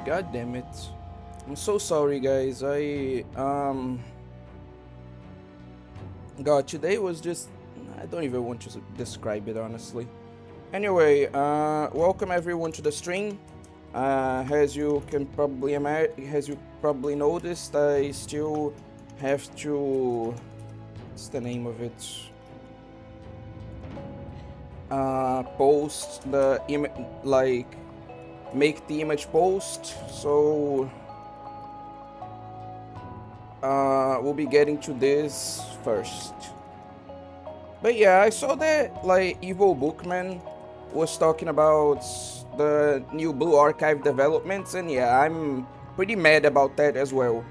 God damn it. I'm so sorry, guys. God, today was just. I don't even want to describe it, honestly. Anyway, welcome everyone to the stream. As you probably noticed, I still have to. What's the name of it? Post the image, like make the image post. So we'll be getting to this first. But yeah, I saw that like Evil Bookman was talking about the new Blue Archive developments, and yeah, I'm pretty mad about that as well.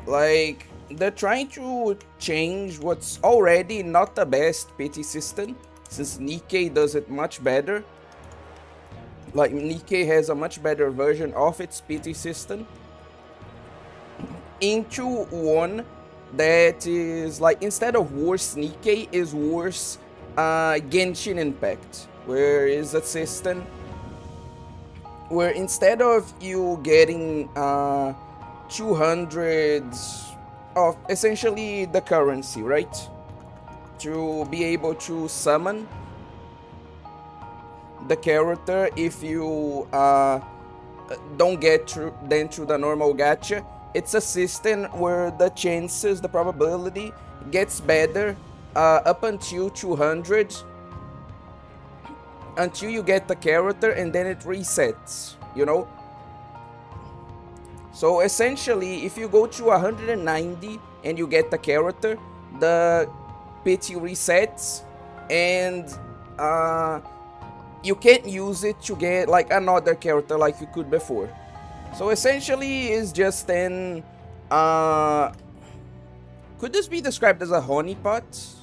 Like, they're trying to change what's already not the best pity system, since Nikkei does it much better. Like, Nikkei has a much better version of its pity system, into one that is like, instead of worse Nikkei, is worse Genshin Impact, where is a system where instead of you getting 200 of essentially the currency, right, to be able to summon the character if you don't get through the normal gacha, it's a system where the chances, the probability gets better up until 200 until you get the character, and then it resets, you know? So essentially, if you go to 190 and you get the character, the pity resets, and you can't use it to get like another character like you could before. So essentially, it's just an could this be described as a honeypot?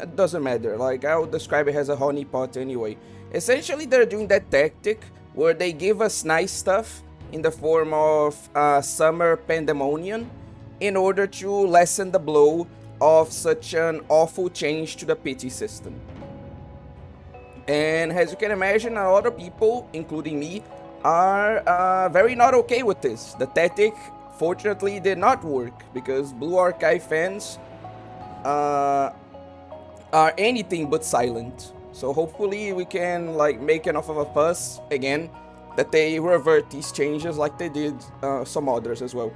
It doesn't matter. Like, I'll describe it as a honeypot anyway. Essentially, they're doing that tactic where they give us nice stuff in the form of summer pandemonium in order to lessen the blow of such an awful change to the pity system. And as you can imagine, a lot of people, including me, are very not okay with this. The tactic, fortunately, did not work because Blue Archive fans are anything but silent. So hopefully we can like make enough of a fuss again that they revert these changes like they did some others as well.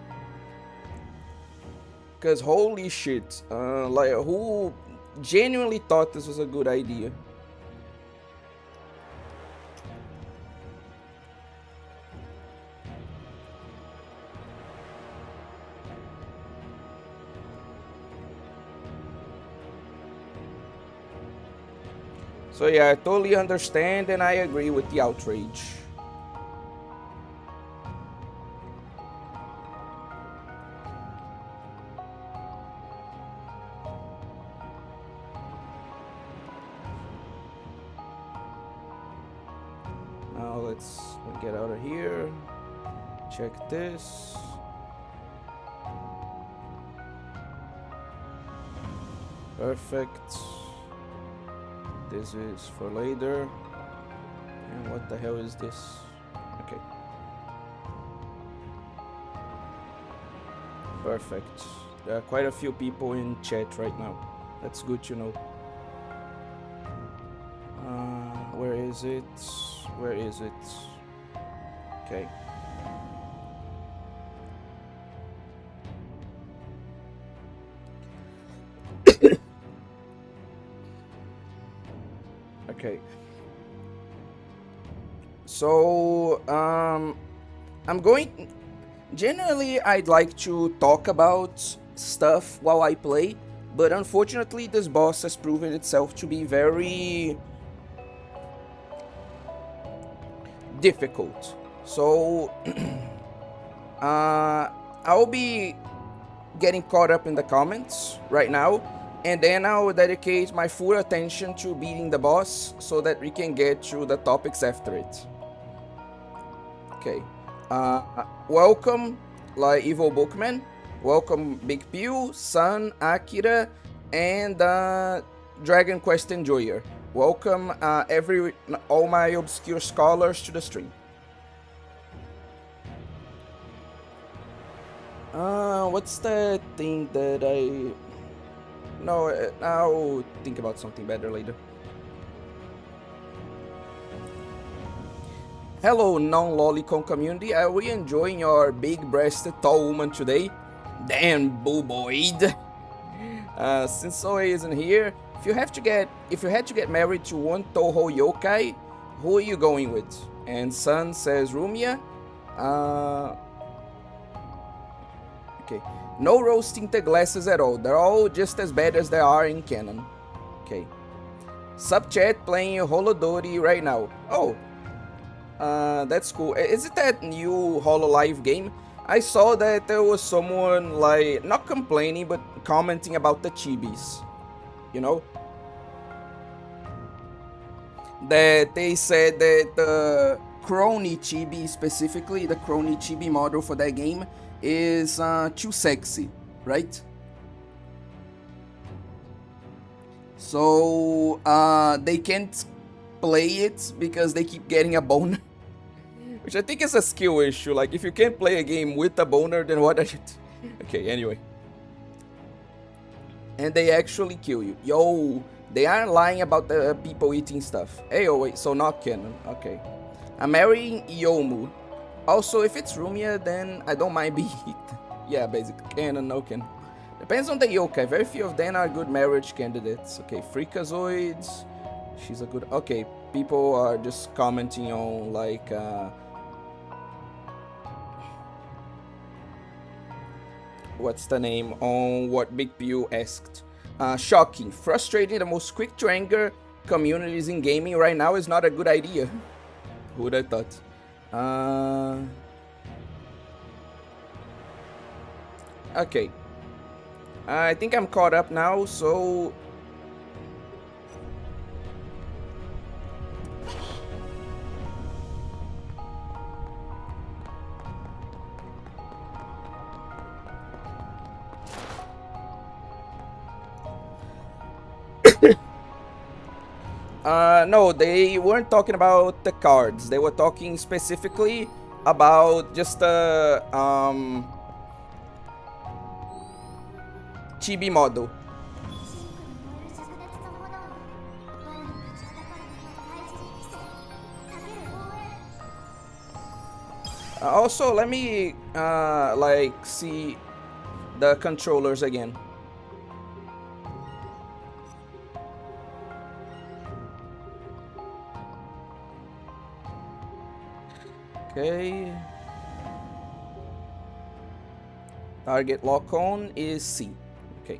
Because holy shit, like who genuinely thought this was a good idea? So yeah, I totally understand and I agree with the outrage. Now let's get out of here. Check this. Perfect. This is for later. And what the hell is this? Okay. Perfect. There are quite a few people in chat right now. That's good to know. Where is it? Where is it? Okay. Okay. So, I'm going. Generally, I'd like to talk about stuff while I play, but unfortunately, this boss has proven itself to be very difficult. So, I'll be getting caught up in the comments right now, and then I'll dedicate my full attention to beating the boss so that we can get to the topics after it. Okay. Welcome, like Evil Bookman. Welcome, Big Pew, Sun, Akira, and Dragon Quest Enjoyer. Welcome, all my obscure scholars to the stream. What's that thing that I... No, I'll think about something better later. Hello, non-lolicon community. Are we enjoying your big-breasted tall woman today? Damn, booboid. Since Soe isn't here, if you had to get married to one Toho yokai, who are you going with? And Sun says Rumia. Uh, okay. No rose-tinted glasses at all. They're all just as bad as they are in canon. Okay. Sub-chat playing Holodori right now. Oh. That's cool. Is it that new Hololive game? I saw that there was someone, like, not complaining, but commenting about the chibis. You know? That they said that the crony chibi, specifically the crony chibi model for that game, is too sexy, right? So they can't play it because they keep getting a boner. Which I think is a skill issue. Like, if you can't play a game with a boner, then what are you... Okay, anyway. And they actually kill you. Yo, they aren't lying about the people eating stuff. Hey, oh wait, so not canon. Okay. I'm marrying Yomu. Also, if it's Rumia, then I don't mind being eaten. Yeah, basically. Canon, no canon. Depends on the yokai. Very few of them are good marriage candidates. Okay, Freakazoids. She's a good... Okay, people are just commenting on, like, what's the name? On what Big Pew asked. Shocking. Frustrating. The most quick to anger communities in gaming right now is not a good idea. Who would have thought? Okay. I think I'm caught up now, so... No, they weren't talking about the cards. They were talking specifically about just the chibi model. Also, let me like see the controllers again. Okay. Target lock on is C. Okay.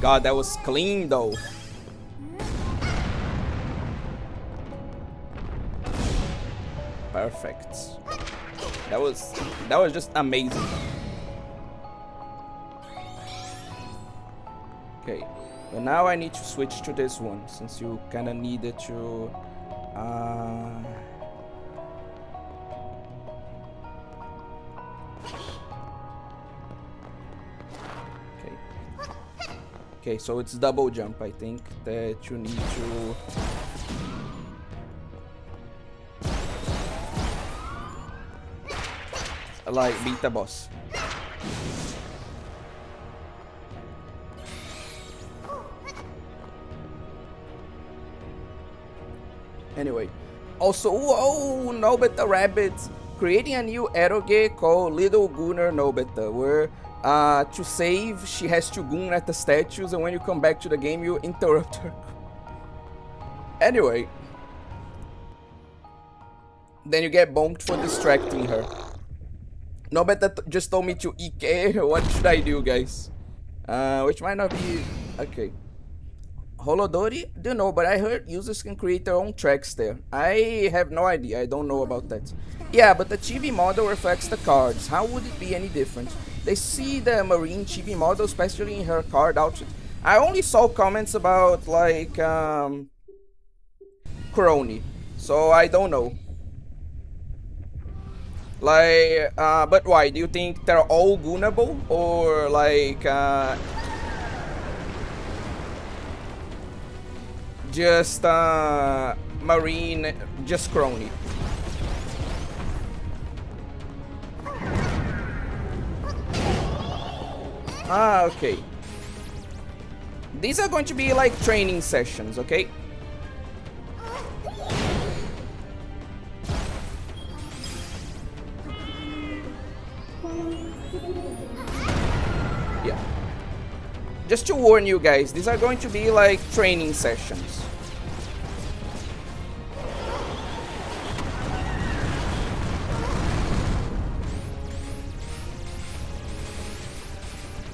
God, that was clean though. Perfect. That was just amazing. Okay, but now I need to switch to this one since you kind of needed to. Okay. Okay, so it's double jump. I think that you need to. Like beat the boss. Anyway, also, whoa, Nobeta Rabbits creating a new eroge called Little Gunner Nobeta, where to save she has to goon at the statues, and when you come back to the game you interrupt her. Anyway, then you get bonked for distracting her. Nobeta just told me to EK. What should I do, guys? Which might not be... Okay. Holodori? Don't know, but I heard users can create their own tracks there. I have no idea. I don't know about that. Yeah, but the chibi model reflects the cards. How would it be any different? They see the marine chibi model, especially in her card outfit. I only saw comments about, like, Crony. So I don't know. Like, but why? Do you think they're all goonable? Or, like, just, Marine, just crony? Ah, okay. These are going to be like training sessions, okay? Yeah. Just to warn you guys, these are going to be like training sessions.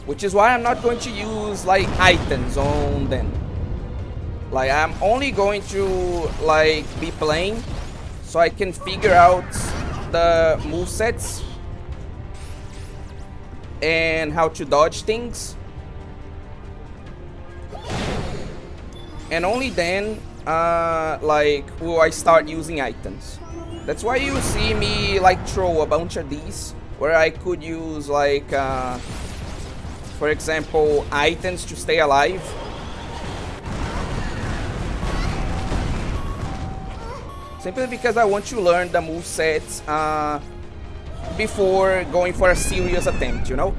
Which is why I'm not going to use like items on them. Like, I'm only going to like be playing so I can figure out the movesets and how to dodge things. And only then like will I start using items. That's why you see me like throw a bunch of these where I could use like for example, items to stay alive. Simply because I want to learn the movesets before going for a serious attempt, you know?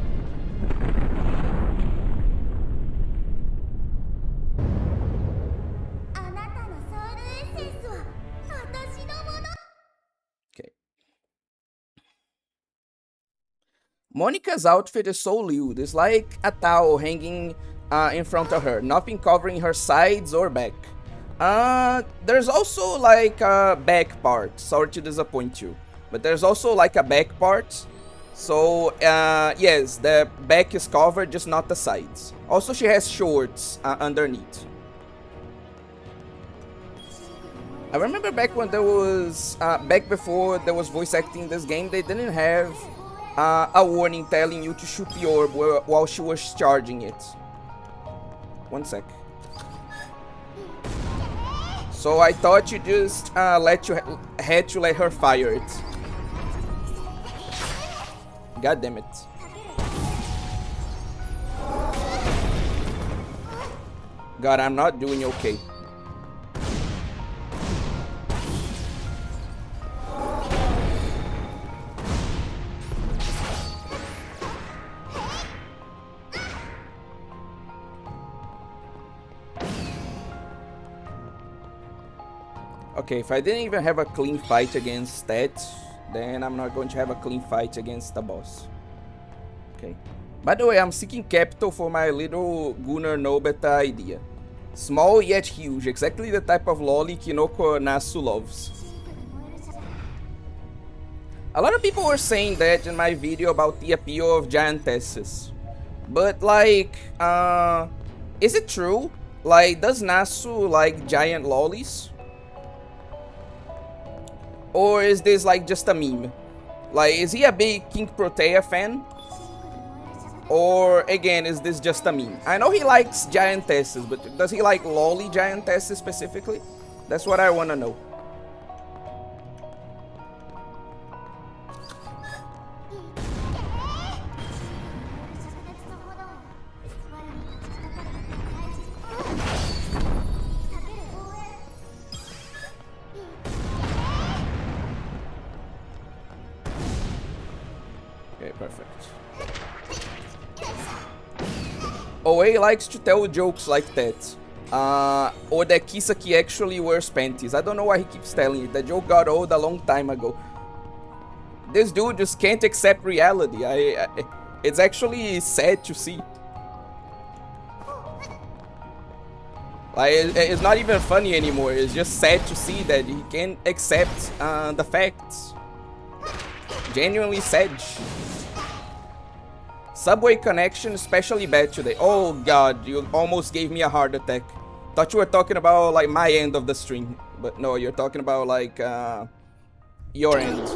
Okay. Monica's outfit is so lewd. It's like a towel hanging in front of her, nothing covering her sides or back. There's also like a back part. Sorry to disappoint you, but there's also like a back part. So yes, the back is covered, just not the sides. Also, she has shorts underneath. I remember back when there was back before there was voice acting in this game, they didn't have a warning telling you to shoot the orb while she was charging it. One sec. So I thought you just had to let her fire it. God damn it. God, I'm not doing okay. Okay, if I didn't even have a clean fight against that, then I'm not going to have a clean fight against the boss. Okay. By the way, I'm seeking capital for my little Gunnar Nobeta idea. Small yet huge, exactly the type of loli Kinoko Nasu loves. A lot of people were saying that in my video about the appeal of giantesses. But like, is it true? Like, does Nasu like giant lolis? Or is this like just a meme? Like, is he a big King Protea fan? Or again, is this just a meme? I know he likes giantesses, but does he like loli giantesses specifically? That's what I want to know. Okay, perfect. OA likes to tell jokes like that. Or that Kisaki actually wears panties. I don't know why he keeps telling it. The joke got old a long time ago. This dude just can't accept reality. It's actually sad to see. Like, it's not even funny anymore. It's just sad to see that he can't accept the facts. Genuinely sad. Subway connection especially bad today. Oh god, you almost gave me a heart attack. Thought you were talking about like my end of the stream, but no, you're talking about like your end.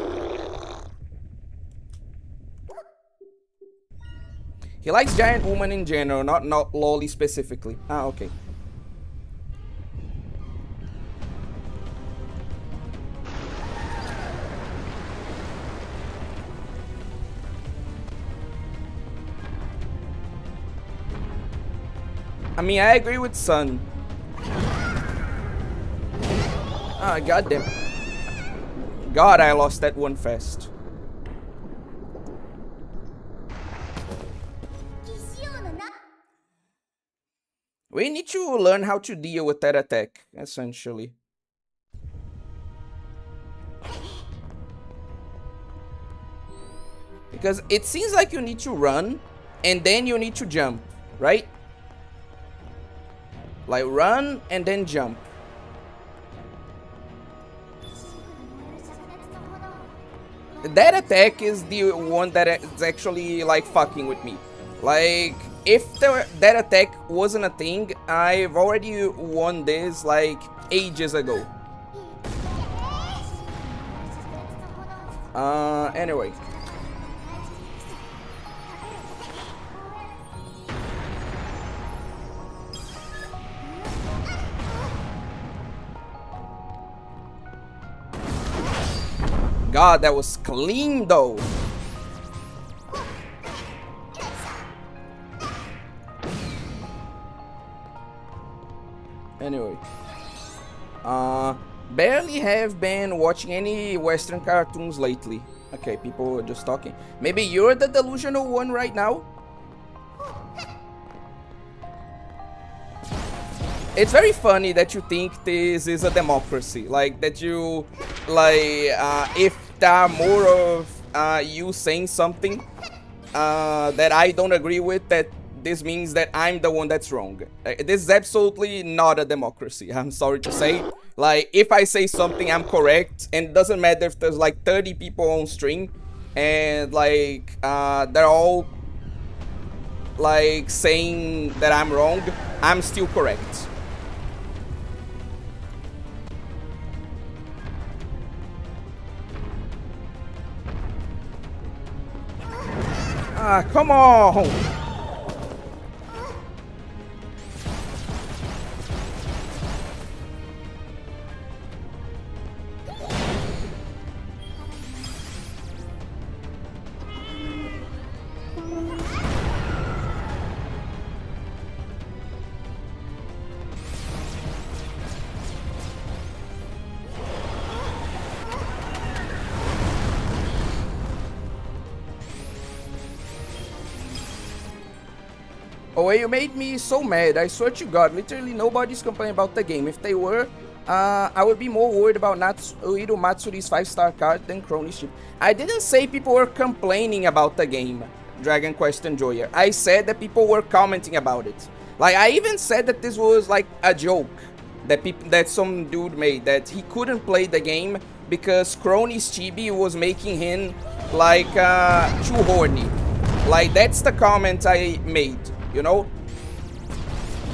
He likes giant women in general, not loli specifically. Ah, okay. I mean, I agree with Sun. Ah, goddamn. God, I lost that one fast. We need to learn how to deal with that attack, essentially. Because it seems like you need to run, and then you need to jump, right? Like run, and then jump. That attack is the one that is actually, like, fucking with me. Like, if that attack wasn't a thing, I've already won this, like, ages ago. Anyway. God, that was clean though. Anyway. Barely have been watching any Western cartoons lately. Okay, people are just talking. Maybe you're the delusional one right now? It's very funny that you think this is a democracy. Like, that you, like, if there are more of you saying something that I don't agree with, that this means that I'm the one that's wrong. This is absolutely not a democracy, I'm sorry to say. Like, if I say something, I'm correct, and it doesn't matter if there's like 30 people on stream, and like, they're all like saying that I'm wrong, I'm still correct. Ah, come on! Oh, you made me so mad. I swear to God, literally nobody's complaining about the game. If they were, I would be more worried about Natsuhiro Matsuri's 5-star card than Crony's chip. I didn't say people were complaining about the game, Dragon Quest Enjoyer. I said that people were commenting about it. Like, I even said that this was like a joke that some dude made, that he couldn't play the game because Crony's chibi was making him like too horny. Like, that's the comment I made. You know?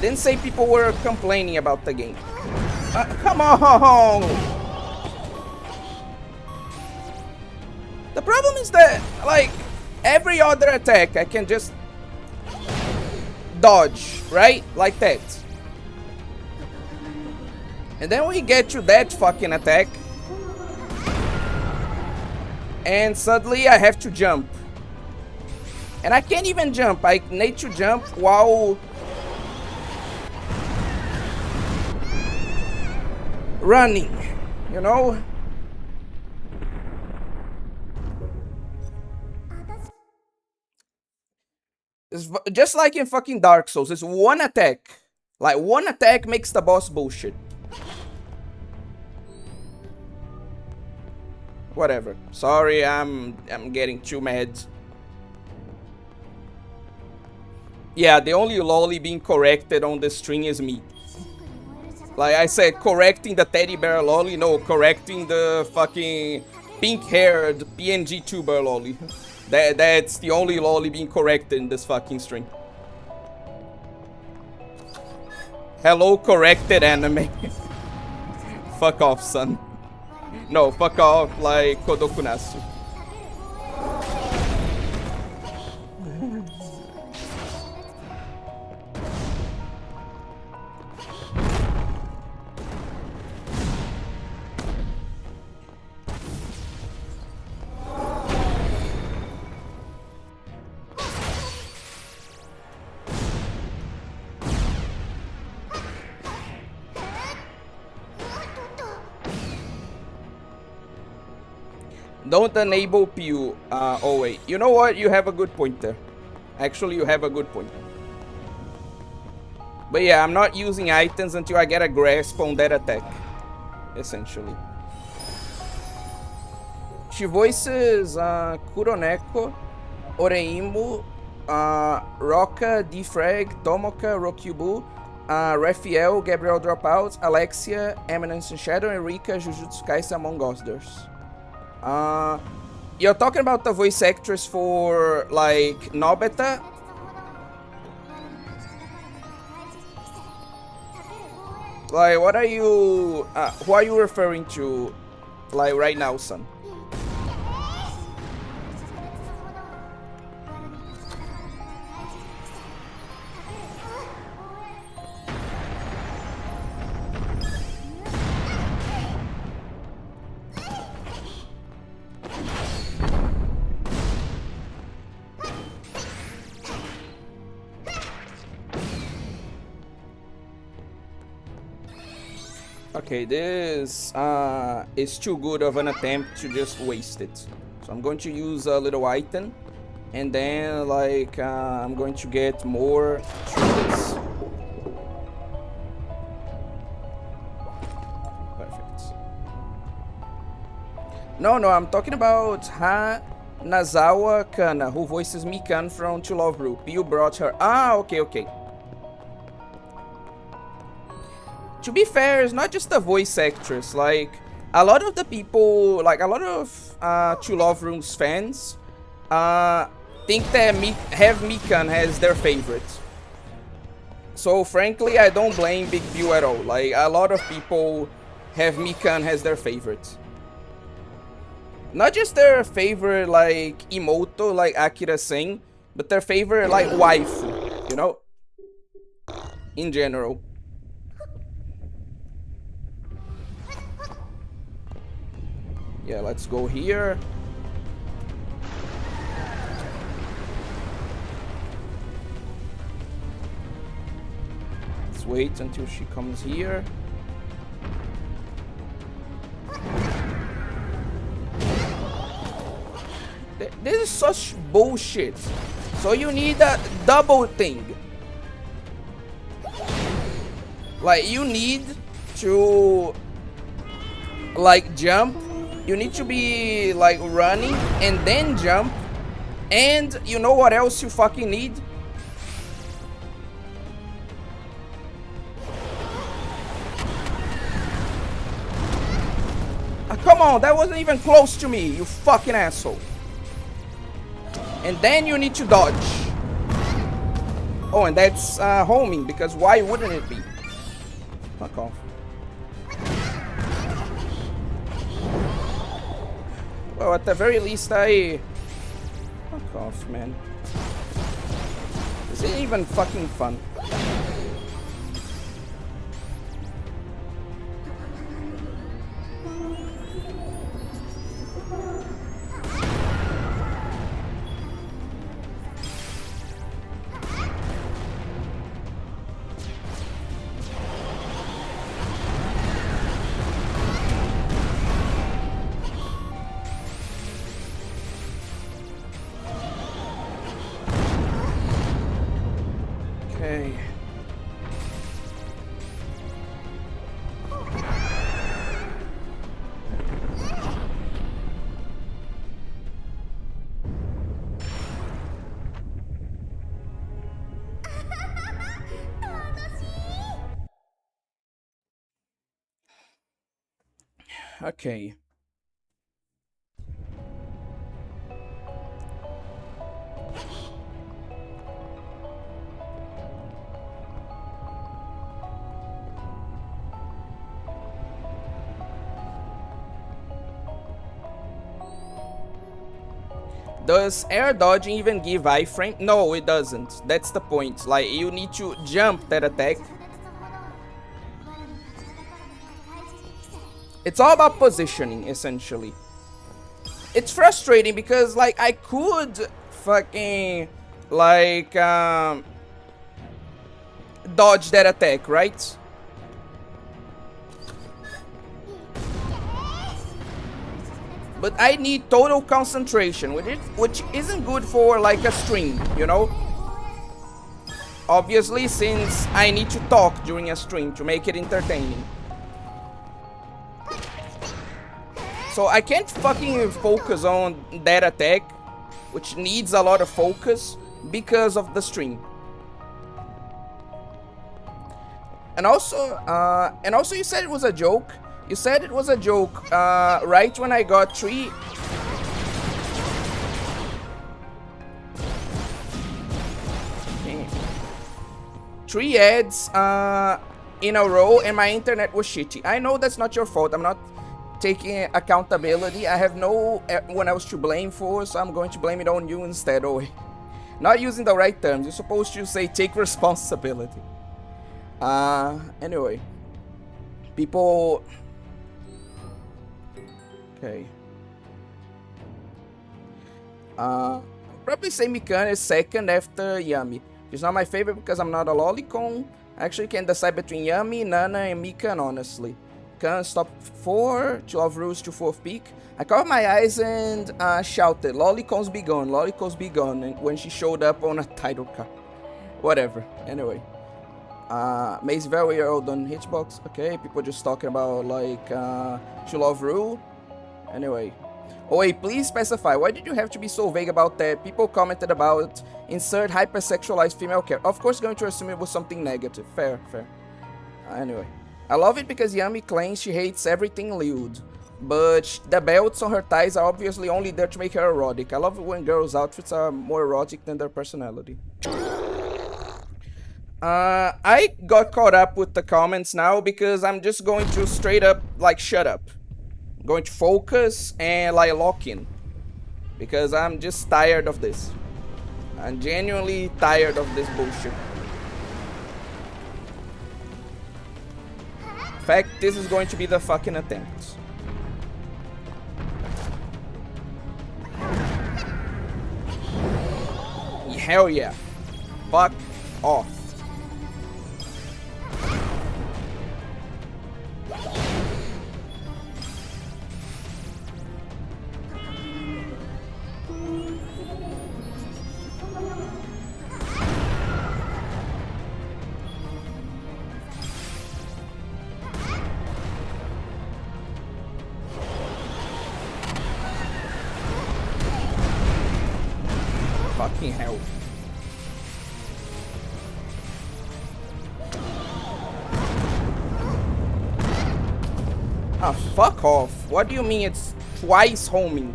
Didn't say people were complaining about the game. Come on! The problem is that, like, every other attack I can just dodge, right? Like that. And then we get to that fucking attack, and suddenly I have to jump. And I can't even jump. I need to jump while running, you know? It's just like in fucking Dark Souls. It's one attack. Like, one attack makes the boss bullshit. Whatever. Sorry, I'm getting too mad. Yeah, the only Loli being corrected on the stream is me. Like I said, correcting the teddy bear Loli, no, correcting the fucking pink-haired PNG tuber Loli. That's the only Loli being corrected in this fucking stream. Hello, corrected anime. Fuck off, son. No, fuck off, like Kodokunasu. Don't enable Pew. Oh wait, you know what? You have a good point there. Actually, you have a good point. But yeah, I'm not using items until I get a grasp on that attack, essentially. She voices Kuroneko, Oreimu, Roka, Defrag, Tomoka, Rokyubu, Raphael, Gabriel Dropout, Alexia, Eminence and Shadow, Enrika, Jujutsu Kaisen, among others. You're talking about the voice actress for, like, Nobeta? Like, what are you... who are you referring to, like, right now, son? Okay, this is too good of an attempt to just waste it. So I'm going to use a little item, and then like I'm going to get more through this. Perfect. No, I'm talking about Nazawa Kana, who voices Mikan from To Love Group. You brought her. Okay. To be fair, it's not just a voice actress. Like, a lot of the people, like a lot of To Love Room's fans think that have Mikan as their favorite. So frankly, I don't blame Big Pew at all. Like, a lot of people have Mikan as their favorite. Not just their favorite, like, Imoto, like Akira saying, but their favorite, like, waifu, you know? In general. Yeah, let's go here. Let's wait until she comes here. This is such bullshit. So you need a double thing. Like, you need to, like, jump. You need to be, like, running and then jump. And you know what else you fucking need? Come on, that wasn't even close to me, you fucking asshole. And then you need to dodge. Oh, and that's homing, because why wouldn't it be? Fuck off. Well, at the very least, I... Fuck off, man. This ain't even fucking fun. Okay. Does air dodging even give iframe? No, it doesn't. That's the point. Like, you need to jump that attack. It's all about positioning, essentially. It's frustrating because, like, I could fucking, like, dodge that attack, right? but I need total concentration, which isn't good for like a stream, you know? Obviously, since I need to talk during a stream to make it entertaining. So I can't fucking focus on that attack, which needs a lot of focus because of the stream. And also you said it was a joke. You said it was a joke right when I got 3 ads in a row and my internet was shitty. I know that's not your fault. I'm not taking accountability. I have no one else to blame for, so I'm going to blame it on you instead. Oh, not using the right terms. You're supposed to say take responsibility. Anyway. People... Okay. Probably say Mikan is second after Yami. She's not my favorite because I'm not a lolicon. I actually can decide between Yami, Nana, and Mikan, honestly. Mikan stopped 4, 12 rules to 4th peak. I covered my eyes and shouted, "Lolicons be gone, lolicons be gone," and when she showed up on a title card. Whatever. Anyway. Maze very old on Hitchbox. Okay, people just talking about like to love rule. Anyway. Oh wait, please specify. Why did you have to be so vague about that? People commented about insert hypersexualized female character. Of course, going to assume it was something negative. Fair, fair. Anyway. I love it because Yami claims she hates everything lewd. But the belts on her thighs are obviously only there to make her erotic. I love it when girls' outfits are more erotic than their personality. I got caught up with the comments now because I'm just going to straight up, like, shut up. I'm going to focus and, like, lock in. Because I'm just tired of this. I'm genuinely tired of this bullshit. In fact, this is going to be the fucking attempt. Hell yeah. Fuck off. Fucking hell. Ah, fuck off. What do you mean it's twice homing?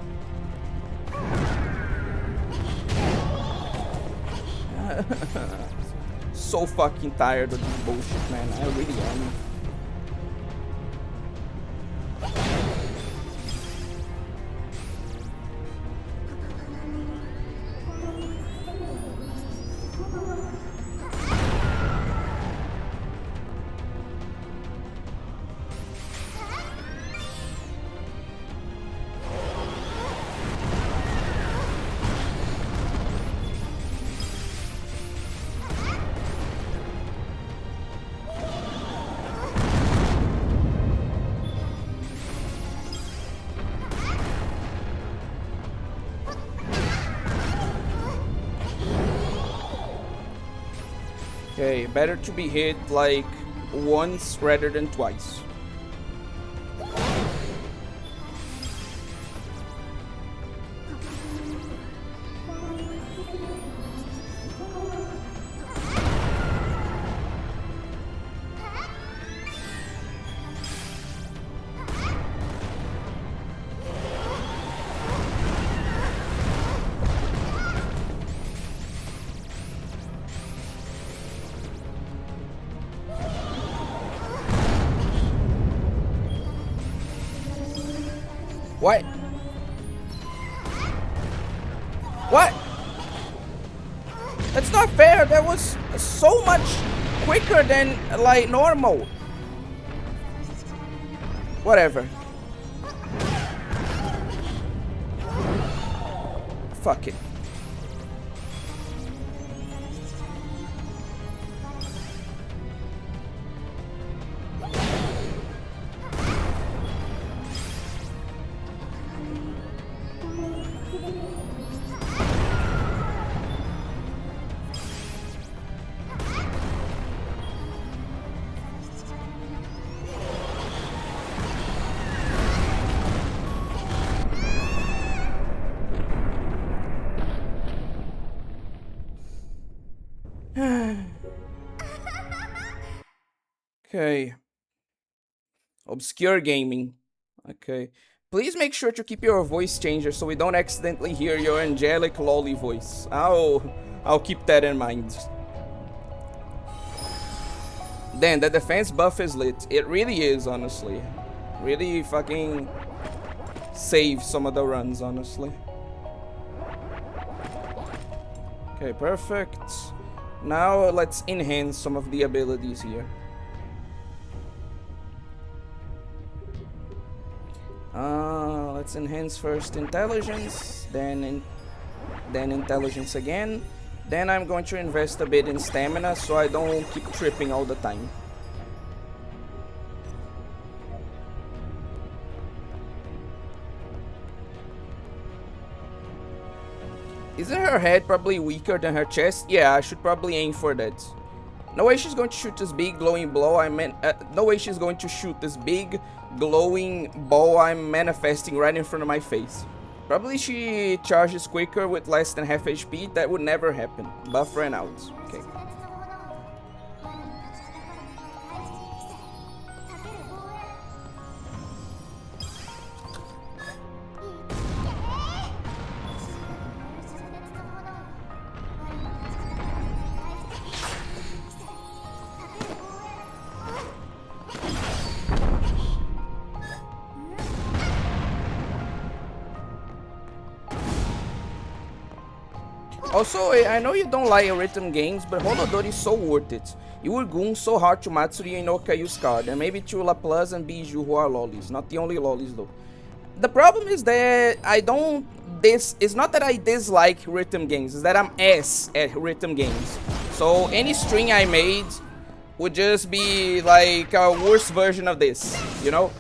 So fucking tired of this bullshit, man. I really am. Okay, better to be hit like once rather than twice. What? What? That's not fair. That was so much quicker than, like, normal. Whatever. Fuck it. Okay. Obscure gaming. Okay. Please make sure to keep your voice changer so we don't accidentally hear your angelic Loli voice. I'll keep that in mind. Then the defense buff is lit. It really is, honestly. Really fucking saves some of the runs, honestly. Okay, perfect. Now let's enhance some of the abilities here. Let's enhance first intelligence, then intelligence again. Then I'm going to invest a bit in stamina so I don't keep tripping all the time. Isn't her head probably weaker than her chest? Yeah, I should probably aim for that. No way she's going to shoot this big glowing blow. No way she's going to shoot this big glowing ball I'm manifesting right in front of my face. Probably she charges quicker with less than half HP. That would never happen. Buff ran out. Okay. Also, I know you don't like rhythm games, but Holodori is so worth it. You will goon so hard to Matsuri and Okayu's card, and maybe to Laplace and Bijou who are lolis. Not the only lolis though. The problem is that it's not that I dislike rhythm games, it's that I'm ass at rhythm games. So any string I made would just be like a worse version of this, you know?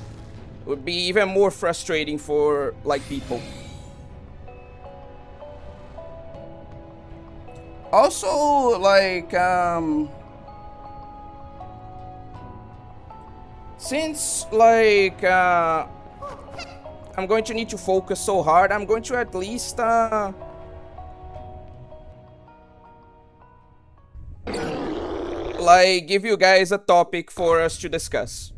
It would be even more frustrating for like people. Also, like, since, like, I'm going to need to focus so hard, I'm going to at least, like, give you guys a topic for us to discuss.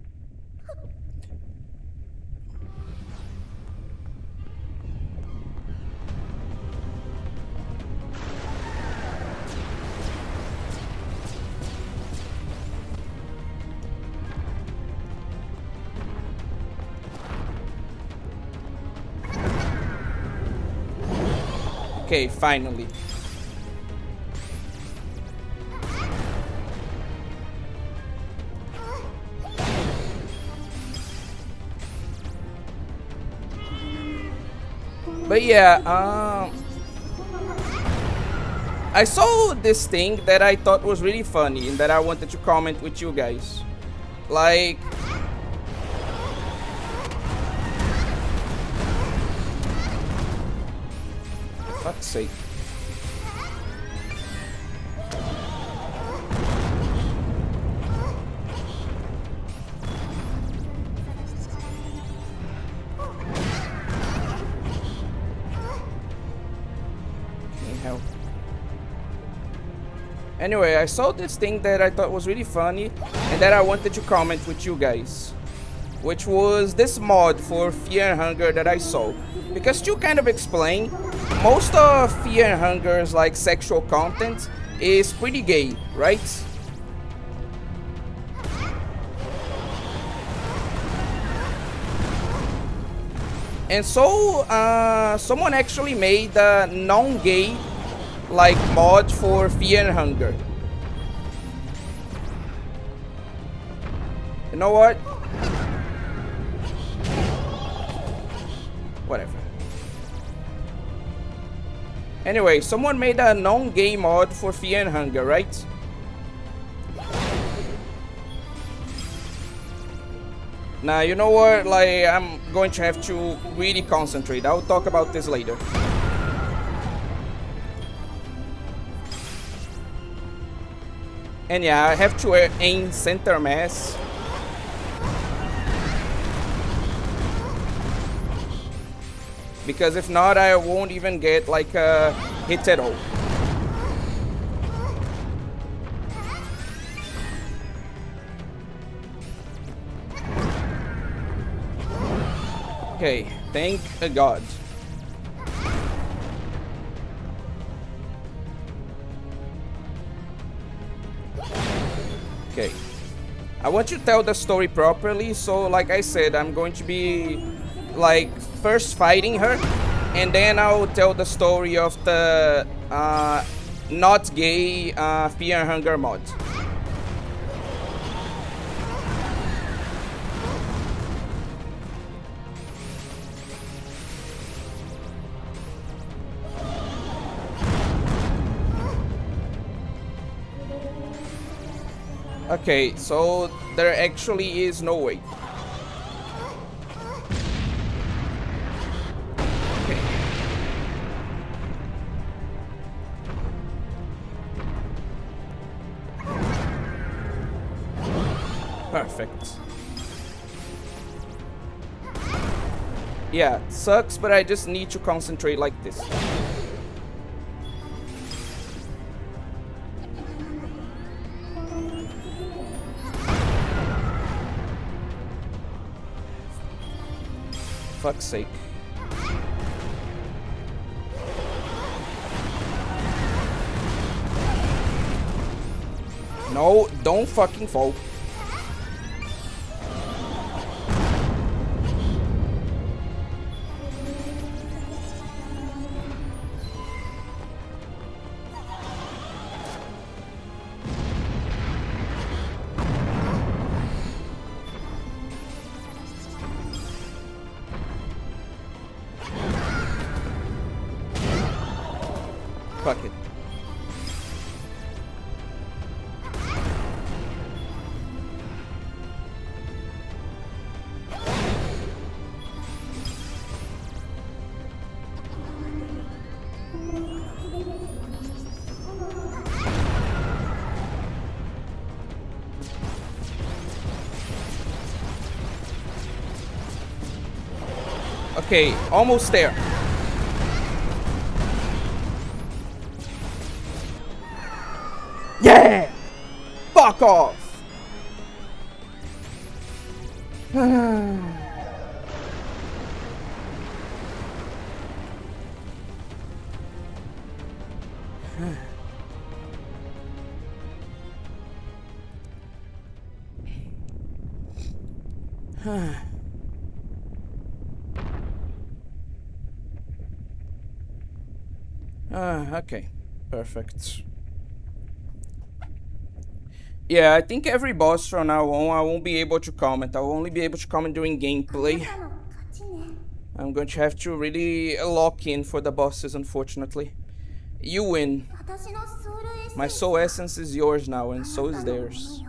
Okay, finally. But yeah, I saw this thing that I thought was really funny and that I wanted to comment with you guys. Like, fuck's sake. Hell. Anyway, I saw this thing that I thought was really funny and that I wanted to comment with you guys, which was this mod for Fear and Hunger that I saw. Because to kind of explain, most of Fear and Hunger's like sexual content is pretty gay, right? And so someone actually made a non-gay like mod for Fear and Hunger. You know what? Whatever. Anyway, someone made a non-gay mod for Fear and Hunger, right? Now, you know what? Like, I'm going to have to really concentrate. I'll talk about this later. And yeah, I have to aim center mass. Because if not, I won't even get like a hit at all. Okay, thank God. Okay. I want you to tell the story properly, so like I said, I'm going to be like first fighting her, and then I'll tell the story of the not gay Fear and Hunger mod. Okay, so there actually is no way. Okay. Perfect. Yeah, sucks, but I just need to concentrate like this. Fuck's sake. No, don't fucking fall. Fuck it. Okay, almost there. Yeah! Fuck off! Okay, perfect. Yeah, I think every boss from now on I won't be able to comment. I'll only be able to comment during gameplay. I'm going to have to really lock in for the bosses, unfortunately. You win. My soul essence is yours now, and so is theirs.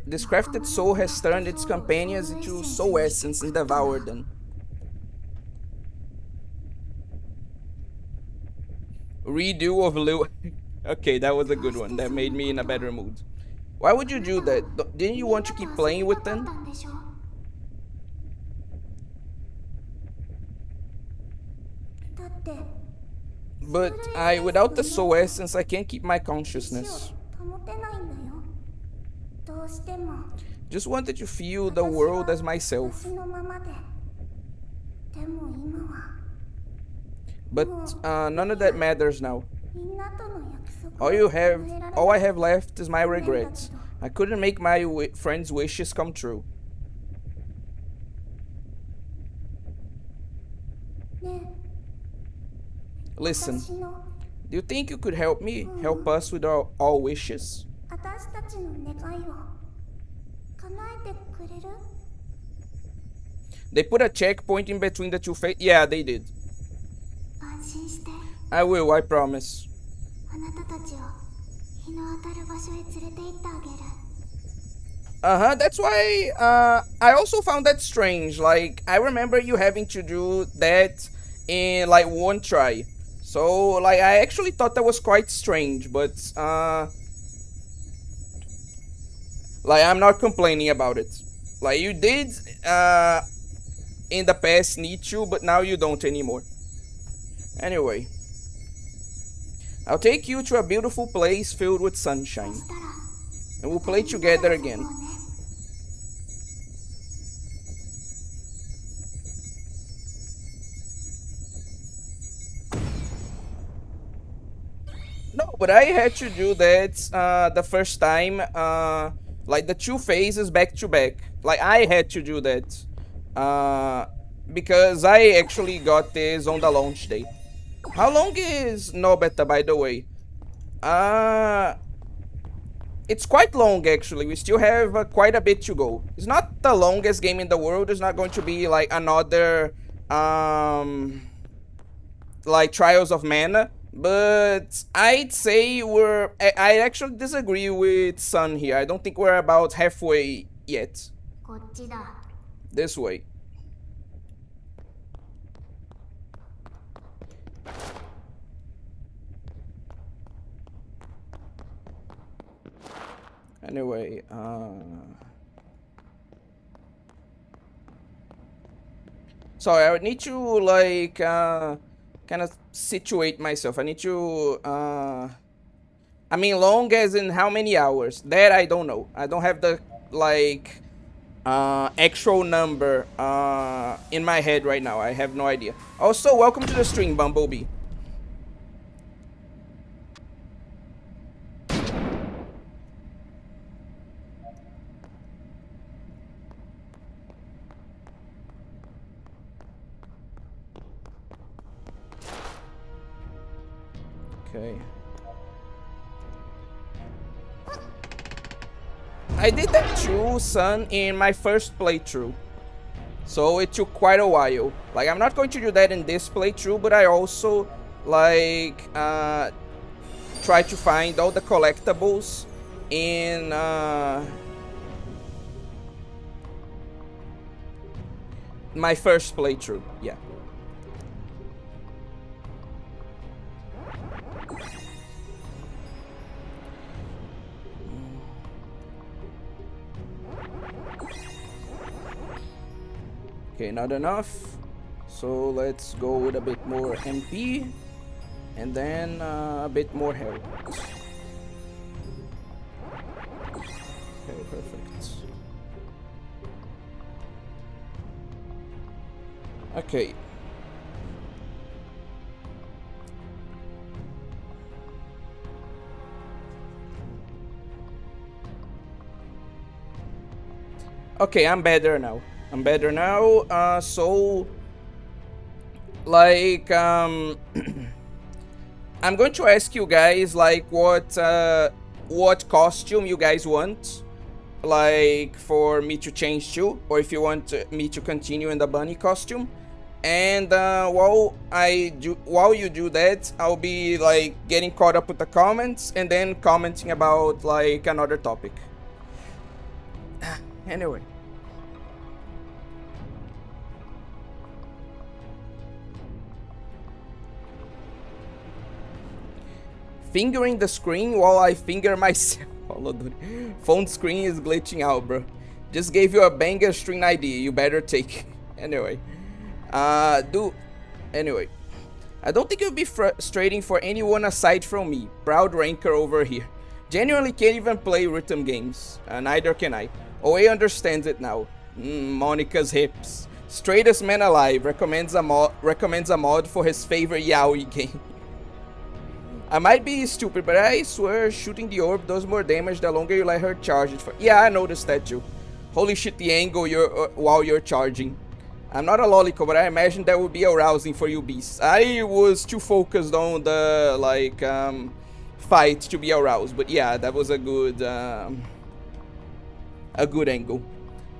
This crafted soul has turned its companions into soul essence and devoured them. Redo of Lil. Okay, that was a good one. That made me in a better mood. Why would you do that? Didn't you want to keep playing with them? But without the soul essence, I can't keep my consciousness. Just wanted to feel the world as myself. But none of that matters now. All I have left is my regrets. I couldn't make my friends' wishes come true. Listen, do you think you could help me? Help us with our all wishes? They put a checkpoint in between the two faces. Yeah, they did. I will, I promise. That's why I also found that strange. Like, I remember you having to do that in like one try. So, like, I actually thought that was quite strange, but like, I'm not complaining about it. Like, you did in the past need to, but now you don't anymore. Anyway. I'll take you to a beautiful place filled with sunshine. And we'll play together again. No, but I had to do that the first time. Like the two phases back to back. Like I had to do that. Because I actually got this on the launch day. How long is Nobeta, by the way? It's quite long actually. We still have quite a bit to go. It's not the longest game in the world. It's not going to be like another like Trials of Mana, but I'd say I actually disagree with Sun here. I don't think we're about halfway yet. This way. Anyway, sorry, I would need to like kind of situate myself. I need to I mean long as in how many hours? That I don't know. I don't have the like actual number in my head right now. I have no idea. Also, welcome to the stream, Bumblebee. Okay. I did that too, son, in my first playthrough. So it took quite a while. Like, I'm not going to do that in this playthrough, but I also, like, try to find all the collectibles in, my first playthrough, yeah. Okay, not enough. So let's go with a bit more MP. And then a bit more health. Okay, perfect. Okay. Okay, I'm better now. So like I'm going to ask you guys like what costume you guys want, like for me to change to, or if you want me to continue in the bunny costume. And while you do that, I'll be like getting caught up with the comments and then commenting about like another topic. Anyway. Fingering the screen while I finger myself. Phone screen is glitching out, bro. Just gave you a banger string idea. You better take it. Anyway. Anyway. I don't think it would be frustrating for anyone aside from me. Proud ranker over here. Genuinely can't even play rhythm games. Neither can I. OA understands it now. Monica's hips. Straightest man alive. Recommends a mod for his favorite yaoi game. I might be stupid, but I swear shooting the orb does more damage the longer you let her charge it for. Yeah, I noticed that too. Holy shit, the angle while you're charging. I'm not a lolico, but I imagine that would be arousing for you beasts. I was too focused on the like fight to be aroused, but yeah, that was a good angle.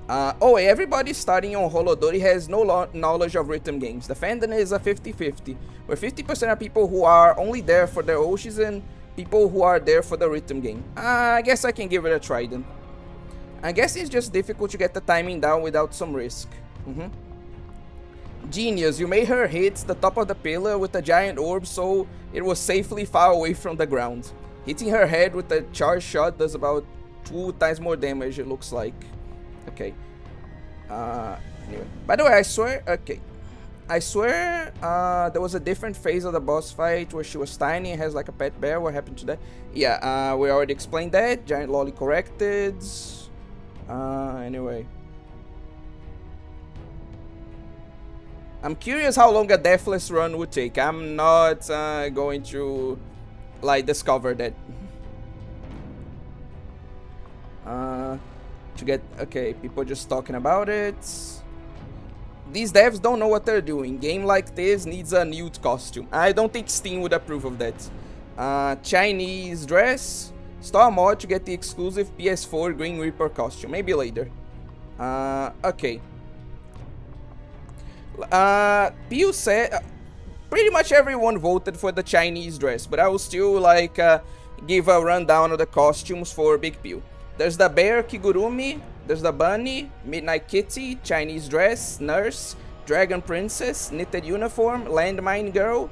Oh, everybody starting on Holodori has no knowledge of rhythm games. The fandom is a 50-50, where 50% are people who are only there for their Oshis and people who are there for the rhythm game. I guess I can give it a try then. I guess it's just difficult to get the timing down without some risk. Genius, you made her hit the top of the pillar with a giant orb so it was safely far away from the ground. Hitting her head with a charge shot does about 2 times more damage, it looks like. Okay. Anyway. By the way, I swear. Okay. I swear there was a different phase of the boss fight where she was tiny and has like a pet bear. What happened to that? Yeah, we already explained that. Giant Loli corrected. Anyway. I'm curious how long a deathless run would take. I'm not going to like discover that. To get okay, people just talking about it. These devs don't know what they're doing. Game like this needs a nude costume. I don't think Steam would approve of that. Chinese dress. Store a mod to get the exclusive PS4 Green Reaper costume. Maybe later. Okay. Pew said pretty much everyone voted for the Chinese dress, but I will still like give a rundown of the costumes for Big Pew. There's the bear Kigurumi, there's the bunny, Midnight Kitty, Chinese dress, nurse, dragon princess, knitted uniform, landmine girl,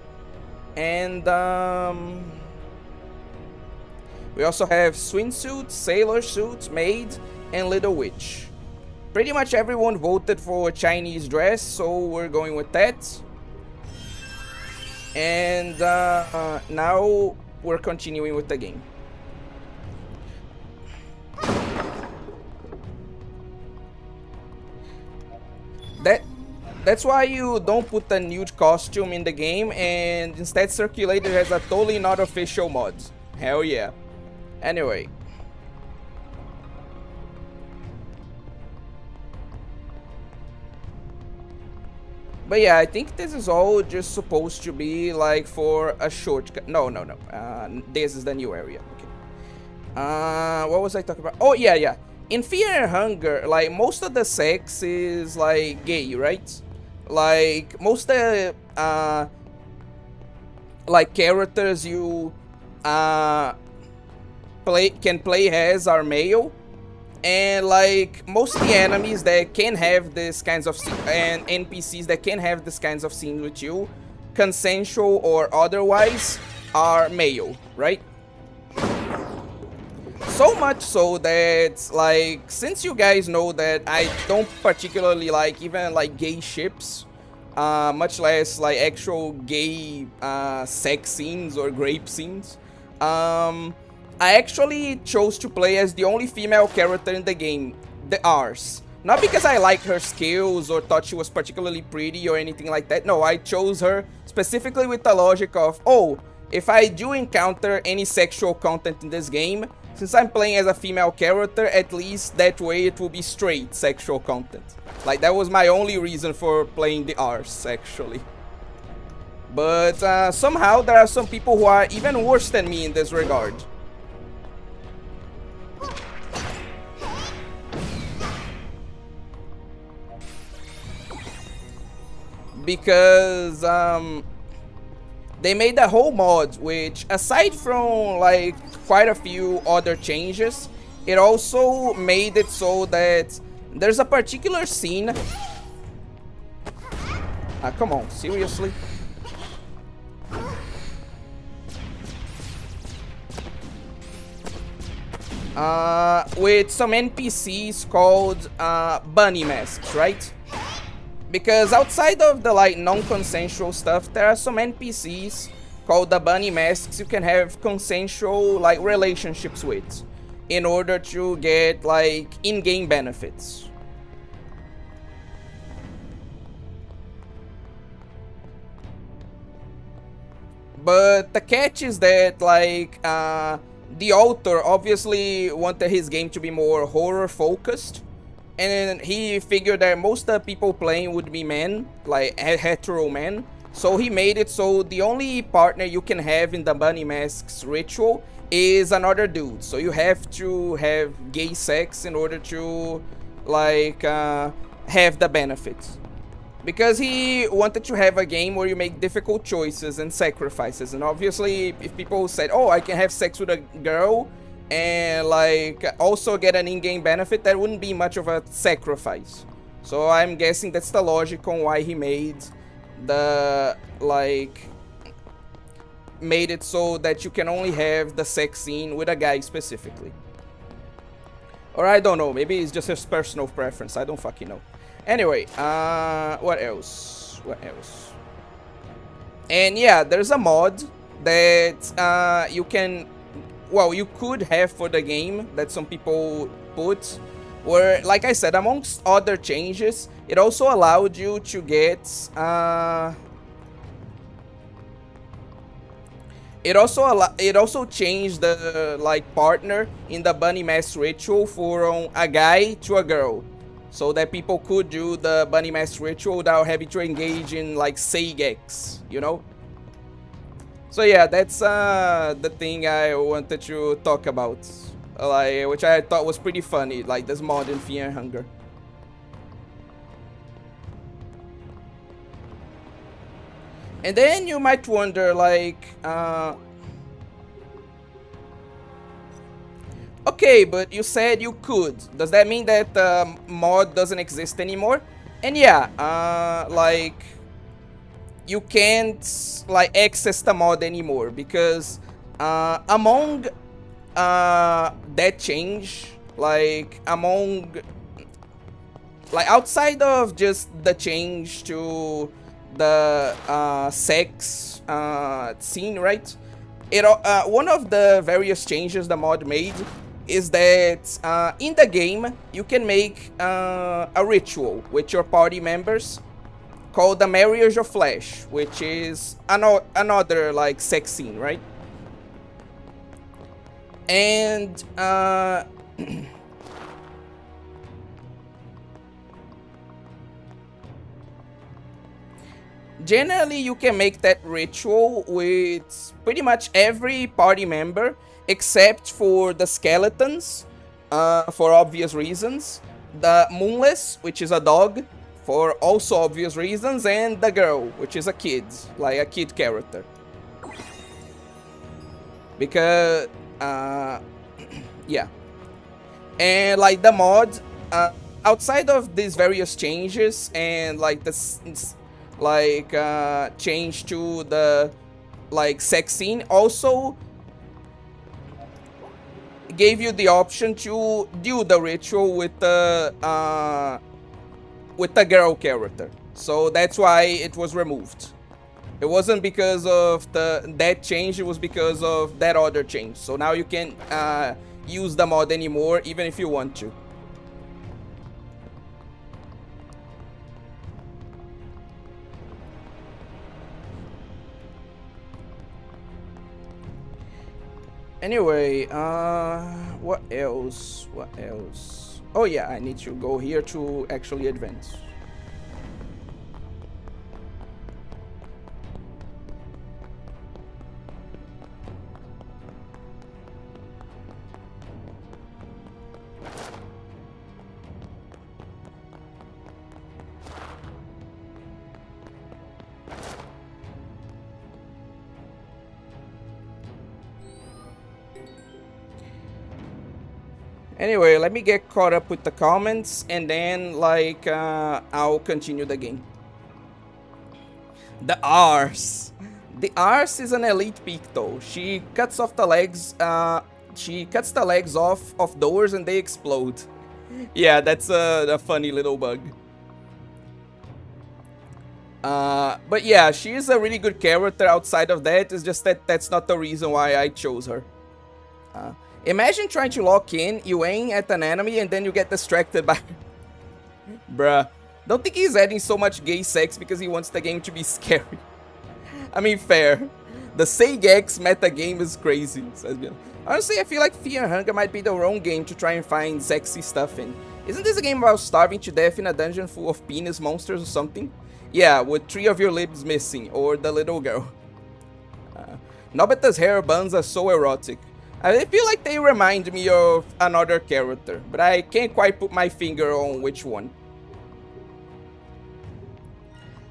and we also have swimsuit, sailor suit, maid, and little witch. Pretty much everyone voted for Chinese dress, so we're going with that. And now we're continuing with the game. That's why you don't put the nude costume in the game and instead circulate it as a totally not official mod. Hell yeah. Anyway. But yeah, I think this is all just supposed to be like for a shortcut. No. This is the new area. Okay. What was I talking about? Oh yeah. In Fear and Hunger, like most of the sex is like gay, right? Like most of the like characters you can play as are male. And like most of the enemies that can have this kinds of and NPCs that can have this kinds of scenes with you, consensual or otherwise, are male, right? So much so that like since you guys know that I don't particularly like even like gay ships, much less like actual gay sex scenes or grape scenes, I actually chose to play as the only female character in the game, the Ars. Not because I liked her skills or thought she was particularly pretty or anything like that. No, I chose her specifically with the logic of, oh, if I do encounter any sexual content in this game, since I'm playing as a female character, at least that way it will be straight sexual content. Like, that was my only reason for playing the Ars, actually. But somehow there are some people who are even worse than me in this regard. Because they made a whole mod which, aside from like quite a few other changes, it also made it so that there's a particular scene. Come on, seriously? With some NPCs called bunny masks, right? Because outside of the like non-consensual stuff, there are some NPCs called the bunny masks you can have consensual like relationships with in order to get like in-game benefits. But the catch is that like the author obviously wanted his game to be more horror focused. And he figured that most of the people playing would be men, like hetero men. So he made it so the only partner you can have in the bunny masks ritual is another dude. So you have to have gay sex in order to like have the benefits. Because he wanted to have a game where you make difficult choices and sacrifices. And obviously if people said, oh, I can have sex with a girl and like also get an in-game benefit, that wouldn't be much of a sacrifice. So I'm guessing that's the logic on why he made the like made it so that you can only have the sex scene with a guy specifically. Or I don't know, maybe it's just his personal preference, I don't fucking know. Anyway, what else? What else? And yeah, there's a mod that you can, well, you could have for the game that some people put, where, like I said, amongst other changes, it also allowed you to get it also changed the like partner in the bunny mask ritual from a guy to a girl, so that people could do the bunny mask ritual without having to engage in like Seigex, you know. So yeah, that's the thing I wanted to talk about, like, which I thought was pretty funny, like this mod in Fear and Hunger. And then you might wonder, like, okay, but you said you could. Does that mean that the mod doesn't exist anymore? And yeah, like, you can't like access the mod anymore because among that change, like outside of just the change to the sex scene, right? It one of the various changes the mod made is that in the game you can make a ritual with your party members called the Marriage of Flesh, which is another like sex scene, right? And generally you can make that ritual with pretty much every party member except for the skeletons, for obvious reasons, the Moonless, which is a dog, for also obvious reasons, and the girl, which is a kid, like a kid character. Because, yeah. And like the mod, outside of these various changes and like this, like change to the like sex scene, also gave you the option to do the ritual with the girl character. So that's why it was removed. It wasn't because of that change, it was because of that other change. So now you can't use the mod anymore, even if you want to. Anyway, what else? What else? Oh yeah, I need to go here to actually advance. Anyway, let me get caught up with the comments and then like I'll continue the game. The Ars. The Ars is an elite peak though. She cuts off the legs, she cuts the legs off of doors and they explode. Yeah, that's a funny little bug. But yeah, she is a really good character outside of that. It's just that that's not the reason why I chose her. Imagine trying to lock in, you aim at an enemy, and then you get distracted by... Bruh. Don't think he's adding so much gay sex because he wants the game to be scary. I mean, fair. The Seigex metagame is crazy. Honestly, I feel like Fear and Hunger might be the wrong game to try and find sexy stuff in. Isn't this a game about starving to death in a dungeon full of penis monsters or something? Yeah, with 3 of your lips missing, or the little girl. Nobeta's hair buns are so erotic. I feel like they remind me of another character, but I can't quite put my finger on which one.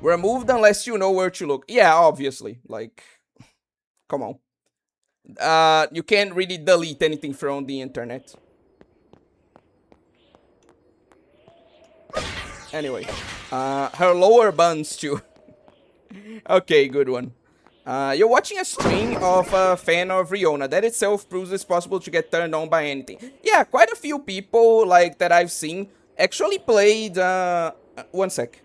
Removed unless you know where to look. Yeah, obviously. Like, come on. You can't really delete anything from the internet. Anyway, her lower buns too. Okay, good one. You're watching a stream of a fan of Riona. That itself proves it's possible to get turned on by anything. Yeah, quite a few people like that I've seen actually played. One sec.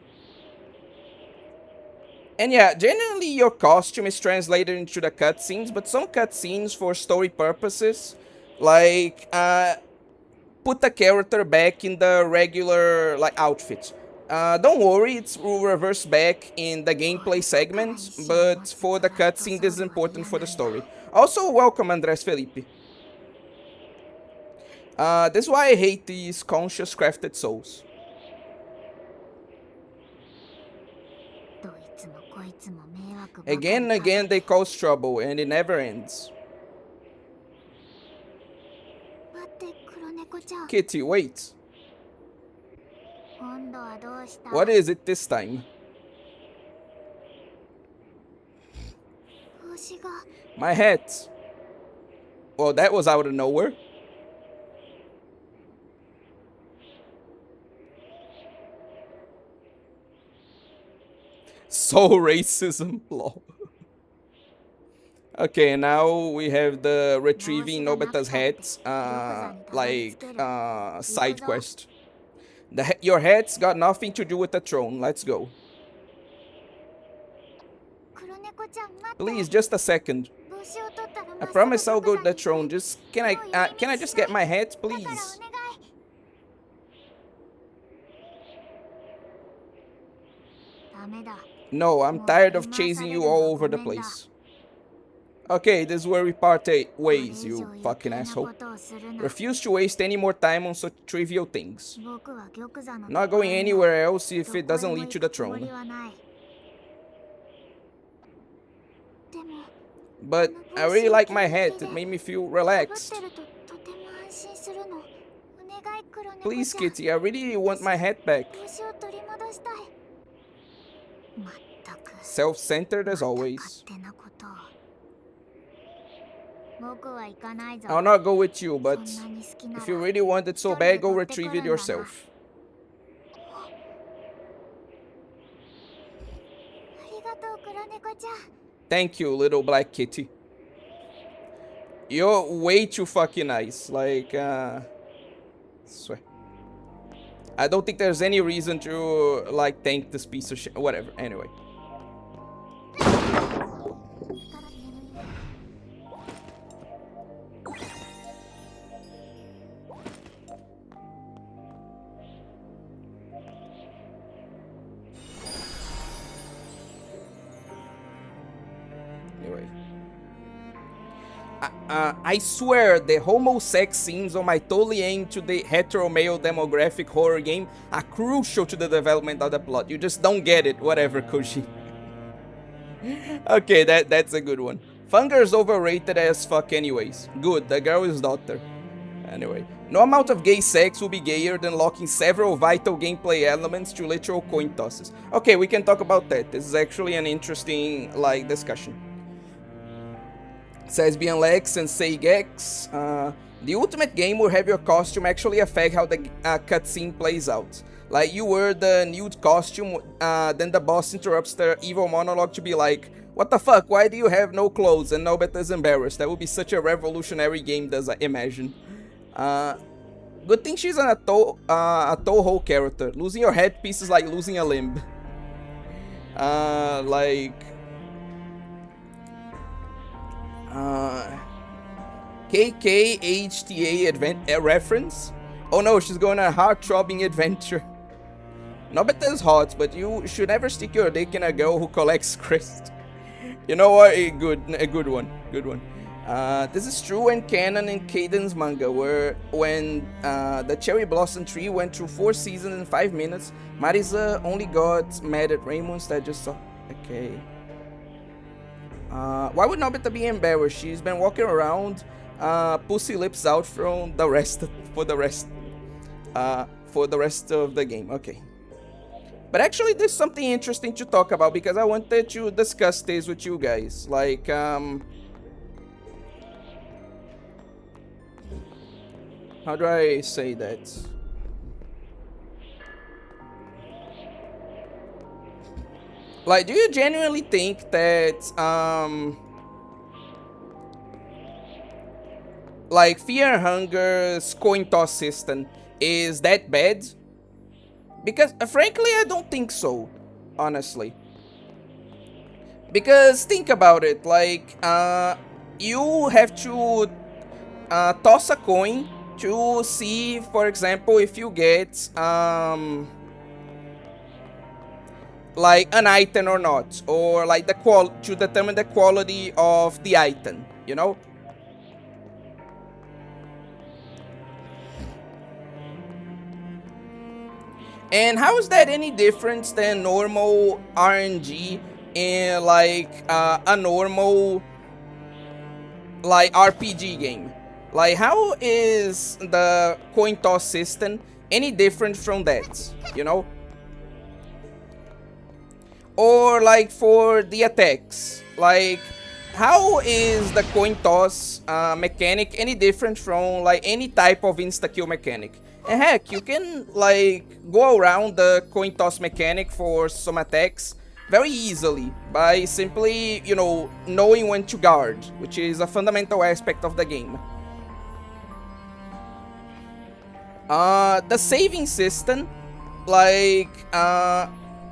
And yeah, generally your costume is translated into the cutscenes, but some cutscenes for story purposes, like put the character back in the regular like outfit. Don't worry, it will reverse back in the gameplay segment, but for the cutscene this is important for the story. Also, welcome Andres Felipe. This is why I hate these conscious crafted souls. Again and again they cause trouble and it never ends. Kitty, wait. What is it this time? My hat. Well, that was out of nowhere. So racism, lol. Okay, now we have the retrieving Nobeta's hat, side quest. Your hat's got nothing to do with the throne. Let's go. Please, just a second. I promise I'll go to the throne. Just can I just get my hat, please? No, I'm tired of chasing you all over the place. Okay, this is where we part ways, you fucking asshole. Refuse to waste any more time on such trivial things. Not going anywhere else if it doesn't lead to the throne. But I really like my hat, it made me feel relaxed. Please, Kitty, I really want my hat back. Self-centered as always. I'll not go with you, but if you really want it so bad, go retrieve it yourself. Thank you, little black kitty. You're way too fucking nice. Like, swear. I don't think there's any reason to, like, thank this piece of shit. Whatever, anyway. I swear the homo sex scenes on my totally aimed to the hetero male demographic horror game are crucial to the development of the plot. You just don't get it. Whatever, Koshi. Okay, that's a good one. Funger's overrated as fuck anyways. Good, the girl is daughter. Anyway, no amount of gay sex will be gayer than locking several vital gameplay elements to literal coin tosses. Okay, we can talk about that. This is actually an interesting, like, discussion. Says Bian Lex and Seigex, the ultimate game will have your costume actually affect how the cutscene plays out. Like, you wear the nude costume, then the boss interrupts the evil monologue to be like, what the fuck, why do you have no clothes? And Nobeta is embarrassed. That would be such a revolutionary game, does I imagine. Good thing she's a Toho character. Losing your headpiece is like losing a limb. KKHTA reference? Oh no, she's going on a heart-throbbing adventure. Nobeta is hot, but you should never stick your dick in a girl who collects crystals. You know what? A good one. This is true and canon in Caden's manga, where when the Cherry Blossom tree went through 4 seasons in 5 minutes, Marisa only got mad at Raymond that just saw. Okay. Why would Nobeta be embarrassed? She's been walking around, pussy lips out from the rest for the rest of the game. Okay. But actually, there's something interesting to talk about because I wanted to discuss this with you guys. Like, how do I say that? Like, do you genuinely think that, like, Fear and Hunger's coin toss system is that bad? Because, frankly, I don't think so, honestly. Because think about it, like you have to toss a coin to see, for example, if you get like an item or not, or like the to determine the quality of the item, you know. And how is that any different than normal RNG in like a normal like RPG game? Like, how is the coin toss system any different from that, you know? Or like for the attacks, like how is the coin toss mechanic any different from like any type of insta-kill mechanic? And heck, you can like go around the coin toss mechanic for some attacks very easily by simply, you know, knowing when to guard, which is a fundamental aspect of the game. The saving system, like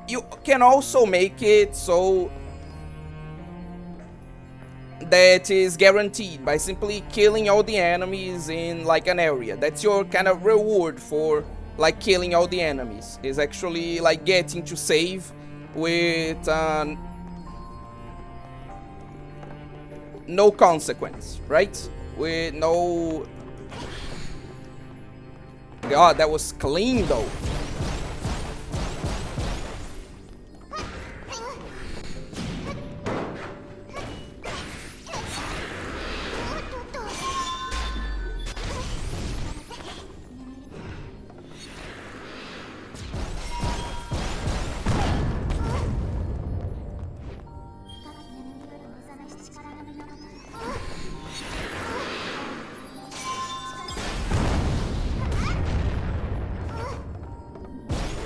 you can also make it so that is guaranteed by simply killing all the enemies in like an area. That's your kind of reward for like killing all the enemies, is actually like getting to save with no consequence, right? With no... God, that was clean though.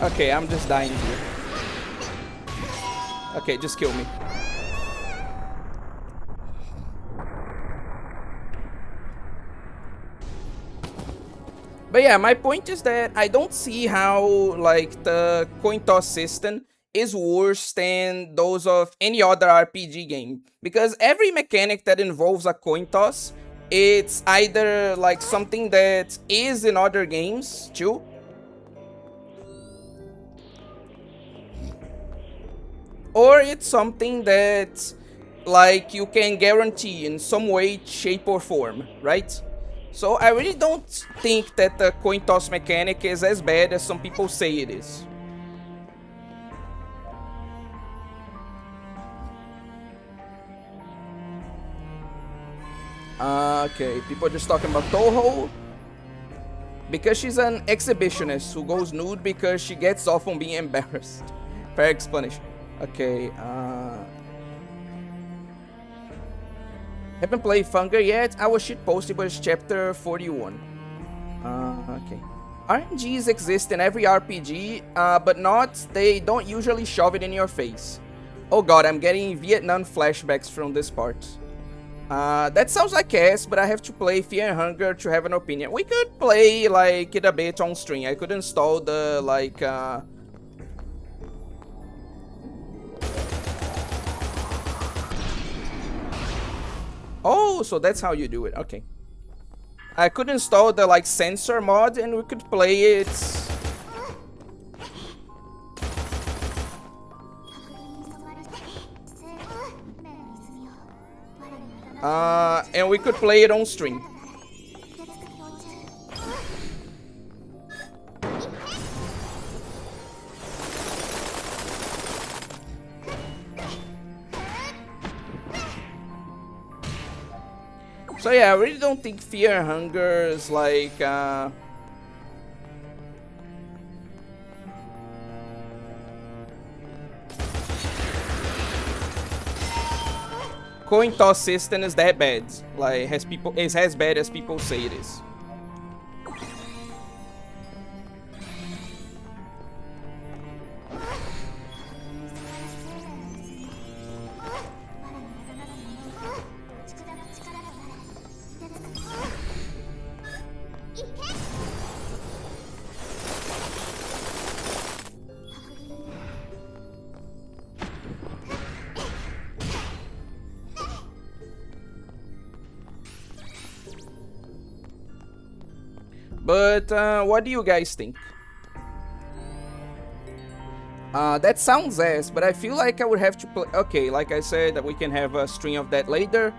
Okay, I'm just dying here. Okay, just kill me. But yeah, my point is that I don't see how like the coin toss system is worse than those of any other RPG game, because every mechanic that involves a coin toss, it's either like something that is in other games too, or it's something that like you can guarantee in some way, shape or form, right? So I really don't think that the coin toss mechanic is as bad as some people say it is. Okay, people are just talking about Toho because she's an exhibitionist who goes nude because she gets off on being embarrassed. Fair explanation. Okay, haven't played Funger yet. I was shit posted, but it's chapter 41. Okay. RNGs exist in every RPG, but they don't usually shove it in your face. Oh god, I'm getting Vietnam flashbacks from this part. That sounds like ass, but I have to play Fear and Hunger to have an opinion. We could play, like, it a bit on stream. I could install the, like, Oh, so that's how you do it. Okay. I could install the like sensor mod and we could play it. And we could play it on stream. So yeah, I really don't think Fear and Hunger is like coin toss system is that bad. Like is as bad as people say it is. But what do you guys think? That sounds ass, but I feel like I would have to play. Okay, like I said, that we can have a stream of that later.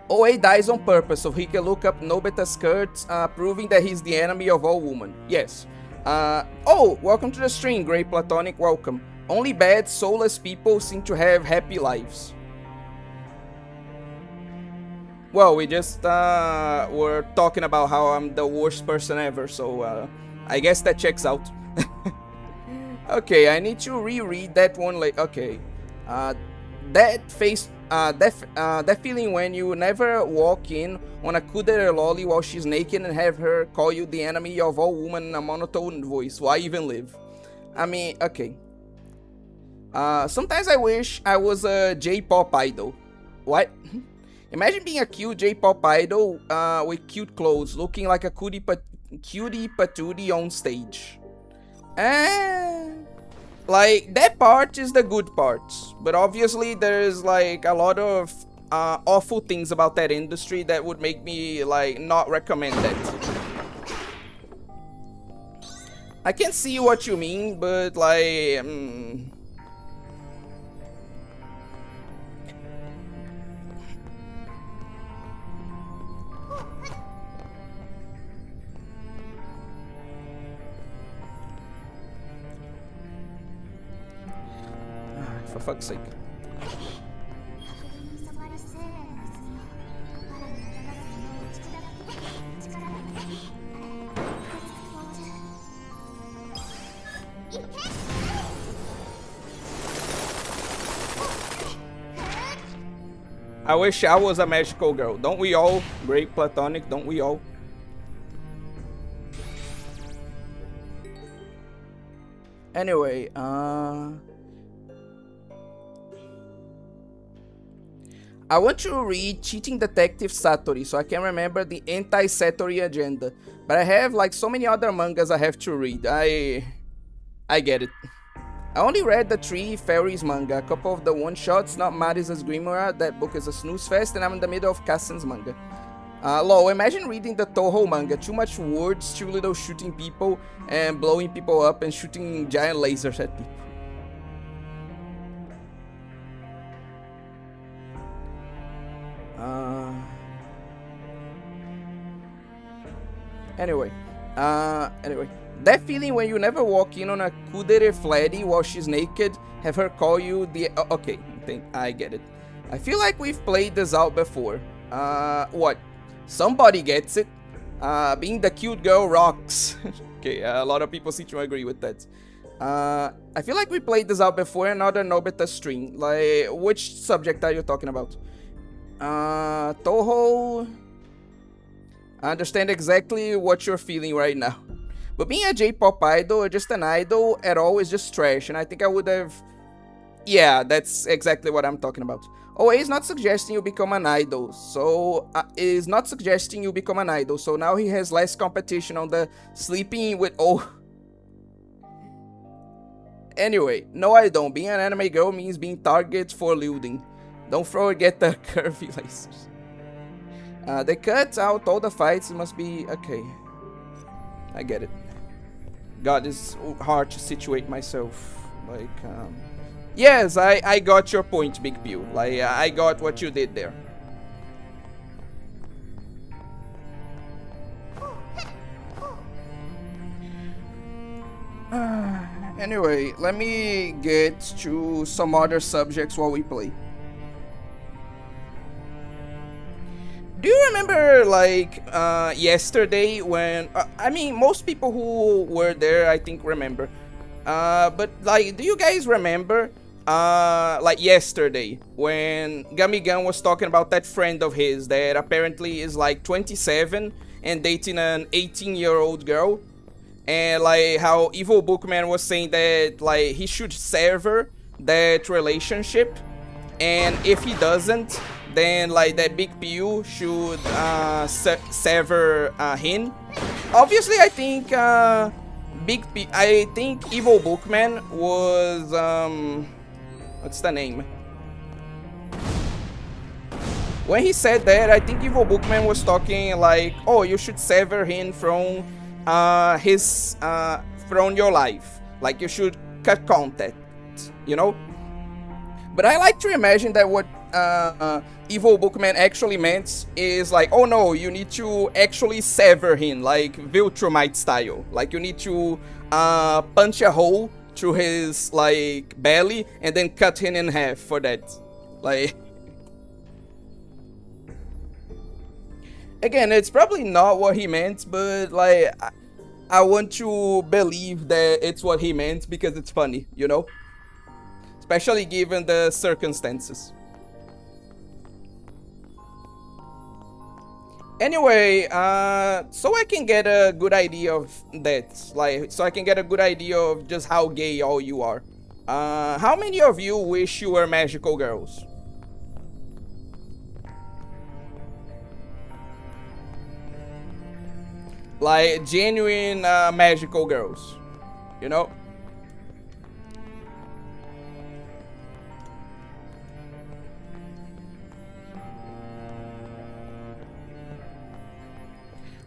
OA dies on purpose so he can look up Nobeta's skirts, proving that he's the enemy of all women. Yes. Oh, welcome to the stream, Great Platonic. Welcome. Only bad, soulless people seem to have happy lives. Well, we just were talking about how I'm the worst person ever, so I guess that checks out. Okay, I need to reread that one later. Okay, that feeling when you never walk in on a kudere Loli while she's naked and have her call you the enemy of all women in a monotone voice. Why even live? I mean, okay. Sometimes I wish I was a J-pop idol. What? Imagine being a cute J-pop idol with cute clothes, looking like a cutie patootie on stage. Like, that part is the good part, but obviously there's like a lot of awful things about that industry that would make me like not recommend that. I can see what you mean, but like for fuck's sake. I wish I was a magical girl. Don't we all? Great Platonic, don't we all? Anyway, I want to read Cheating Detective Satori so I can remember the anti-Satori agenda. But I have like so many other mangas I have to read. I get it. I only read the 3 Fairies manga, a couple of the one-shots, not Marisa's Grimoire. That book is a snooze fest, and I'm in the middle of Kassen's manga. Lol, imagine reading the Toho manga. Too much words, too little shooting people, and blowing people up and shooting giant lasers at people. Anyway, that feeling when you never walk in on a kudere flatty while she's naked, have her call you the... okay, I get it. I feel like we've played this out before. What? Somebody gets it. Being the cute girl rocks. Okay, a lot of people seem to agree with that. I feel like we played this out before in another Nobeta stream. Like, which subject are you talking about? Toho... I understand exactly what you're feeling right now. But being a J-pop idol or just an idol at all is just trash, and I think I would have... Yeah, that's exactly what I'm talking about. OA is not suggesting you become an idol, so... is not suggesting you become an idol, so now he has less competition on the sleeping with... Oh... Anyway, no I don't. Being an anime girl means being target for looting. Don't forget the curvy lasers. They cut out all the fights, it must be... Okay. I get it. God, it's hard to situate myself. Like, yes, I got your point, Big Pew. Like, I got what you did there. Anyway, let me get to some other subjects while we play. Do you remember, like, yesterday when... I mean, most people who were there, I think, remember. But, like, do you guys remember, like, yesterday when Gamigan was talking about that friend of his that apparently is, like, 27 and dating an 18-year-old girl? And, like, how Evil Bookman was saying that, like, he should sever that relationship. And if he doesn't... then like that Big Pew should sever him. Obviously, I think Evil Bookman was what's the name? When he said that, I think Evil Bookman was talking like, oh, you should sever him from his from your life. Like you should cut contact, you know. But I like to imagine that what Evil Bookman actually meant is like, oh no, you need to actually sever him, like Viltrumite style. Like you need to punch a hole through his like belly and then cut him in half for that. Like, again, it's probably not what he meant, but like I want to believe that it's what he meant because it's funny, you know? Especially given the circumstances. Anyway, so I can get a good idea of that, like, so I can get a good idea of just how gay all you are. How many of you wish you were magical girls? Like, genuine magical girls, you know?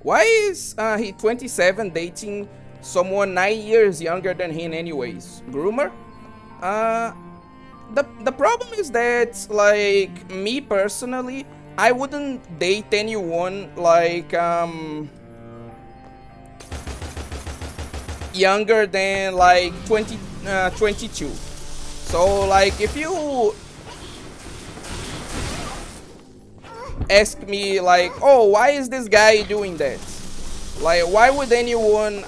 Why is he 27 dating someone 9 years younger than him anyways? Groomer? The problem is that, like, me personally, I wouldn't date anyone like younger than like 22. So like if you ask me like, oh, why is this guy doing that? Like, why would anyone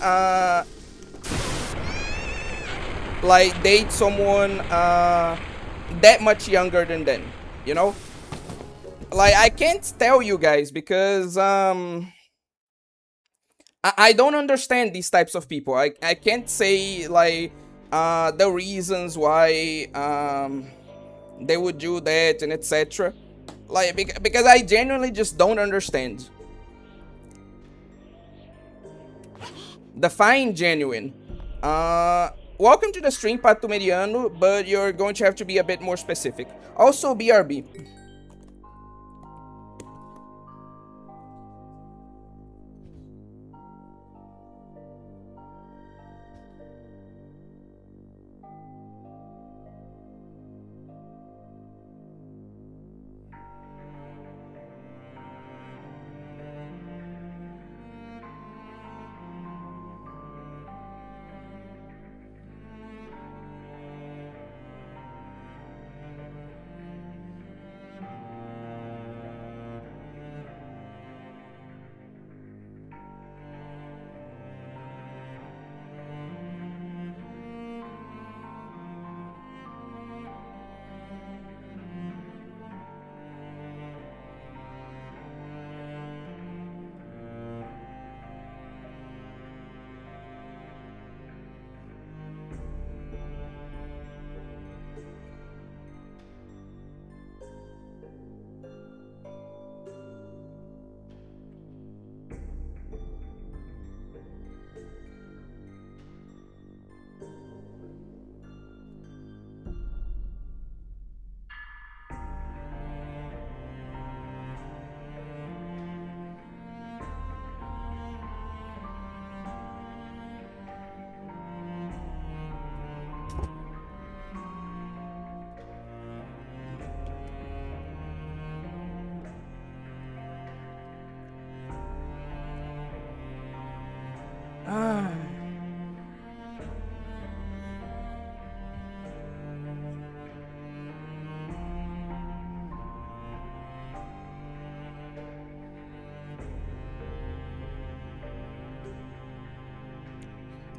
like date someone that much younger than them, you know? Like, I can't tell you guys because I don't understand these types of people. I can't say like the reasons why they would do that and etc. Like, because I genuinely just don't understand. Define genuine. Welcome to the stream, Pato Mediano, but you're going to have to be a bit more specific. Also, BRB.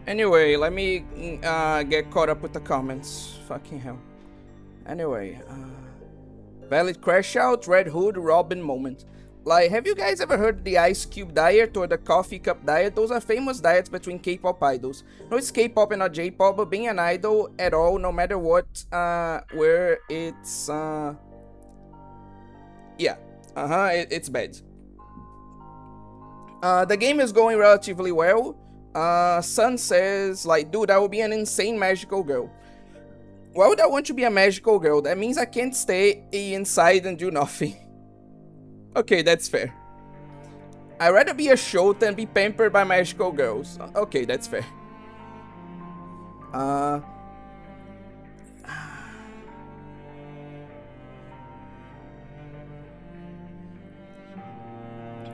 Anyway, let me get caught up with the comments. Fucking hell. Anyway, valid crash out, Red Hood, Robin moment. Like, have you guys ever heard the Ice Cube diet or the coffee cup diet? Those are famous diets between K-pop idols. No, it's K-pop and not J-pop, but being an idol at all, no matter what, where it's, yeah, it's bad. The game is going relatively well. Sun says, like, dude, I will be an insane magical girl. Why would I want to be a magical girl? That means I can't stay inside and do nothing. Okay, that's fair. I'd rather be a shote than be pampered by magical girls. Okay, that's fair.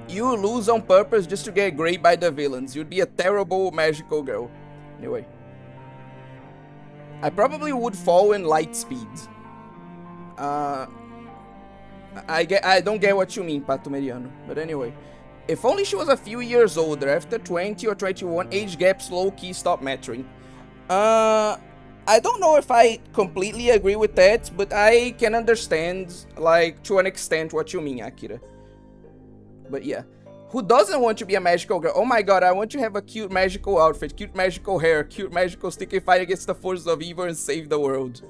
You lose on purpose just to get raped by the villains. You'd be a terrible magical girl. Anyway. I probably would fall in light speed. I don't get what you mean, Pato Mediano. But anyway. If only she was a few years older. After 20 or 21, age gaps low-key stop mattering. I don't know if I completely agree with that, but I can understand, like, to an extent what you mean, Akira. But yeah. Who doesn't want to be a magical girl? Oh my god, I want to have a cute magical outfit, cute magical hair, cute magical stick and fight against the forces of evil and save the world.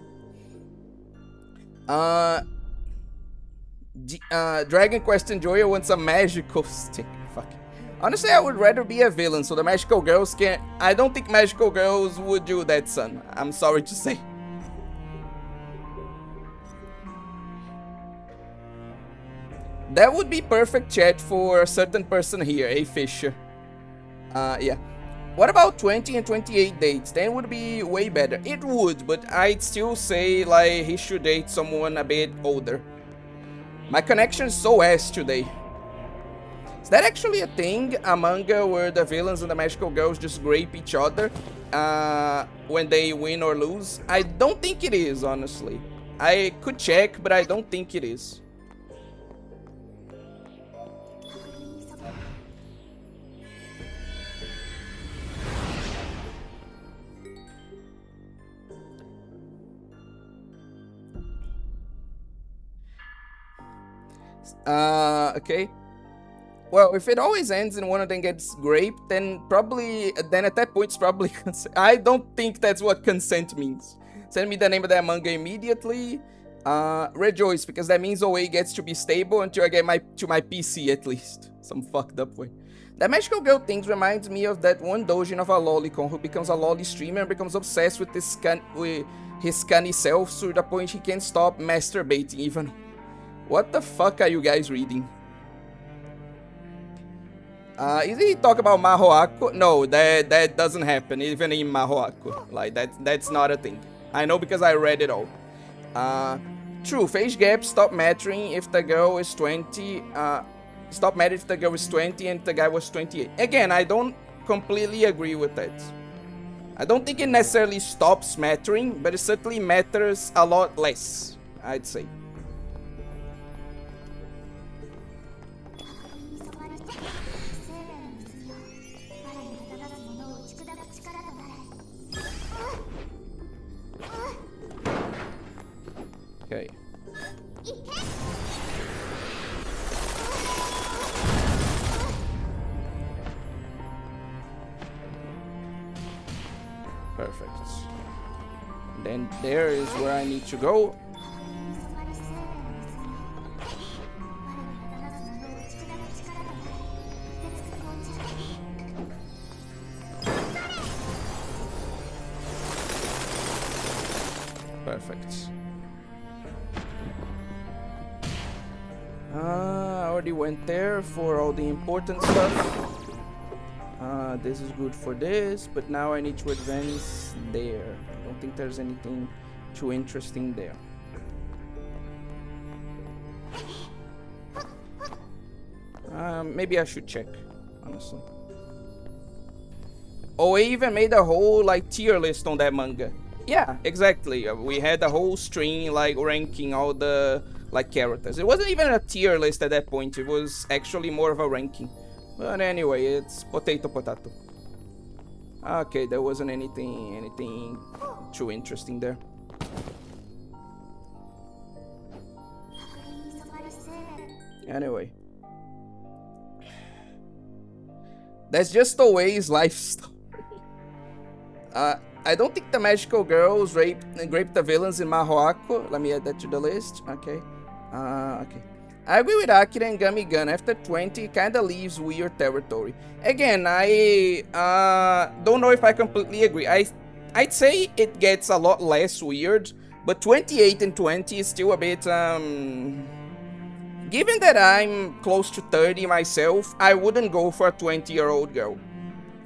Dragon Quest Enjoyer wants a magical stick. Fuck. Honestly, I would rather be a villain, so the magical girls can't... I don't think magical girls would do that, son. I'm sorry to say. That would be perfect chat for a certain person here, a Fisher. Yeah. What about 20 and 28 dates? Then would be way better. It would, but I'd still say, like, he should date someone a bit older. My connection is so ass today. Is that actually a thing, a manga where the villains and the magical girls just grape each other when they win or lose? I don't think it is, honestly. I could check, but I don't think it is. Okay. Well, if it always ends and one of them gets raped, then at that point it's probably consent. I don't think that's what consent means. Send me the name of that manga immediately. Rejoice, because that means OA gets to be stable until I get to my PC at least. Some fucked up way. That magical girl thing reminds me of that one doujin of a lolicon who becomes a loli streamer and becomes obsessed with his scanny self to the point he can't stop masturbating even. What the fuck are you guys reading? Is he talking about Mahoako? No, that doesn't happen even in Mahoako. Like that's not a thing. I know because I read it all. True, age gaps stop mattering if the girl is 20. Stop mattering if the girl is 20 and the guy was 28. Again, I don't completely agree with that. I don't think it necessarily stops mattering, but it certainly matters a lot less, I'd say. Okay. Perfect. Then there is where I need to go. Perfect. I already went there for all the important stuff. This is good for this, but now I need to advance there. I don't think there's anything too interesting there. Maybe I should check, honestly. Oh, I even made a whole like tier list on that manga. Yeah, exactly. We had a whole string like ranking all the like characters. It wasn't even a tier list at that point. It was actually more of a ranking. But anyway, it's potato. Okay, there wasn't anything too interesting there. Anyway. That's just always life story. I don't think the magical girls raped the villains in Mahoako. Let me add that to the list. Okay. Okay. I agree with Akira and Gummy Gun. After 20, it kinda leaves weird territory. Again, I don't know if I completely agree. I'd say it gets a lot less weird, but 28 and 20 is still a bit Given that I'm close to 30 myself, I wouldn't go for a 20-year-old girl.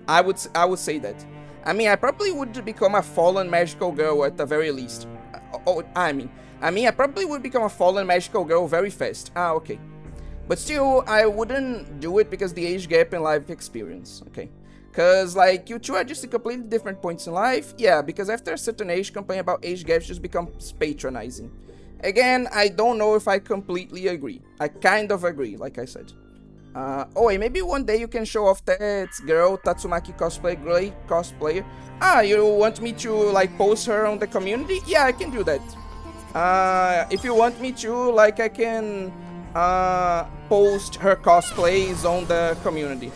I would say that. I mean, I probably would become a fallen magical girl at the very least. I probably would become a fallen magical girl very fast. Okay. But still, I wouldn't do it because the age gap and life experience, okay? Because, like, you two are just at completely different points in life. Yeah, because after a certain age, complaining about age gaps just becomes patronizing. Again, I don't know if I completely agree. I kind of agree, like I said. Oh, wait, maybe one day you can show off that girl, Tatsumaki cosplay, great cosplayer. You want me to, like, post her on the community? Yeah, I can do that. If you want me to, like, I can post her cosplays on the community.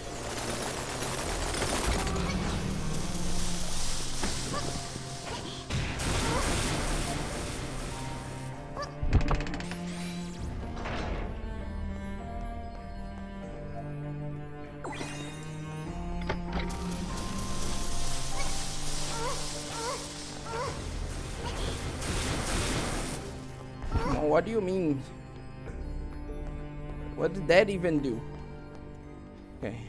No, what do you mean? What did that even do? Okay.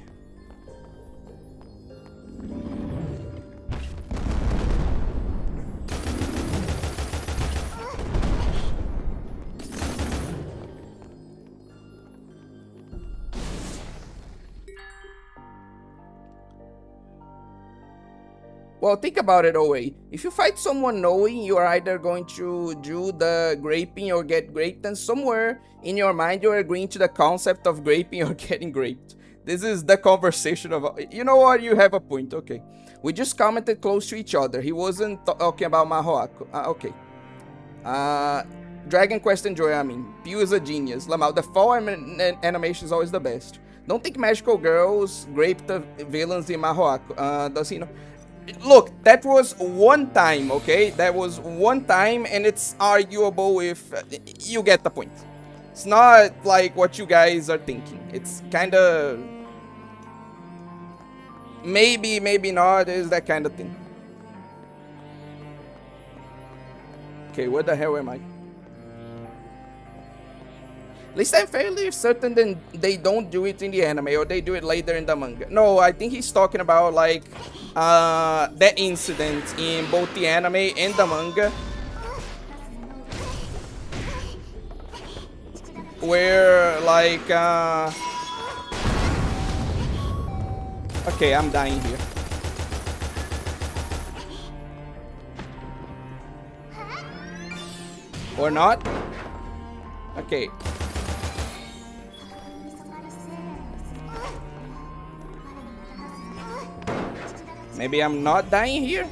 Well, think about it, Owe. If you fight someone knowing you are either going to do the graping or get graped, then somewhere in your mind you are agreeing to the concept of graping or getting graped. This is the conversation of... You know what? You have a point, okay. We just commented close to each other. He wasn't talking about Mahoako. Okay. Dragon Quest Enjoy, I mean. Pew is a genius. Lamau, the fall animation is always the best. Don't think magical girls grape the villains in Mahoako. Does he know? Look, that was one time, okay? That was one time, and it's arguable if... you get the point. It's not like what you guys are thinking. It's kinda... maybe, maybe not, is that kind of thing. Okay, where the hell am I? At least I'm fairly certain that they don't do it in the anime, or they do it later in the manga. No, I think he's talking about, like, that incident in both the anime and the manga. Where, like, okay, I'm dying here. Or not? Okay. Maybe I'm not dying here?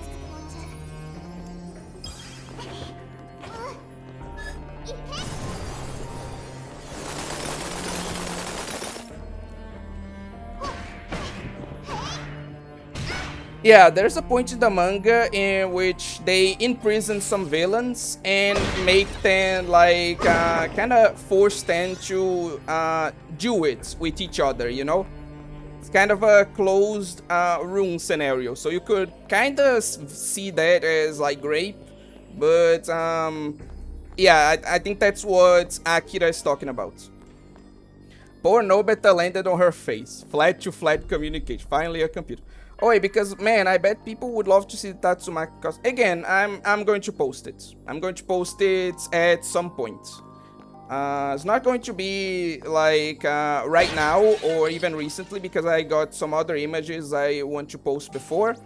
Yeah, there's a point in the manga in which they imprison some villains and make them, like, kind of force them to do it with each other, you know? It's kind of a closed room scenario, so you could kind of see that as, like, rape, but, yeah, I think that's what Akira is talking about. Poor Nobeta landed on her face. Flat-to-flat communication. Finally a computer. Oh, wait, because, man, I bet people would love to see the Tatsumaki cosplay. Again, I'm going to post it. I'm going to post it at some point. It's not going to be, like, right now or even recently, because I got some other images I want to post before.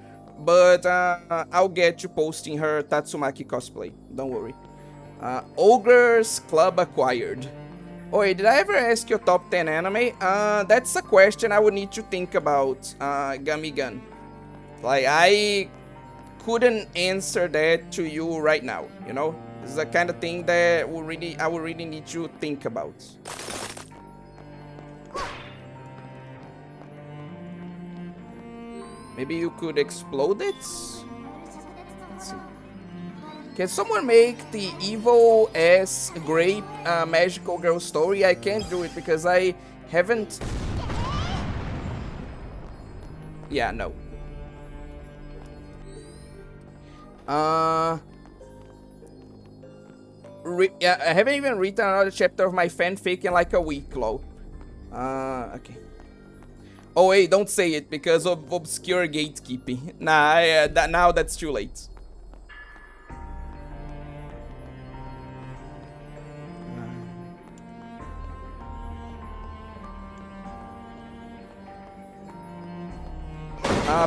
But I'll get to posting her Tatsumaki cosplay. Don't worry. Ogres Club acquired. Oh, wait, did I ever ask your top 10 anime? That's a question I would need to think about, Gummy Gun. Like, I couldn't answer that to you right now, you know? This is the kind of thing that I would really need to think about. Maybe you could explode it? Let's see. Can someone make the evil ass grape magical girl story? I can't do it because I haven't... Yeah, no. I haven't even written another chapter of my fanfic in like a week, lol. Okay. Oh wait, don't say it because of obscure gatekeeping. Nah, now that's too late.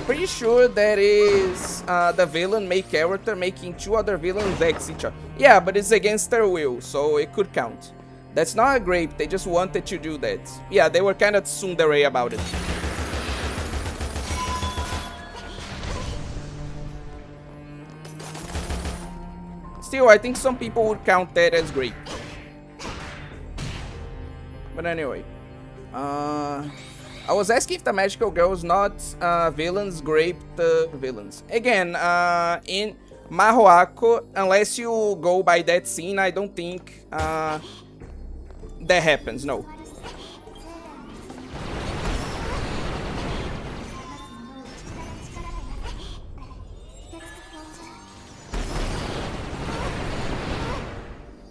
Pretty sure that is the villain main character making two other villains ex each other. Yeah, but it's against their will, so it could count. That's not a grape, they just wanted to do that. Yeah, they were kind of tsundere about it. Still, I think some people would count that as grape. But anyway. I was asking if the magical girls, not villains, graped villains. Again, in Mahoako, unless you go by that scene, I don't think that happens, no.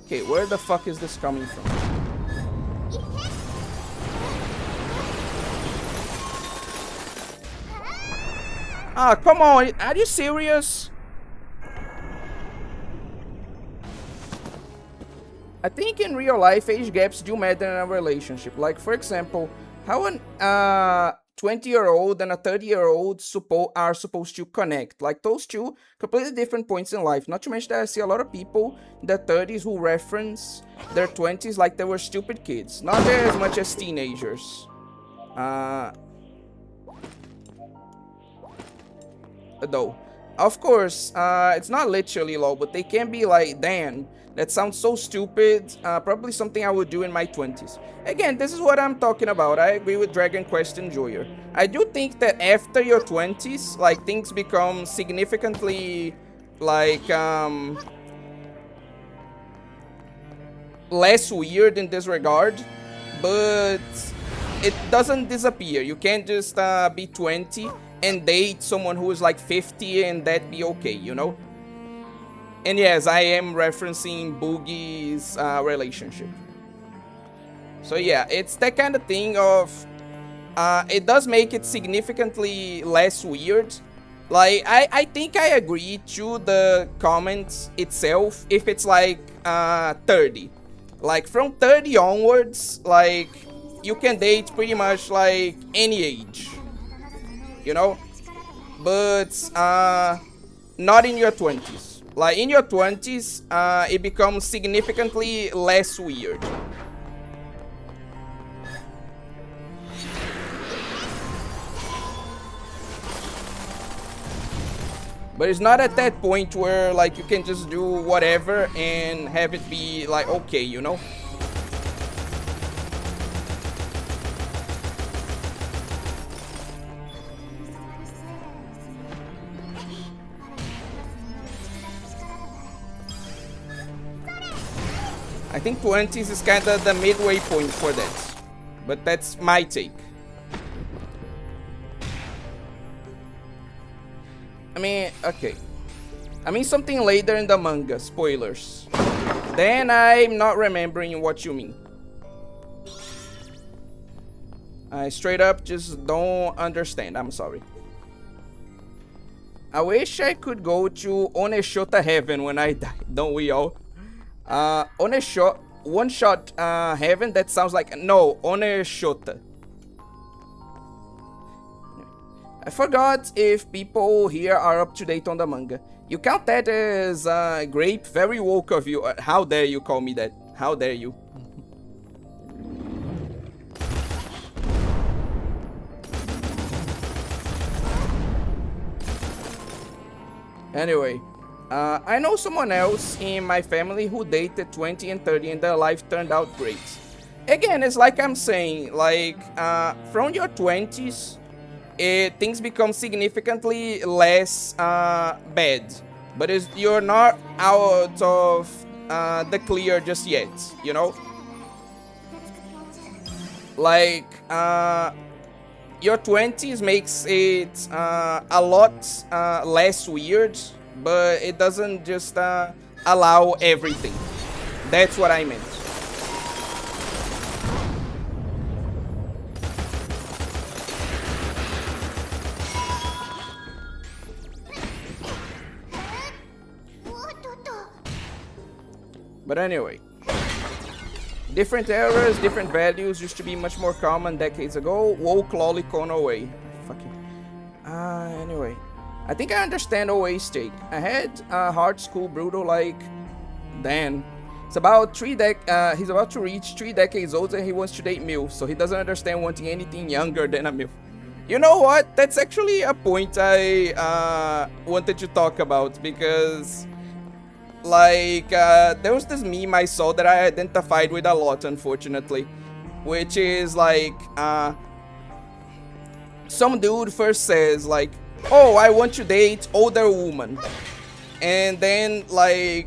Okay, where the fuck is this coming from? Ah, come on, are you serious? I think in real life, age gaps do matter in a relationship. Like, for example, how an 20-year-old and a 30-year-old are supposed to connect. Like, those two completely different points in life. Not to mention that I see a lot of people in their 30s who reference their 20s like they were stupid kids. Not as much as teenagers. Though, of course, it's not literally low, but they can be like, damn, that sounds so stupid, probably something I would do in my 20s. Again, this is what I'm talking about. I agree with Dragon Quest Enjoyer. I do think that after your 20s, like, things become significantly, like, less weird in this regard, but it doesn't disappear. You can't just be 20 and date someone who is like 50 and that be okay, you know? And yes, I am referencing Boogie's relationship. So yeah, it's that kind of thing of... it does make it significantly less weird. Like, I think I agree to the comment itself if it's like 30. Like, from 30 onwards, like, you can date pretty much like any age. You know, but not in your 20s. Like, in your 20s, it becomes significantly less weird. But it's not at that point where, like, you can just do whatever and have it be, like, okay, you know? I think 20s is kind of the midway point for that. But that's my take. I mean, okay. I mean something later in the manga, spoilers. Then I'm not remembering what you mean. I straight up just don't understand, I'm sorry. I wish I could go to Oneshota Heaven when I die, don't we all? One-shot heaven, that sounds like... No, Oneshota. I forgot if people here are up to date on the manga. You count that as grape? Very woke of you. How dare you call me that? How dare you? Anyway. I know someone else in my family who dated 20 and 30 and their life turned out great. Again, it's like I'm saying, like, from your 20s, things become significantly less bad. But you're not out of the clear just yet, you know? Like, your 20s makes it a lot less weird. But it doesn't just allow everything. That's what I meant. But anyway, different eras, different values used to be much more common decades ago. Woke Loli gone away. Fucking. Anyway, I think I understand OA's take. I had hard school brutal like Dan. It's about he's about to reach 3 decades old and he wants to date MILF, so he doesn't understand wanting anything younger than a MILF. You know what? That's actually a point I wanted to talk about because, like, there was this meme I saw that I identified with a lot, unfortunately, which is like, some dude first says like, "Oh, I want to date older woman," and then like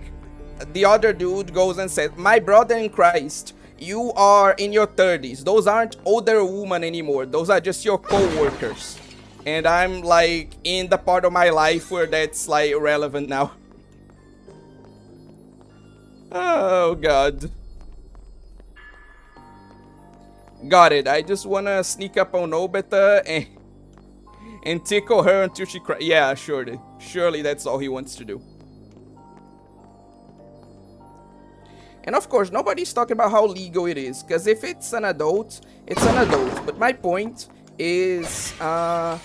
the other dude goes and says, "My brother in Christ, you are in your 30s. Those aren't older women anymore. Those are just your co-workers." And I'm like in the part of my life where that's like relevant now. Oh god. Got it. I just wanna sneak up on Nobeta and tickle her until she cries. Yeah, surely. Surely that's all he wants to do. And of course, nobody's talking about how legal it is, because if it's an adult, it's an adult. But my point is not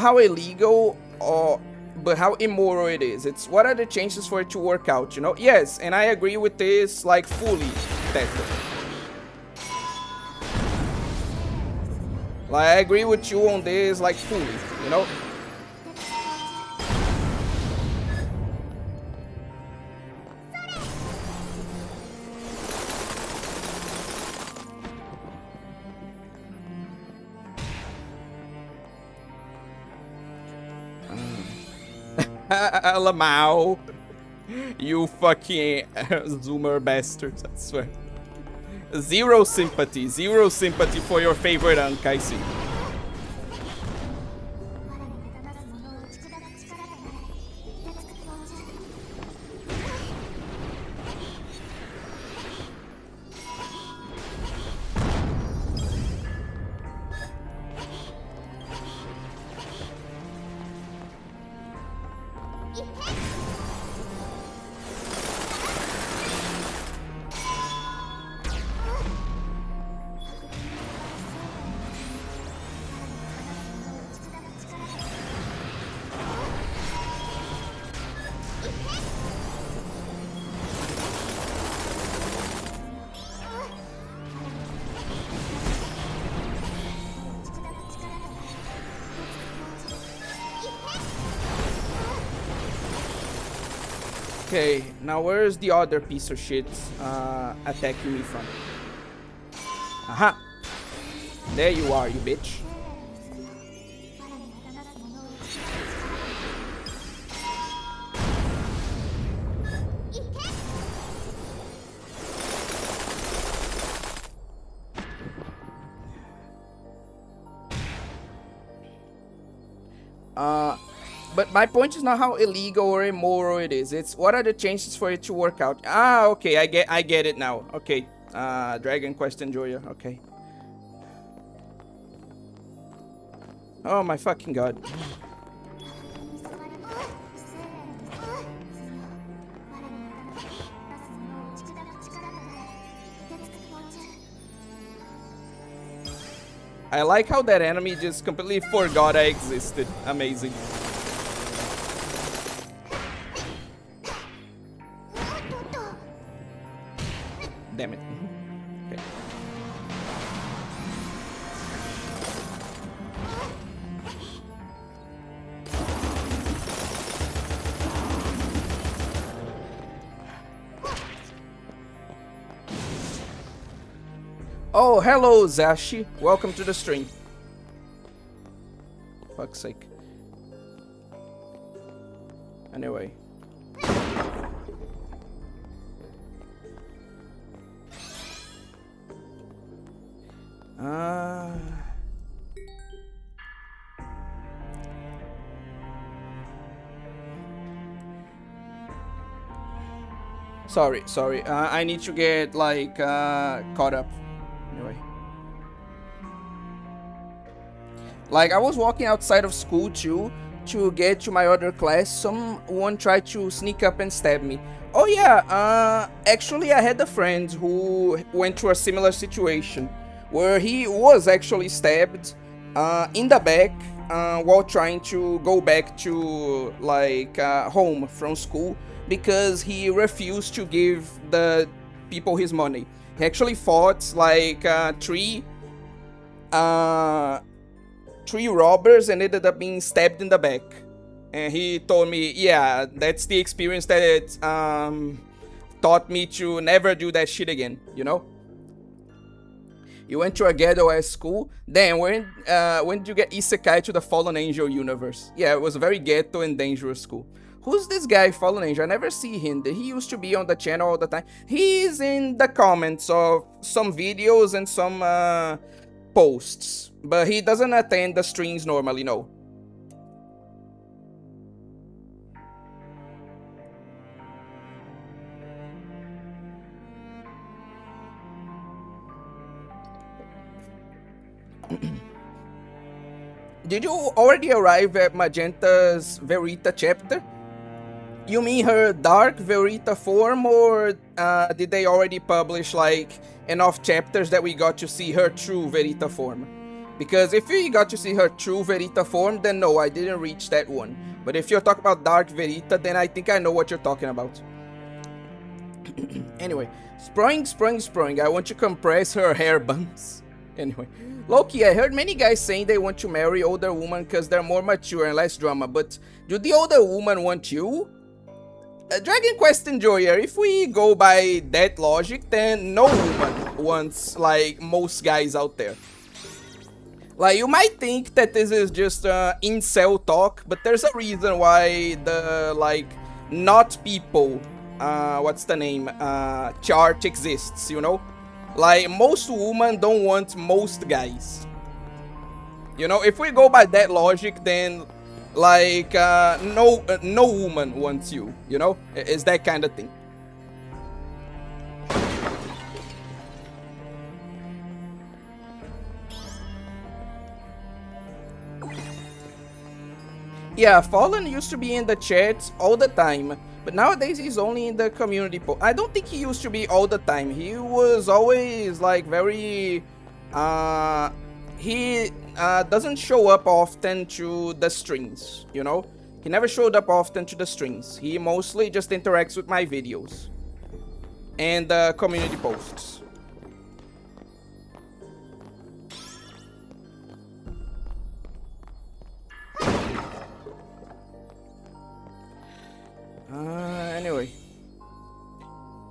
how illegal but how immoral it is. It's what are the chances for it to work out, you know? Yes, and I agree with this, like, fully, Teto. Like, I agree with you on this, like, fully, you know? Lamau. You fucking Zoomer bastards, I swear. Zero sympathy for your favorite Ank, I see. Okay, now where's the other piece of shit attacking me from? Aha! There you are, you bitch. But my point is not how illegal or immoral it is. It's what are the chances for it to work out. Ah, okay, I get it now. Okay, Dragon Quest Enjoyer. Okay. Oh my fucking god. I like how that enemy just completely forgot I existed. Amazing. Damn it. Okay. Oh, hello, Zashi. Welcome to the stream. Fuck's sake. Anyway. Sorry. I need to get like caught up. Anyway, like I was walking outside of school too to get to my other class. Someone tried to sneak up and stab me. Oh yeah, actually I had a friend who went through a similar situation where he was actually stabbed in the back while trying to go back to like home from school because he refused to give the people his money. He actually fought like uh, three robbers and ended up being stabbed in the back. And he told me, yeah, that's the experience that taught me to never do that shit again, you know? You went to a ghetto-ass school? Then when did you get isekai to the Fallen Angel universe? Yeah, it was a very ghetto and dangerous school. Who's this guy, Fallen Angel? I never see him. He used to be on the channel all the time. He's in the comments of some videos and some posts. But he doesn't attend the streams normally, no. Did you already arrive at Magenta's Verita chapter? You mean her dark Verita form, or did they already publish like enough chapters that we got to see her true Verita form? Because if we got to see her true Verita form, then no, I didn't reach that one. But if you're talking about dark Verita, then I think I know what you're talking about. Anyway, Sprung, I want to compress her hair buns. Anyway, Loki, I heard many guys saying they want to marry older women because they're more mature and less drama, but do the older woman want you? Dragon Quest Enjoyer, if we go by that logic, then no woman wants, like, most guys out there. Like, you might think that this is just incel talk, but there's a reason why the, like, not people, what's the name, chart exists, you know? Like, most women don't want most guys. You know, if we go by that logic, then, like, no woman wants you, you know? It's that kind of thing. Yeah, Fallen used to be in the chat all the time. But nowadays he's only in the community post. I don't think he used to be all the time. He was always like very he doesn't show up often to the streams, you know? He never showed up often to the streams. He mostly just interacts with my videos and community posts. Anyway.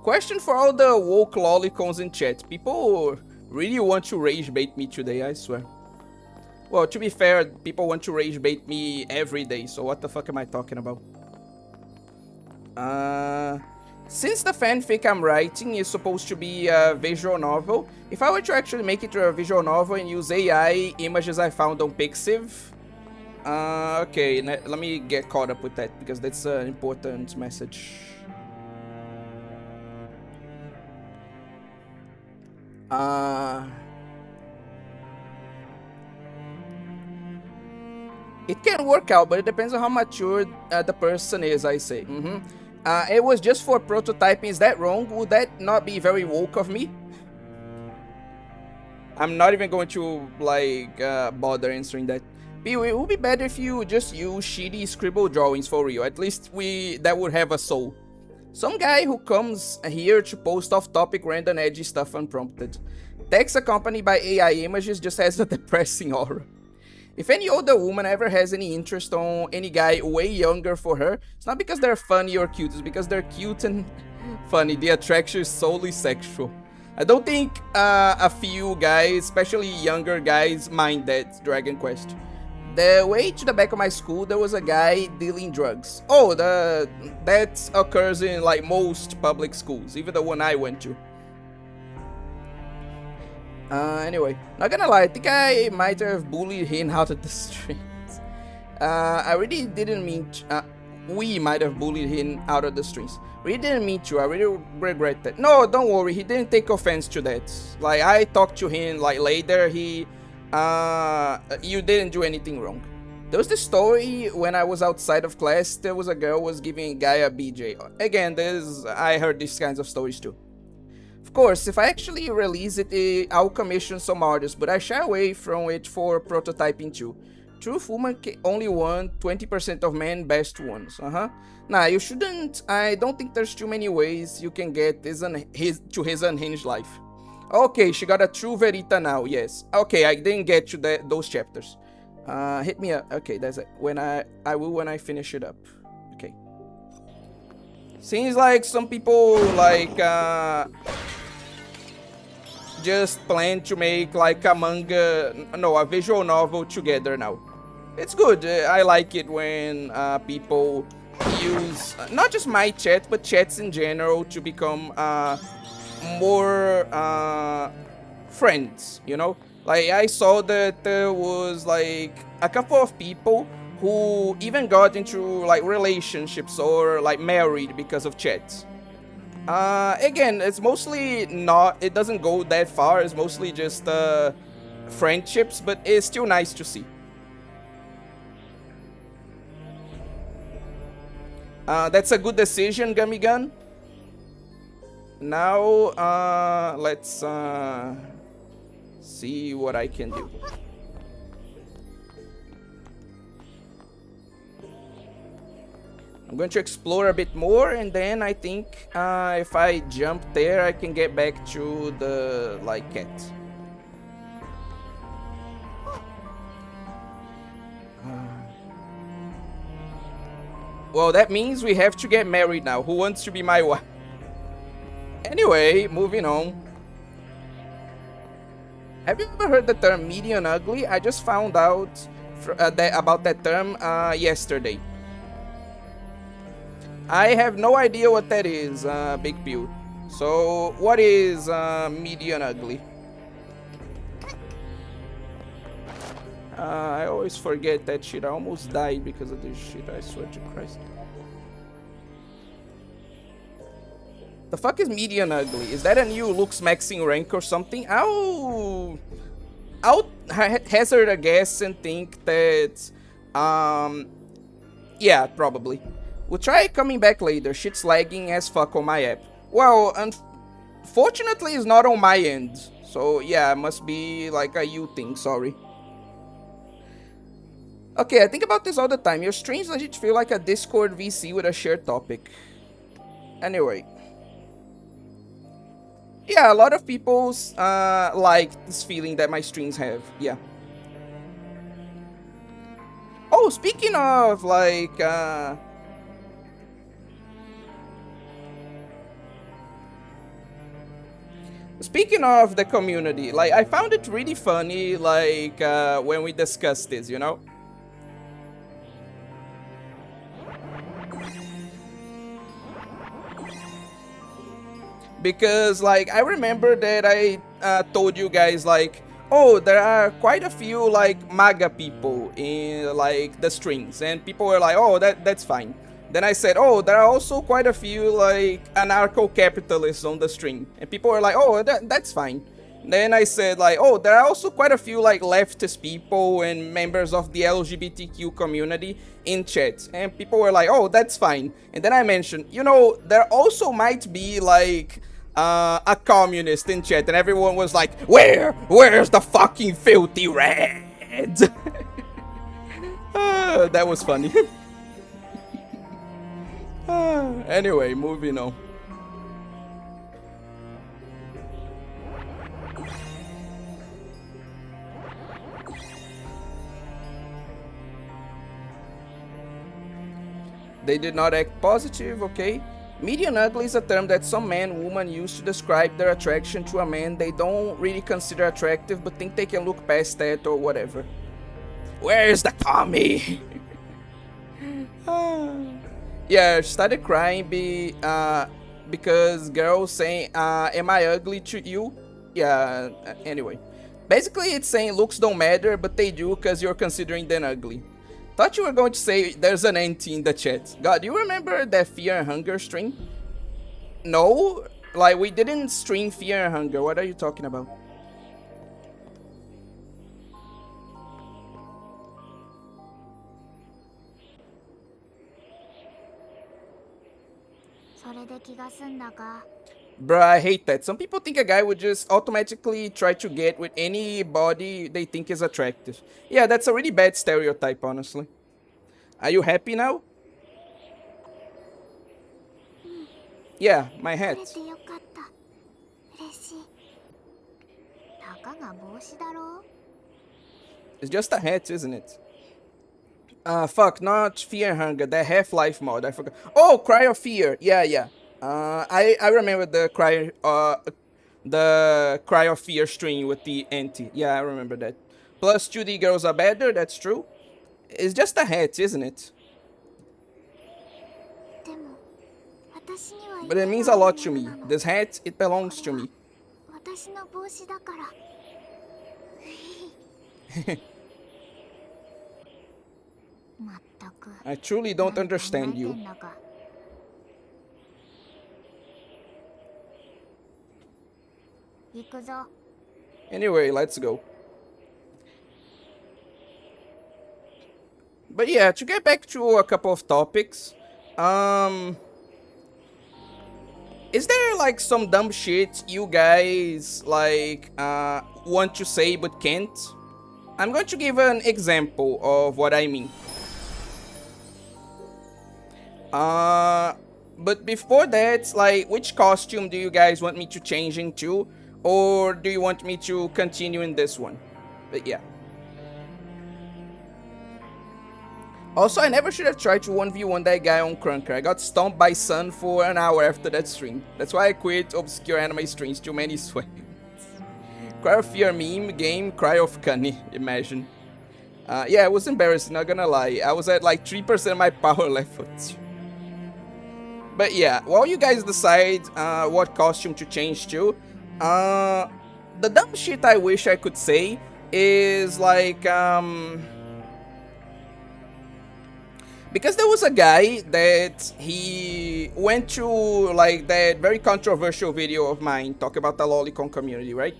Question for all the woke lolicons in chat. People really want to rage bait me today, I swear. Well, to be fair, people want to rage bait me every day, so what the fuck am I talking about? Since the fanfic I'm writing is supposed to be a visual novel, if I were to actually make it to a visual novel and use AI images I found on Pixiv, okay, let me get caught up with that, because that's an important message. It can work out, but it depends on how mature the person is, I say. It was just for prototyping. Is that wrong? Would that not be very woke of me? I'm not even going to, like, bother answering that. It would be better if you just use shitty scribble drawings for real. At least that would have a soul. Some guy who comes here to post off-topic random edgy stuff unprompted. Text accompanied by AI images just has a depressing aura. If any older woman ever has any interest on any guy way younger for her, it's not because they're funny or cute, it's because they're cute and funny. The attraction is solely sexual. I don't think a few guys, especially younger guys, mind that, Dragon Quest. The way to the back of my school, there was a guy dealing drugs. Oh, that occurs in like most public schools, even the one I went to. Anyway, not gonna lie, I think I might have bullied him out of the streets. I really didn't mean to, we might have bullied him out of the streams. We didn't mean to. I really regret that. No, don't worry. He didn't take offense to that. Like, I talked to him like later. You didn't do anything wrong. There was this story when I was outside of class. There was a girl was giving a guy a BJ. Again, I heard these kinds of stories too. Of course, if I actually release it, I'll commission some artists, but I shy away from it for prototyping too. Truth woman only won 20% of men best ones. Nah, you shouldn't. I don't think there's too many ways you can get to his unhinged life. Okay, she got a true Verita now. Yes. Okay, I didn't get to those chapters. Hit me up. Okay, that's it. I will when I finish it up. Okay. Seems like some people like just plan to make like a manga, no, a visual novel together now. It's good. I like it when people use not just my chat, but chats in general to become more friends, you know? Like, I saw that there was like a couple of people who even got into like relationships or like married because of chats. Again, it's mostly not, it doesn't go that far, it's mostly just friendships, but it's still nice to see. That's a good decision, Gummy Gun. Now, let's see what I can do. I'm going to explore a bit more, and then I think if I jump there, I can get back to the like cat. Well, that means we have to get married now. Who wants to be my wife? Anyway, moving on. Have you ever heard the term median ugly? I just found out about that term yesterday. I have no idea what that is, Big Pew. So, what is median ugly? I always forget that shit. I almost died because of this shit, I swear to Christ. The fuck is median ugly? Is that a new looks maxing rank or something? I'll hazard a guess and think that yeah, probably. We'll try coming back later. Shit's lagging as fuck on my app. Well, unfortunately it's not on my end. So yeah, it must be like a you thing, sorry. Okay, I think about this all the time. Your streams legit feel like a Discord VC with a shared topic. Anyway. Yeah, a lot of people like this feeling that my streams have. Yeah. Oh, speaking of like speaking of the community, like I found it really funny like when we discussed this, you know? Because like I remember that I told you guys like, oh, there are quite a few like MAGA people in like the streams, and people were like, oh, that's fine. Then I said, oh, there are also quite a few like anarcho-capitalists on the stream, and people were like, oh, that's fine. Then I said like, oh, there are also quite a few like leftist people and members of the LGBTQ community in chat, and people were like, oh, that's fine. And then I mentioned, you know, there also might be like a communist in chat, and everyone was like, where's the fucking filthy red? That was funny. Anyway, moving on. They did not act positive, okay? Median ugly is a term that some man, woman use to describe their attraction to a man they don't really consider attractive but think they can look past that or whatever. Where's the Tommy? Yeah, she started crying because girls saying, am I ugly to you? Yeah, anyway. Basically it's saying looks don't matter, but they do because you're considering them ugly. Thought you were going to say there's an auntie in the chat. God, do you remember that Fear and Hunger stream? No? Like, we didn't stream Fear and Hunger. What are you talking about? Bruh, I hate that. Some people think a guy would just automatically try to get with anybody they think is attractive. Yeah, that's a really bad stereotype, honestly. Are you happy now? Yeah, my hat. It's just a hat, isn't it? Fuck, not Fear and Hunger, the Half-Life mod, I forgot. Oh, Cry of Fear, yeah. I remember the Cry of Fear stream with the auntie. Yeah, I remember that. Plus 2D girls are better, that's true. It's just a hat, isn't it? But it means a lot to me. This hat, it belongs to me. I truly don't understand you. Anyway, let's go. But yeah, to get back to a couple of topics, is there like some dumb shit you guys like want to say but can't? I'm going to give an example of what I mean. But before that, like, which costume do you guys want me to change into? Or do you want me to continue in this one? But yeah. Also, I never should have tried to 1v1 that guy on Crunker. I got stomped by Sun for an hour after that stream. That's why I quit obscure anime streams, too many sweats. Cry of Fear meme game, Cry of Kani, imagine. Yeah, it was embarrassing, not gonna lie. I was at like 3% of my power left. But yeah, while you guys decide what costume to change to, the dumb shit I wish I could say is like, because there was a guy that he went to like that very controversial video of mine talking about the lolicon community, right?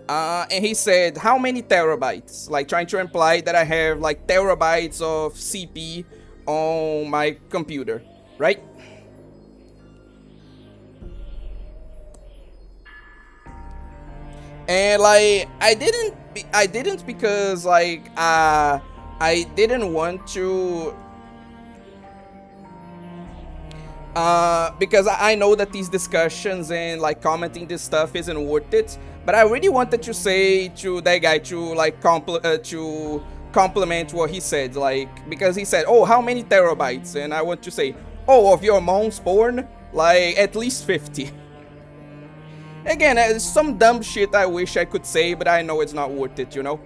And he said, how many terabytes? Like trying to imply that I have like terabytes of CP on my computer, right? And like I didn't because like I didn't want to because I know that these discussions and like commenting this stuff isn't worth it, but I really wanted to say to that guy to like compliment what he said, like, because he said, oh, how many terabytes? And I want to say, oh, of your mom's porn, like at least 50. Again, some dumb shit I wish I could say, but I know it's not worth it, you know?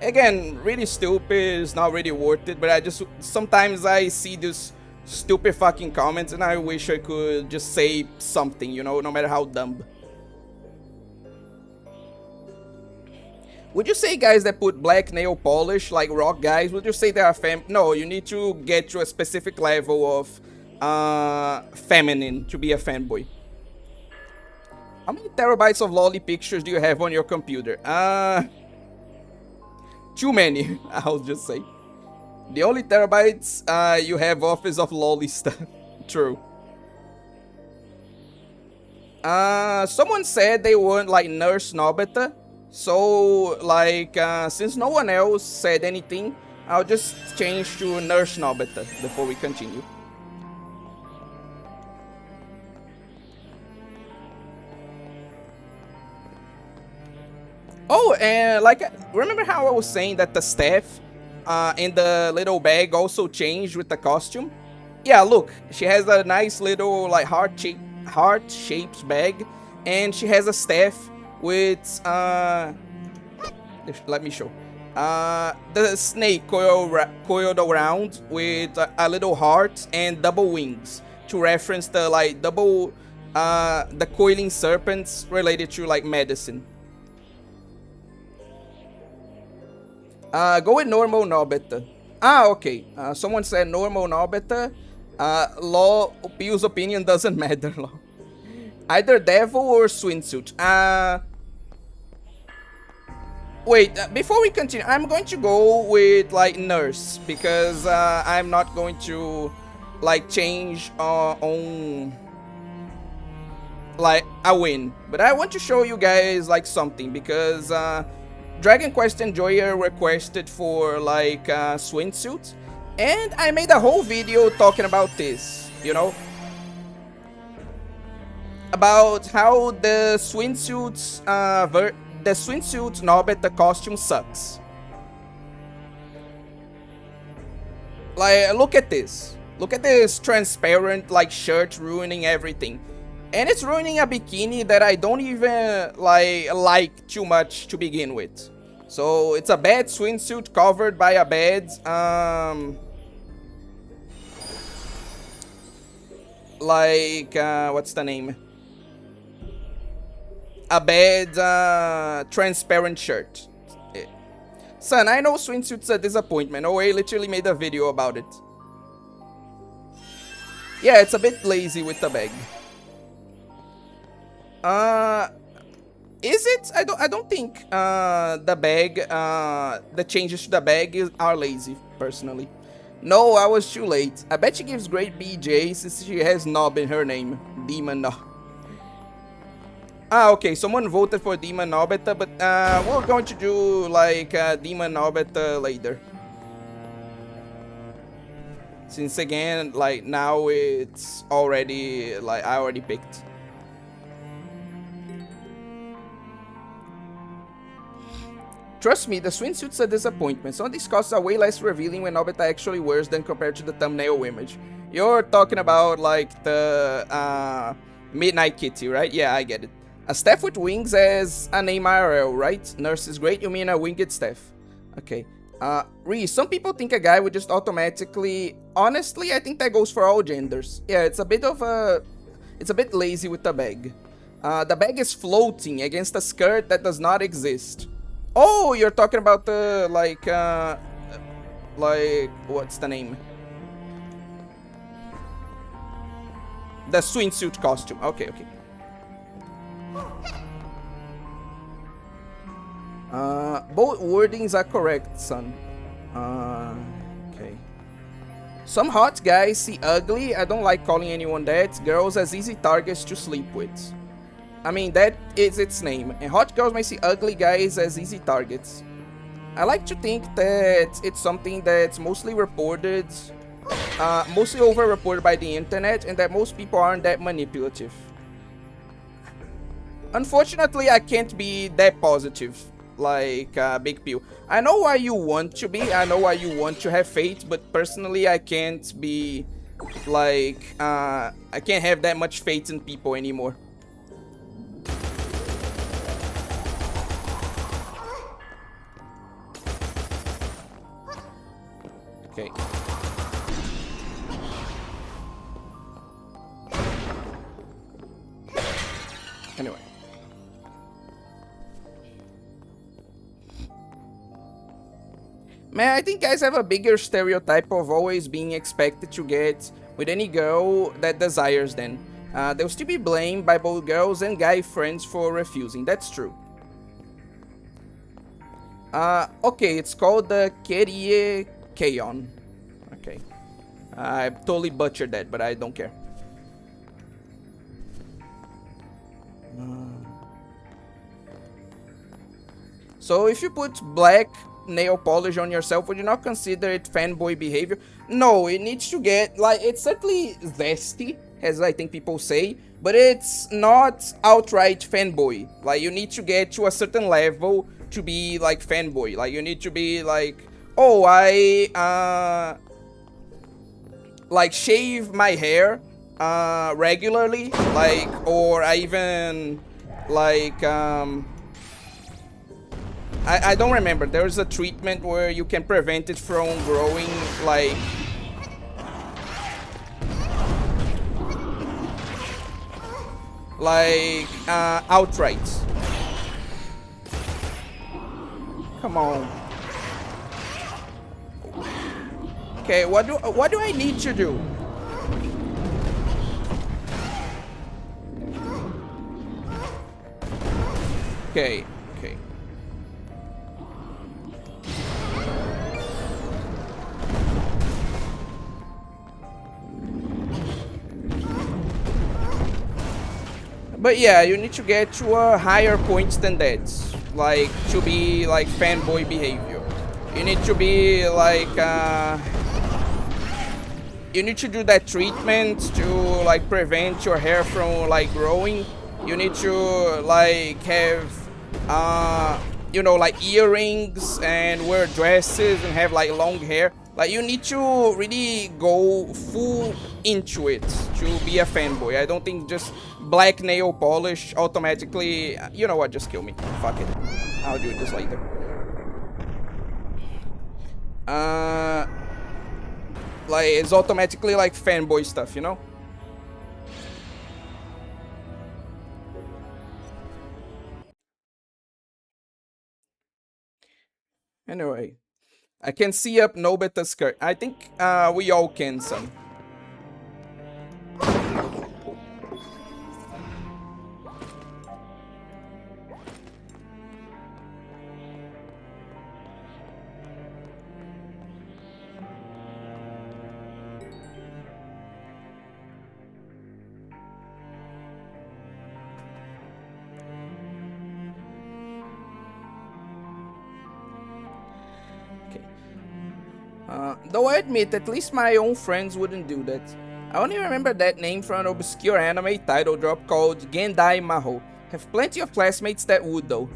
Again, really stupid, it's not really worth it, but I just, sometimes I see this stupid fucking comments and I wish I could just say something, you know, no matter how dumb. Would you say guys that put black nail polish, like rock guys, would you say they are No, you need to get to a specific level of feminine to be a fanboy. How many terabytes of Loli pictures do you have on your computer? Too many, I'll just say. The only terabytes you have off is of Loli stuff. True. Someone said they want like Nurse Nobeta. So like since no one else said anything, I'll just change to Nurse Nobeta before we continue. Oh, and like, remember how I was saying that the staff in the little bag also changed with the costume? Yeah, look, she has a nice little like heart-shaped bag, and she has a staff with let me show. The snake coiled around with a little heart and double wings to reference the like the coiling serpents related to like medicine. Go with normal Nobeta. Ah, okay. Someone said normal Nobeta. Law, Pio's opinion doesn't matter. Law. Either devil or swimsuit. Wait, before we continue, I'm going to go with like nurse because I'm not going to like change on like a win. But I want to show you guys like something because Dragon Quest Enjoyer requested for like swimsuit, and I made a whole video talking about this, you know, about how the swimsuits the swimsuit Nobeta costume sucks. Like, look at this. Look at this transparent like shirt ruining everything. And it's ruining a bikini that I don't even like too much to begin with. So it's a bad swimsuit covered by a bad what's the name? A bad transparent shirt. Son, I know swimsuit's a disappointment. OA literally made a video about it. Yeah, it's a bit lazy with the bag. Is it? I don't think the bag the changes to the bag are lazy, personally. No, I was too late. I bet she gives great BJ since she has Nob in her name. Demon Nob. Ah, okay, someone voted for Demon Nobeta, but we're going to do like Demon Nobeta later. Since again, like now it's already like I already picked. Trust me, the swimsuit's a disappointment. Some of these costs are way less revealing when Nobeta actually wears them compared to the thumbnail image. You're talking about like the Midnight Kitty, right? Yeah, I get it. A staff with wings as a name IRL, right? Nurse is great, you mean a winged staff. Okay. Reese, some people think a guy would just automatically... Honestly, I think that goes for all genders. Yeah, it's a bit of a... It's a bit lazy with the bag. The bag is floating against a skirt that does not exist. Oh, you're talking about the, like, what's the name? The swimsuit costume. Okay, okay. Both wordings are correct, son. Okay. Some hot guys see ugly. I don't like calling anyone that. Girls as easy targets to sleep with. I mean, that is its name. And hot girls may see ugly guys as easy targets. I like to think that it's something that's mostly reported, mostly over-reported by the internet, and that most people aren't that manipulative. Unfortunately, I can't be that positive, like Big Pew. I know why you want to be, I know why you want to have faith, but personally I can't be, like, I can't have that much faith in people anymore. Okay. Anyway. Man, I think guys have a bigger stereotype of always being expected to get with any girl that desires them. They'll still be blamed by both girls and guy friends for refusing. That's true. Okay, it's called the Kerie Kaon. Okay. I totally butchered that, but I don't care. So if you put black nail polish on yourself, would you not consider it fanboy behavior? No, it needs to get, like, it's certainly zesty, as I think people say, but it's not outright fanboy. Like, you need to get to a certain level to be, like, fanboy. Like, you need to be, like, oh, I, like, shave my hair, regularly, like, or I even, like, I don't remember. There's a treatment where you can prevent it from growing, outright. Come on. Okay, what do I need to do? Okay, okay. But yeah, you need to get to a higher point than that. Like, to be like fanboy behavior. You need to be like, you need to do that treatment to like prevent your hair from like growing. You need to like have, you know, like earrings and wear dresses and have like long hair. Like, you need to really go full into it to be a fanboy. I don't think just black nail polish automatically... You know what? Just kill me. Fuck it. I'll do this later. Like, it's automatically like fanboy stuff, you know? Anyway. I can see up Nobeta's skirt. I think we all can, son. Though I admit, at least my own friends wouldn't do that. I only remember that name from an obscure anime title drop called Gendai Maho. Have plenty of classmates that would though.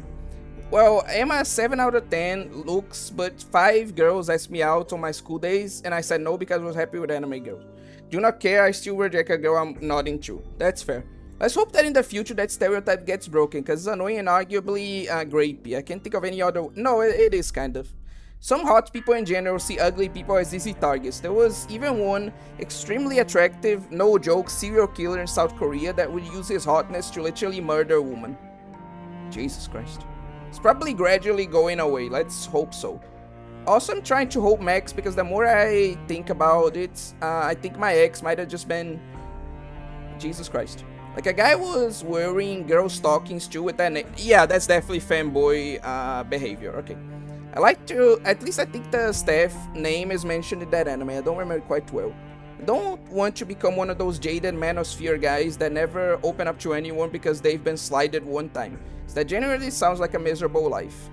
Well, I'm a 7 out of 10 looks, but 5 girls asked me out on my school days, and I said no because I was happy with anime girls. Do not care, I still reject a girl I'm not into. That's fair. Let's hope that in the future that stereotype gets broken, because it's annoying and arguably grapey. I can't think of any other... No, it is kind of. Some hot people in general see ugly people as easy targets. There was even one extremely attractive, no joke, serial killer in South Korea that would use his hotness to literally murder a woman. Jesus Christ. It's probably gradually going away, let's hope so. Also, I'm trying to hope Max because the more I think about it, I think my ex might have just been... Jesus Christ. Like, a guy was wearing girl stockings too with that name. Yeah, that's definitely fanboy behavior, okay. I like to, at least I think the staff name is mentioned in that anime, I don't remember it quite well. I don't want to become one of those jaded manosphere guys that never open up to anyone because they've been slighted one time. So that generally sounds like a miserable life.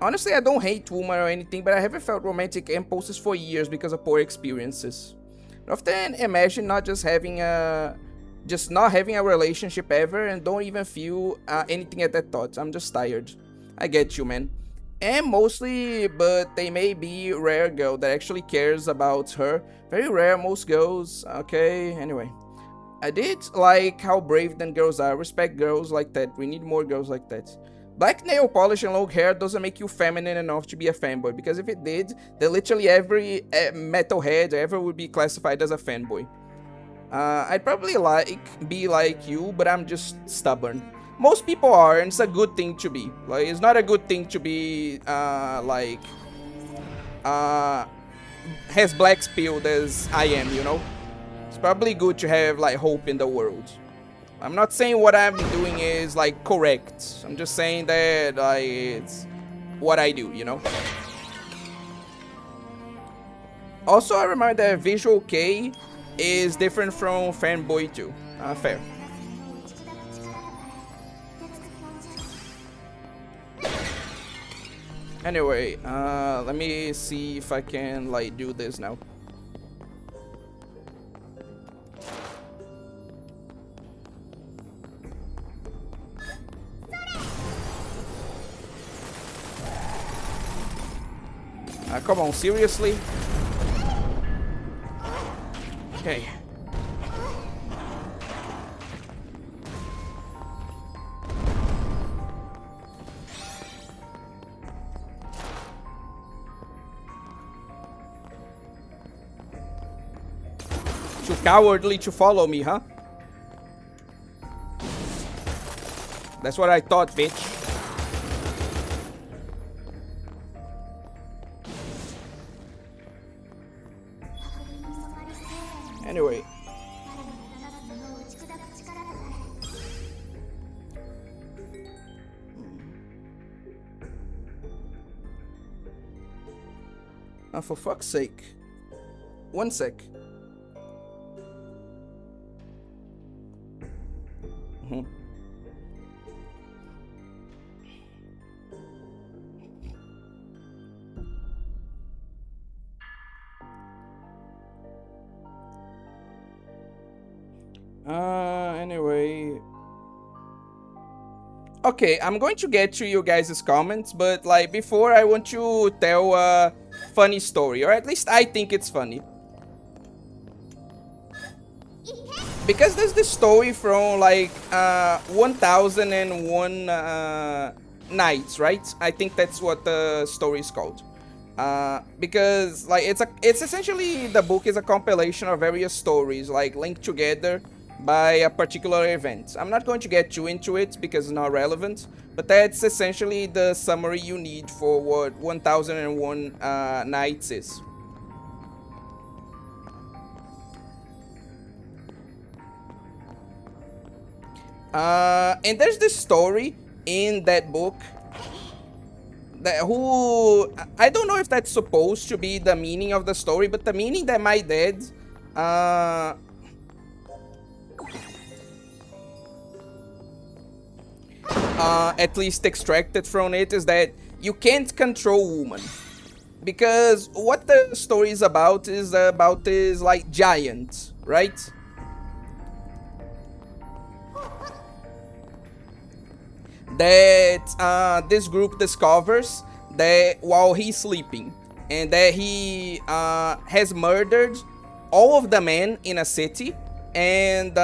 Honestly, I don't hate women or anything, but I haven't felt romantic impulses for years because of poor experiences. I often imagine not having a relationship ever and don't even feel anything at that thought. I'm just tired. I get you, man. And mostly, but they may be rare girl that actually cares about her. Very rare, most girls. Okay, anyway. I did like how brave them girls are. Respect girls like that. We need more girls like that. Black nail polish and long hair doesn't make you feminine enough to be a fanboy. Because if it did, then literally every metalhead ever would be classified as a fanboy. I'd probably be like you, but I'm just stubborn. Most people are, and it's a good thing to be. Like, it's not a good thing to be, has black spilled as I am, you know? It's probably good to have, like, hope in the world. I'm not saying what I'm doing is, like, correct. I'm just saying that, like, it's what I do, you know? Also, I remember that Visual K is different from Fanboy too. Fair. Anyway, let me see if I can, like, do this now. Come on, seriously? Okay. Too cowardly to follow me, huh? That's what I thought, bitch. For fuck's sake. One sec. Mhm. Anyway. Okay, I'm going to get to you guys' comments, but like before I want to tell a funny story, or at least I think it's funny. Because there's this story from like 1001 Nights, right? I think that's what the story is called. Because like it's essentially, the book is a compilation of various stories like linked together by a particular event. I'm not going to get too into it because it's not relevant, but that's essentially the summary you need for what 1001 Nights is. And there's this story in that book that I don't know if that's supposed to be the meaning of the story, but the meaning that my dad at least extracted from it is that you can't control women. Because what the story is about this like giant, right? That this group discovers that while he's sleeping, and that he has murdered all of the men in a city, and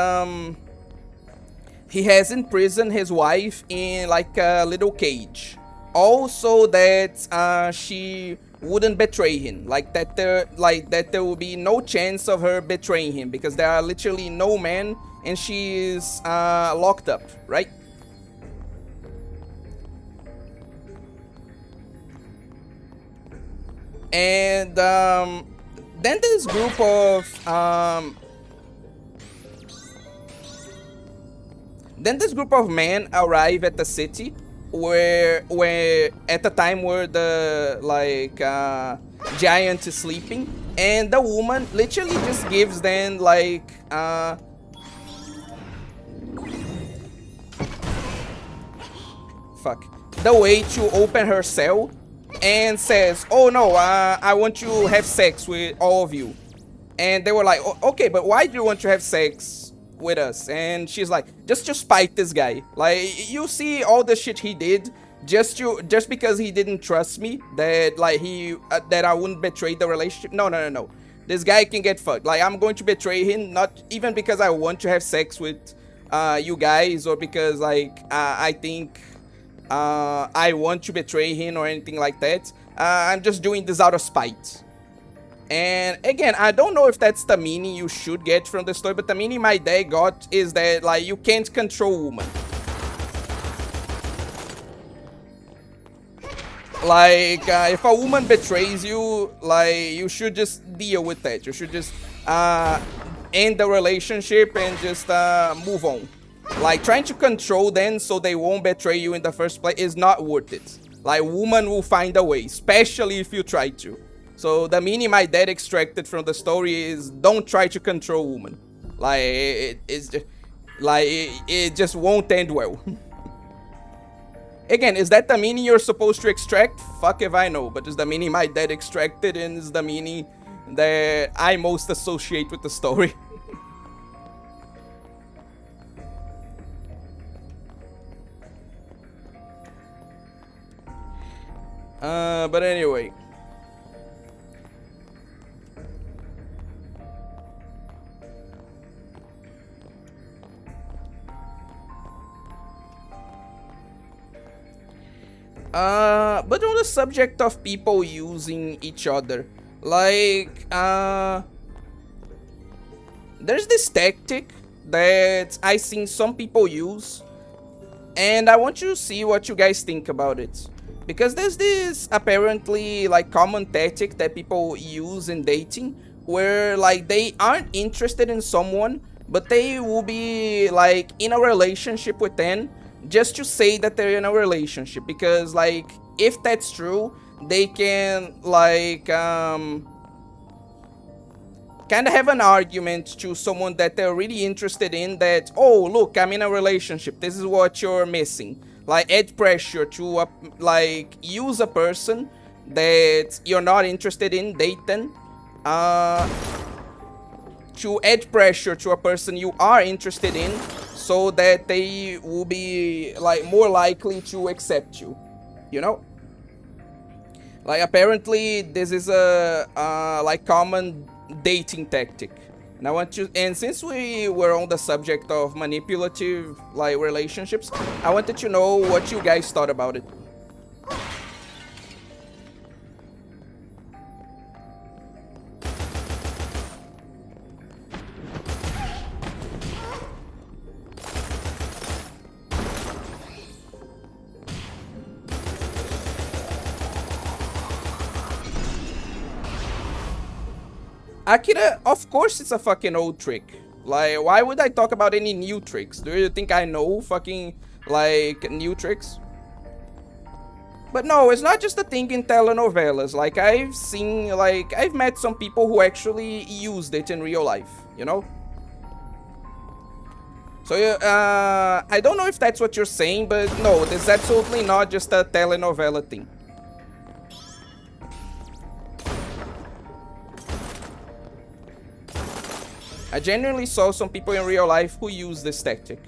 he has imprisoned his wife in like a little cage. Also that she wouldn't betray him, like that there will be no chance of her betraying him because there are literally no men and she is locked up, right? And then this group of men arrive at the city where at the time where the like giant is sleeping, and the woman literally just gives them like the way to open her cell, and says, "Oh no, I want to have sex with all of you." And they were like, "Okay, but why do you want to have sex with us?" And she's like, "Just to spite this guy. Like, you see all the shit he did just because he didn't trust me, that like that I wouldn't betray the relationship. No. This guy can get fucked. Like, I'm going to betray him, not even because I want to have sex with you guys, or because like I think I want to betray him or anything like that. I'm just doing this out of spite." And again, I don't know if that's the meaning you should get from the story, but the meaning my dad got is that like you can't control women. Like if a woman betrays you, like you should just deal with that. You should just end the relationship and just move on. Like, trying to control them so they won't betray you in the first place is not worth it. Like, woman will find a way, especially if you try to. So the meaning my dad extracted from the story is, don't try to control woman. Like, it just won't end well. Again, is that the meaning you're supposed to extract? Fuck if I know, but is the meaning my dad extracted, and is the meaning that I most associate with the story. But anyway. But on the subject of people using each other, like, there's this tactic that I've seen some people use, and I want you to see what you guys think about it. Because there's this apparently like common tactic that people use in dating, where like they aren't interested in someone, but they will be like in a relationship with them just to say that they're in a relationship. Because like if that's true, they can like kind of have an argument to someone that they're really interested in, that, oh, look, I'm in a relationship, this is what you're missing. Like, add pressure to like use a person that you're not interested in dating, to add pressure to a person you are interested in, so that they will be like more likely to accept you, you know. Like, apparently this is a like common dating tactic. And I want to, and since we were on the subject of manipulative like relationships, I wanted to know what you guys thought about it. Akira, of course it's a fucking old trick. Like, why would I talk about any new tricks? Do you think I know fucking, like, new tricks? But no, it's not just a thing in telenovelas. Like, I've seen, like, I've met some people who actually used it in real life, you know? So, I don't know if that's what you're saying, but no, this is absolutely not just a telenovela thing. I genuinely saw some people in real life who use this tactic.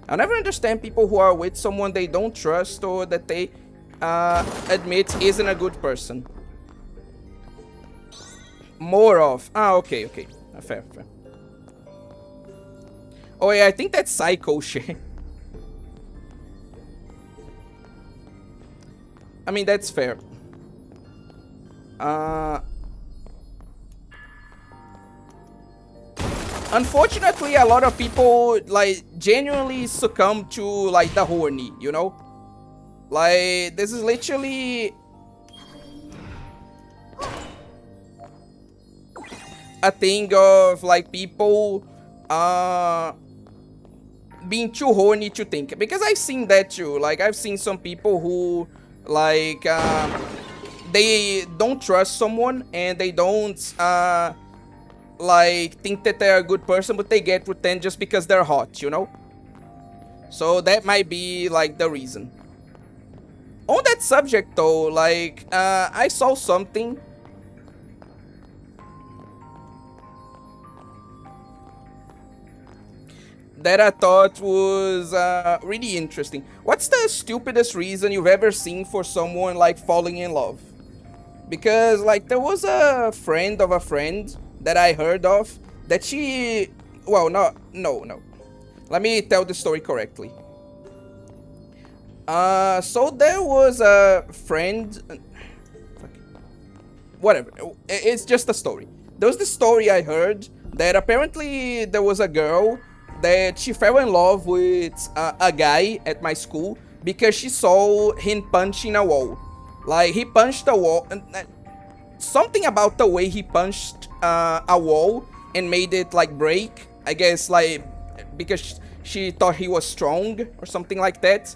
I never understand people who are with someone they don't trust or that they admit isn't a good person. More of. Ah, okay, okay. Fair, fair. Oh yeah, I think that's psycho shit. I mean, that's fair. Unfortunately, a lot of people like genuinely succumb to like the horny, you know? Like, this is literally a thing of like people being too horny to think. Because I've seen that too. Like, I've seen some people who like they don't trust someone and they don't like think that they're a good person, but they get with them just because they're hot, you know? So that might be like the reason. On that subject though, like I saw something that I thought was really interesting. What's the stupidest reason you've ever seen for someone like falling in love? Because like there was a friend of a friend that I heard of that she, well, no. Let me tell the story correctly. So there was a friend, whatever, it's just a story. There was the story I heard that apparently there was a girl that she fell in love with a guy at my school because she saw him punching a wall. Like, he punched a wall, and something about the way he punched a wall and made it like break, I guess, like because she thought he was strong or something like that,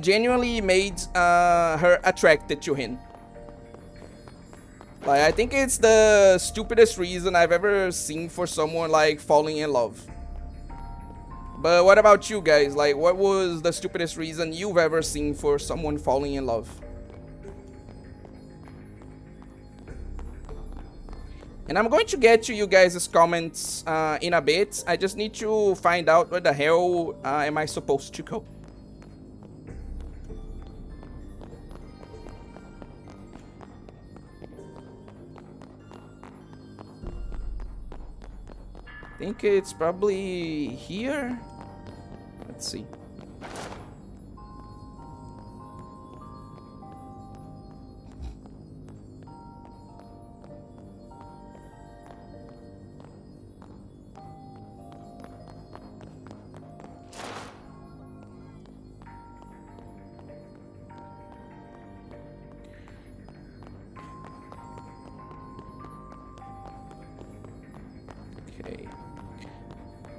genuinely made her attracted to him. Like, I think it's the stupidest reason I've ever seen for someone like falling in love. But what about you guys? Like, what was the stupidest reason you've ever seen for someone falling in love? And I'm going to get to you guys' comments in a bit. I just need to find out where the hell am I supposed to go. I think it's probably here. Let's see.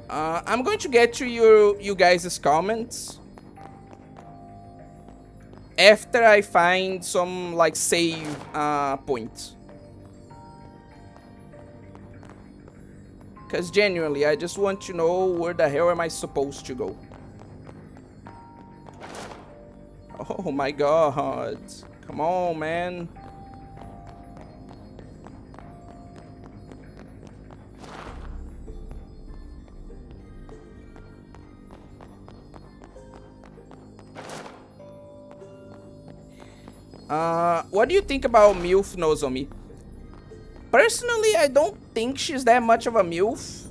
I'm going to get to you guys' comments after I find some like save points. Because genuinely, I just want to know where the hell am I supposed to go. Oh my god. Come on, man. What do you think about MILF Nozomi? Personally, I don't think she's that much of a MILF.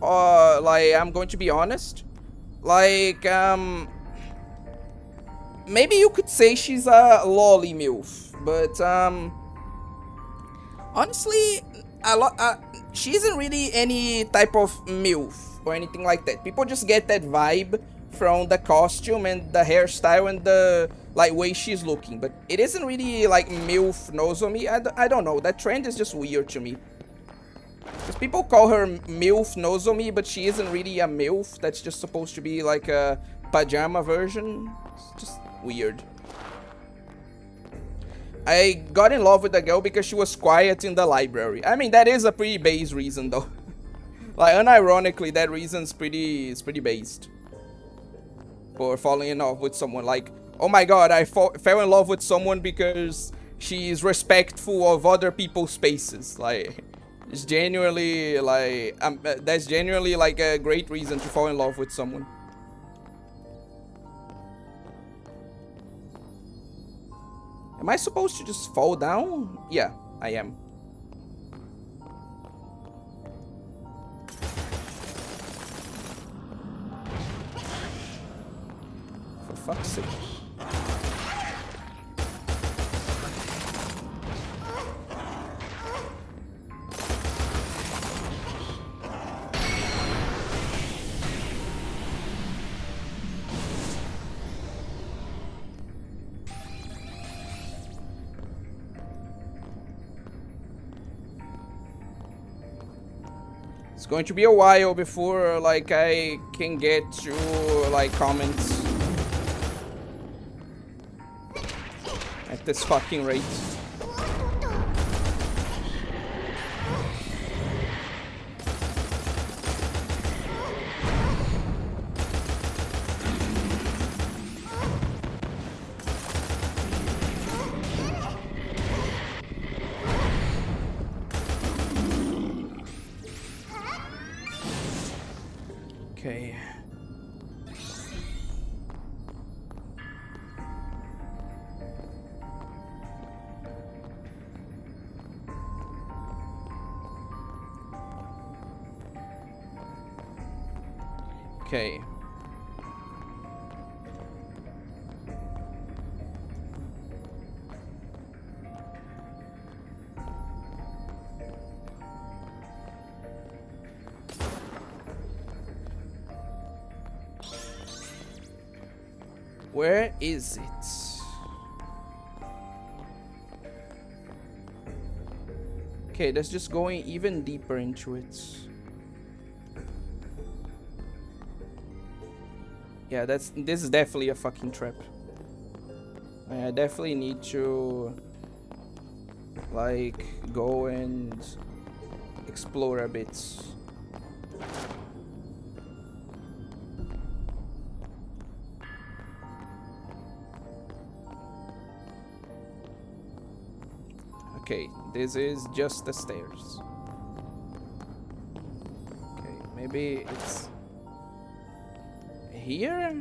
Like, I'm going to be honest. Like, maybe you could say she's a Loli MILF. But, honestly, she isn't really any type of MILF or anything like that. People just get that vibe from the costume and the hairstyle and the like way she's looking, but it isn't really like MILF Nozomi. I don't know, that trend is just weird to me. Because people call her MILF Nozomi, but she isn't really a MILF. That's just supposed to be like a pajama version. It's just weird. I got in love with the girl because she was quiet in the library. I mean, that is a pretty base reason though. Like, unironically, that reason's pretty based. For falling in love with someone. Like, oh my god, I fell in love with someone because she's respectful of other people's spaces. Like, it's genuinely, like, that's genuinely, like, a great reason to fall in love with someone. Am I supposed to just fall down? Yeah, I am. For fuck's sake. It's going to be a while before, like, I can get to, like, comments. At this fucking rate. Okay. Okay. Where is it? Okay, that's just going even deeper into it. Yeah, this is definitely a fucking trap. I definitely need to, like, go and explore a bit. Okay, this is just the stairs. Okay, maybe it's here?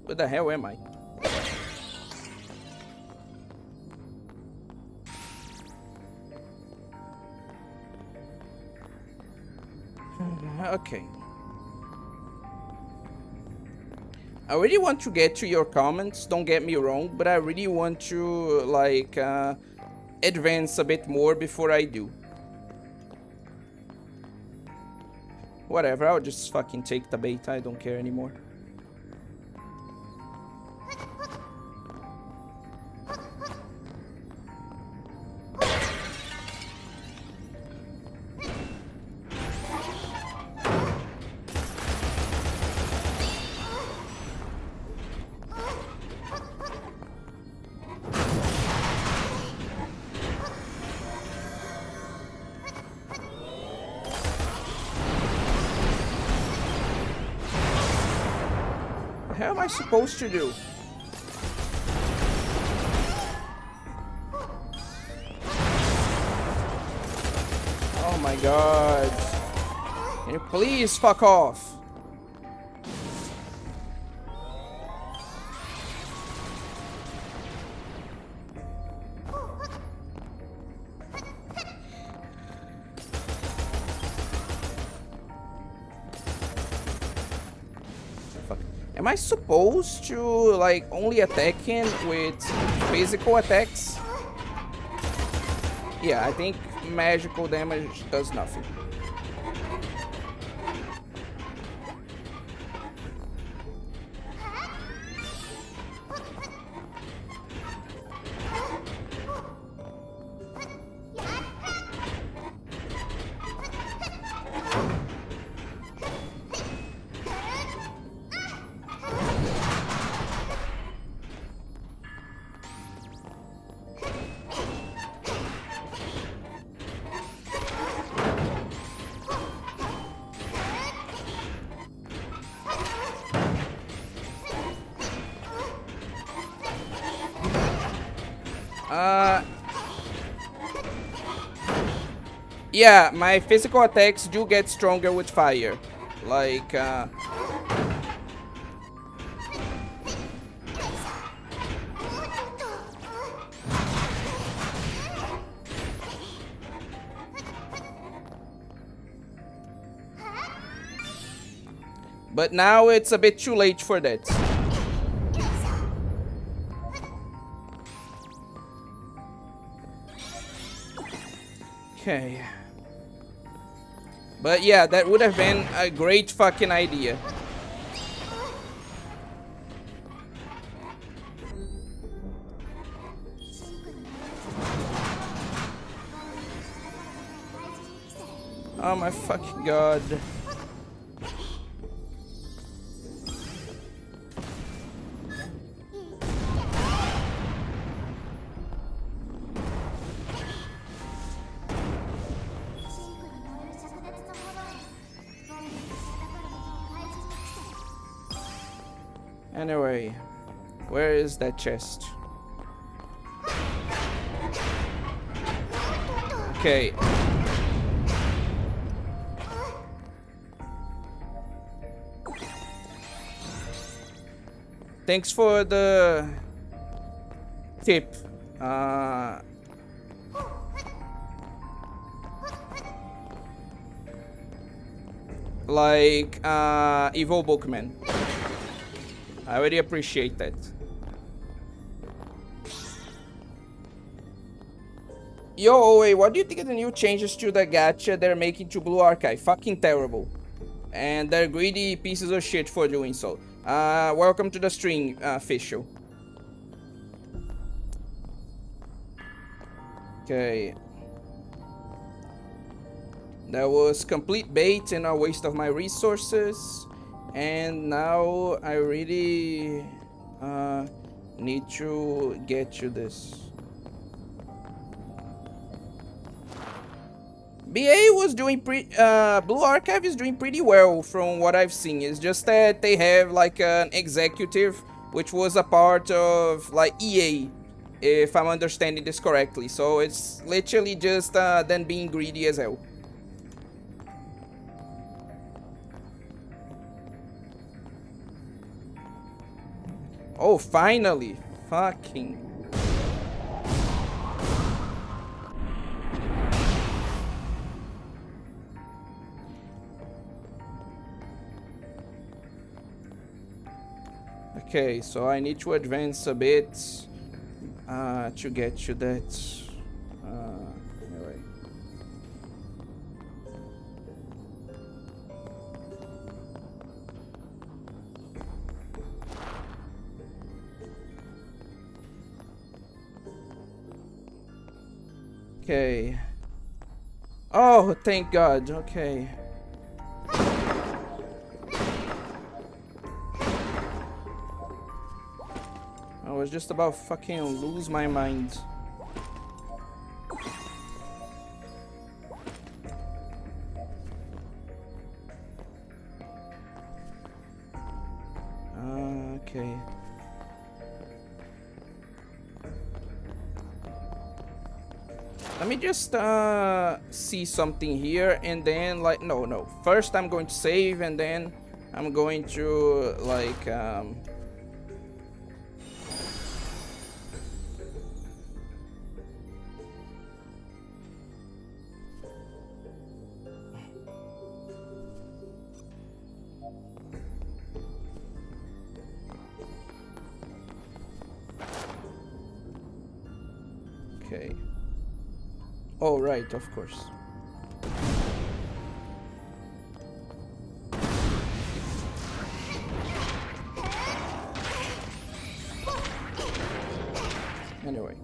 Where the hell am I? Okay. I really want to get to your comments, don't get me wrong, but I really want to, like, advance a bit more before I do. Whatever, I'll just fucking take the beta, I don't care anymore. hell am I supposed to do? Oh my god. Can you please fuck off? Am I supposed to, like, only attack him with physical attacks? Yeah, I think magical damage does nothing. Yeah, my physical attacks do get stronger with fire. Like, but now it's a bit too late for that. Okay. But yeah, that would have been a great fucking idea. Oh my fucking god. Anyway, where is that chest? Okay. Thanks for the tip. Like, evil bookman. I really appreciate that. Yo, wait, what do you think of the new changes to the gacha they're making to Blue Archive? Fucking terrible. And they're greedy pieces of shit for doing so. Welcome to the stream, Official. Okay. That was complete bait and a waste of my resources. And now I really need to get to this. BA was doing Blue Archive is doing pretty well from what I've seen. It's just that they have like an executive which was a part of like EA, if I'm understanding this correctly. So it's literally just them being greedy as hell. Oh, finally! Fucking. Okay, so I need to advance a bit to get to that. Anyway. Okay. Oh, thank God. Okay. I was just about fucking lose my mind. Okay. Let me just see something here, and then like no. First I'm going to save, and then I'm going to like okay. Oh, right, of course. Anyway.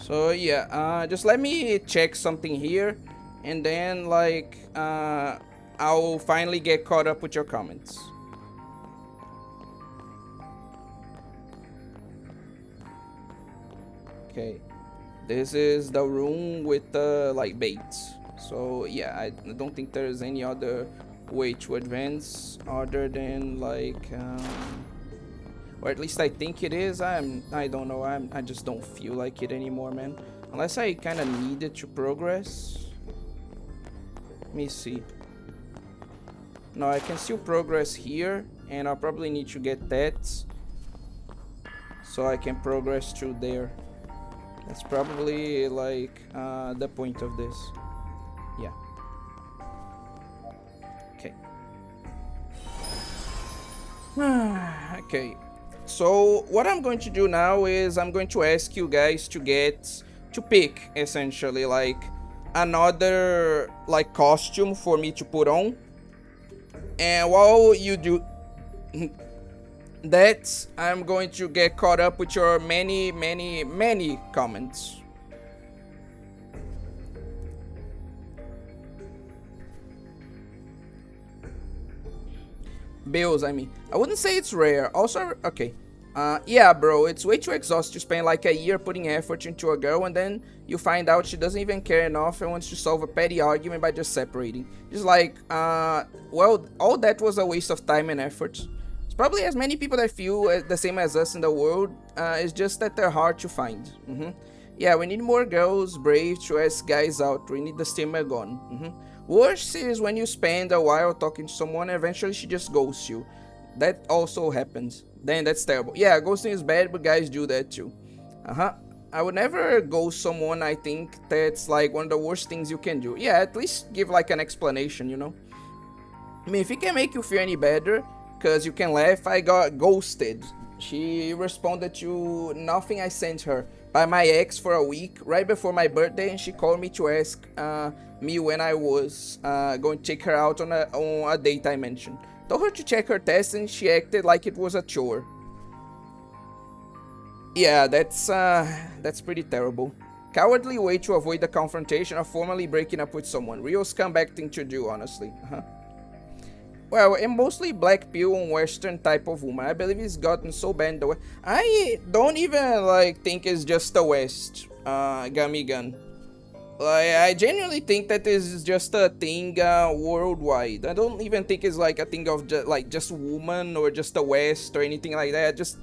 So yeah, just let me check something here, and then like I'll finally get caught up with your comments. Okay, this is the room with the like baits. So yeah, I don't think there's any other way to advance other than like or at least I think it is. I don't know. I just don't feel like it anymore, man. Unless I kind of need it to progress. Let me see. No, I can still progress here, and I'll probably need to get that so I can progress through there. That's probably like the point of this. Yeah. Okay. Okay. So what I'm going to do now is I'm going to ask you guys to pick essentially like another like costume for me to put on, and while you do that, I'm going to get caught up with your many comments. Bills, I mean. I wouldn't say it's rare. Also, okay. Yeah, bro, it's way too exhausting to spend like a year putting effort into a girl, and then you find out she doesn't even care enough and wants to solve a petty argument by just separating. Just like, well, all that was a waste of time and effort. It's probably as many people that feel the same as us in the world. It's just that they're hard to find. Yeah, we need more girls brave to ask guys out. We need the stigma gone. Worse is when you spend a while talking to someone and eventually she just ghosts you. That also happens. Then that's terrible. Yeah, ghosting is bad, but guys do that too. I would never ghost someone. I think that's like one of the worst things you can do. Yeah, at least give like an explanation, you know? I mean, if it can make you feel any better, because you can laugh, I got ghosted. She responded to nothing I sent her by my ex for a week right before my birthday, and she called me to ask me when I was going to take her out on a date I mentioned. Told her to check her test, and she acted like it was a chore. Yeah, that's pretty terrible. Cowardly way to avoid the confrontation of formally breaking up with someone. Real scumbag thing to do, honestly. Well, a mostly black pill and western type of woman. I believe it's gotten so bad in the West. I don't even like think it's just the West, Gummy Gun. Like, I genuinely think that this is just a thing worldwide. I don't even think it's like a thing of just woman or just the West or anything like that. I just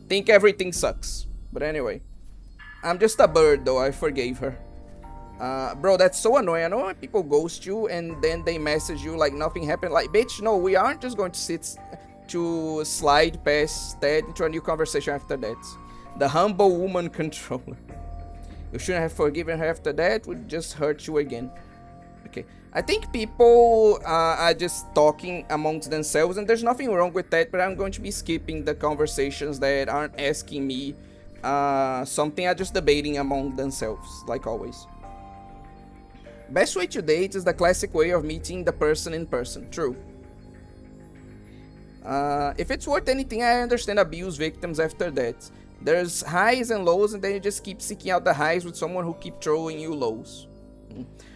think everything sucks. But anyway, I'm just a bird though. I forgave her. Bro, that's so annoying. I know when people ghost you and then they message you like nothing happened. Like, bitch, no, we aren't just going to slide past that into a new conversation after that. The humble woman controller. You shouldn't have forgiven her after that. Would just hurt you again. Okay. I think people are just talking amongst themselves, and there's nothing wrong with that, but I'm going to be skipping the conversations that aren't asking me something. Are just debating among themselves, like always. Best way to date is the classic way of meeting the person in person. True. If it's worth anything, I understand abuse victims after that. There's highs and lows, and then you just keep seeking out the highs with someone who keep throwing you lows.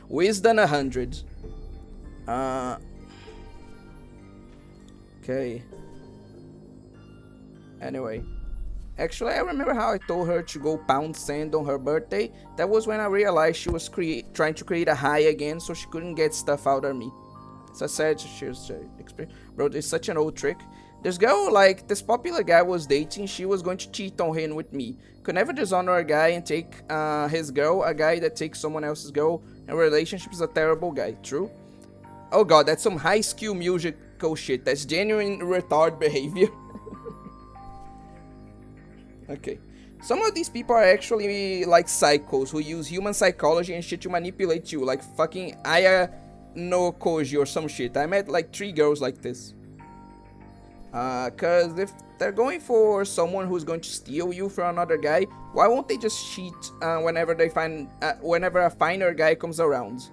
Wisdom 100. Okay. Anyway. Actually, I remember how I told her to go pound sand on her birthday. That was when I realized she was trying to create a high again so she couldn't get stuff out of me. So I said, she was bro, it's such an old trick. This girl, like, this popular guy was dating, she was going to cheat on him with me. Could never dishonor a guy and take his girl, a guy that takes someone else's girl. And relationship is a terrible guy, true? Oh god, that's some high school musical shit. That's genuine retard behavior. Okay. Some of these people are actually like psychos who use human psychology and shit to manipulate you, like fucking Aya no Koji or some shit. I met like 3 girls like this. Cause if they're going for someone who's going to steal you from another guy, why won't they just cheat whenever a finer guy comes around?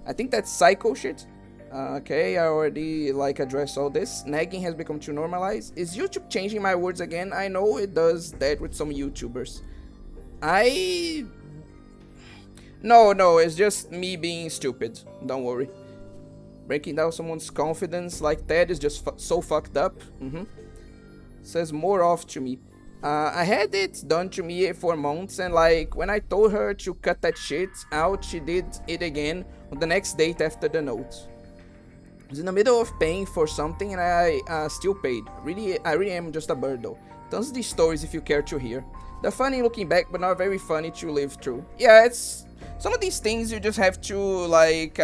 I think that's psycho shit. Okay, I already like addressed all this. Nagging has become too normalized. Is YouTube changing my words again? I know it does that with some YouTubers. No, it's just me being stupid. Don't worry. Breaking down someone's confidence like that is just so fucked up. Says more off to me. I had it done to me for months, and like when I told her to cut that shit out, she did it again on the next date after the note. I was in the middle of paying for something and I still paid. I really am just a bird though. Tons of these stories if you care to hear. They're funny looking back, but not very funny to live through. Yeah, it's some of these things you just have to like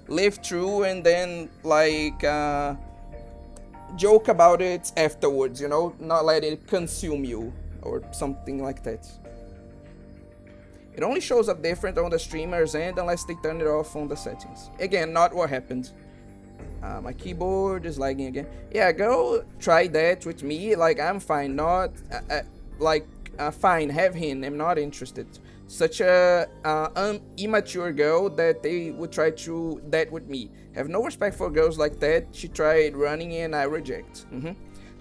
live through and then like joke about it afterwards, you know, not let it consume you or something like that. It only shows up different on the streamer's end unless they turn it off on the settings. Again, not what happened. My keyboard is lagging again. Yeah, go try that with me. Like, I'm fine. Not fine. Have him. I'm not interested. Such a immature girl that they would try to that with me. Have no respect for girls like that. She tried running and I reject.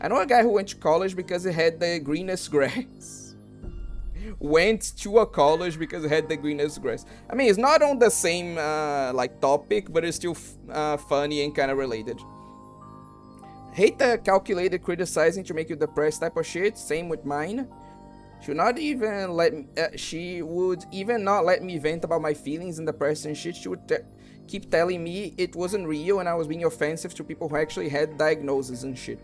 I know a guy who went to college because he had the greenest grass. Went to a college because it had the greenest grass. I mean, it's not on the same like topic, but it's still funny and kind of related. Hate the calculated criticizing to make you depressed type of shit. Same with mine. She would not even let me, she would even not let me vent about my feelings and depression shit. She would keep telling me it wasn't real and I was being offensive to people who actually had diagnoses and shit.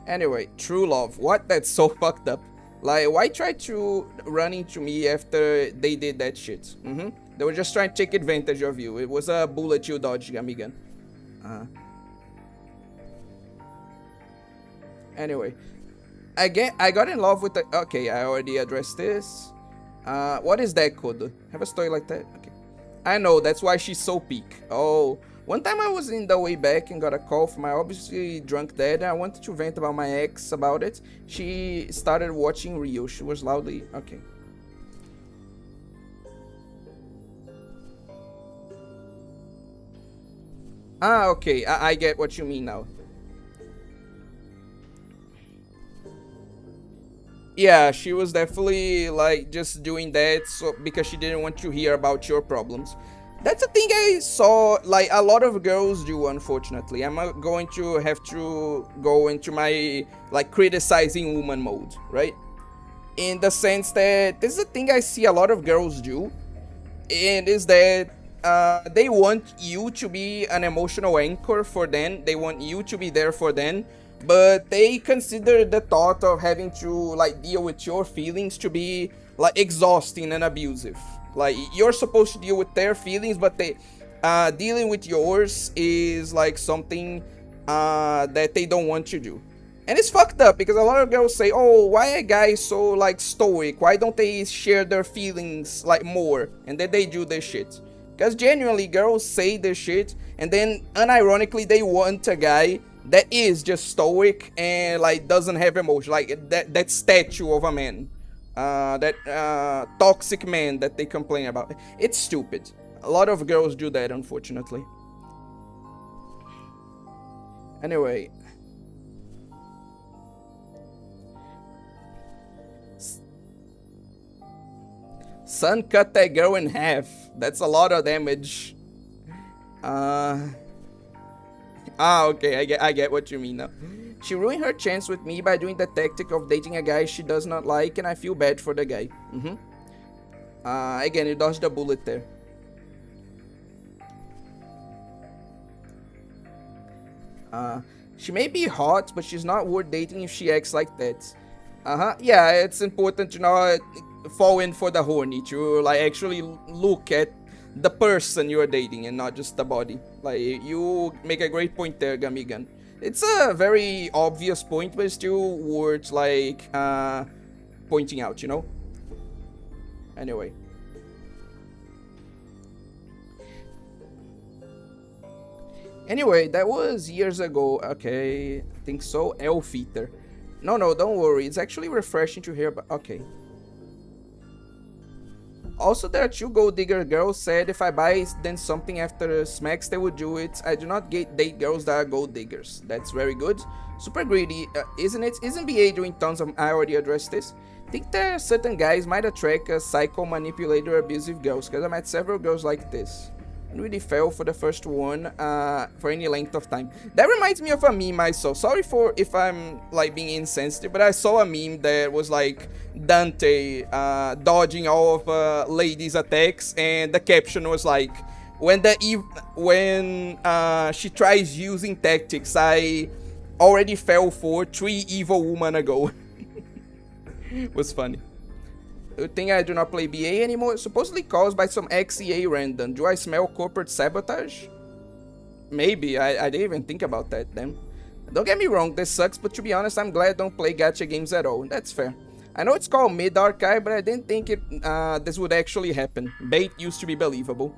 Anyway, true love. What? That's so fucked up. Like, why try to run into me after they did that shit? They were just trying to take advantage of you. It was a bullet you dodged, amiga. Anyway, I got in love with the... Okay, I already addressed this. What is that code? Have a story like that? Okay. I know, that's why she's so peak. Oh... One time I was in the way back and got a call from my obviously drunk dad and I wanted to vent about my ex about it. She started watching Rio. She was loudly... Okay. Okay. I get what you mean now. Yeah, she was definitely like just doing that because she didn't want to hear about your problems. That's a thing I saw, like, a lot of girls do, unfortunately. I'm going to have to go into my, like, criticizing woman mode, right? In the sense that this is a thing I see a lot of girls do, and is that they want you to be an emotional anchor for them. They want you to be there for them, but they consider the thought of having to, like, deal with your feelings to be, like, exhausting and abusive. Like, you're supposed to deal with their feelings, but they dealing with yours is like something that they don't want to do. And it's fucked up because a lot of girls say, oh, why are guys so like stoic? Why don't they share their feelings like more? And then they do this shit. Because genuinely girls say this shit and then unironically they want a guy that is just stoic and like doesn't have emotion. Like that statue of a man. That toxic man that they complain about. It's stupid. A lot of girls do that, unfortunately. Anyway, Sun cut that girl in half. That's a lot of damage. Okay, I get what you mean now. She ruined her chance with me by doing the tactic of dating a guy she does not like, and I feel bad for the guy. Again, you dodged a bullet there. She may be hot, but she's not worth dating if she acts like that. Yeah, it's important to not fall in for the horny, to like actually look at the person you're dating and not just the body. Like, you make a great point there, Gamigan. It's a very obvious point, but it's still worth like pointing out, you know? Anyway. Anyway, that was years ago. Okay, I think so. Elf Eater. No, don't worry. It's actually refreshing to hear about. Okay. Also, there are two gold digger girls said if I buy then something after smacks, they would do it. I do not date girls that are gold diggers. That's very good. Super greedy, isn't it? Isn't BA doing tons of... I already addressed this. I think there are certain guys might attract a psycho manipulator abusive girls, because I met several girls like this. Really fell for the first one for any length of time. That reminds me of a meme I saw. Sorry for if I'm like being insensitive, but I saw a meme that was like Dante dodging all of ladies' attacks, and the caption was like, when she tries using tactics I already fell for 3 evil women ago. It was funny. You think I do not play BA anymore? Supposedly caused by some XEA random. Do I smell corporate sabotage? Maybe. I didn't even think about that then. Don't get me wrong, this sucks, but to be honest, I'm glad I don't play gacha games at all. That's fair. I know it's called mid-archive, but I didn't think this would actually happen. Bait used to be believable.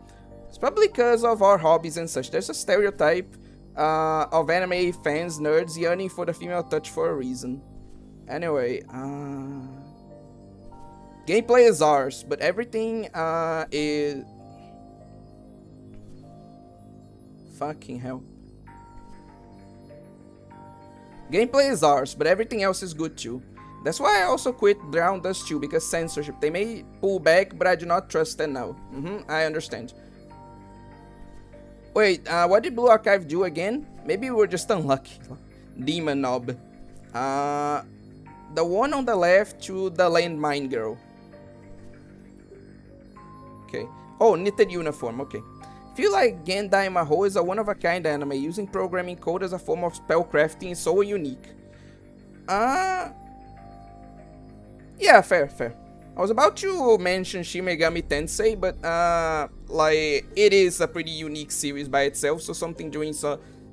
It's probably because of our hobbies and such. There's a stereotype of anime fans, nerds, yearning for the female touch for a reason. Anyway, gameplay is ours, but everything is... Fucking hell. Gameplay is ours, but everything else is good too. That's why I also quit Drown Dust 2, because censorship. They may pull back, but I do not trust them now. I understand. Wait, what did Blue Archive do again? Maybe we were just unlucky. Demon Knob. The one on the left to the landmine girl. Okay. Oh, knitted uniform. Okay. Feel like Gendai Maho is a one-of-a-kind anime. Using programming code as a form of spellcrafting is so unique. Yeah, fair. I was about to mention Shin Megami Tensei, but like, it is a pretty unique series by itself, so something doing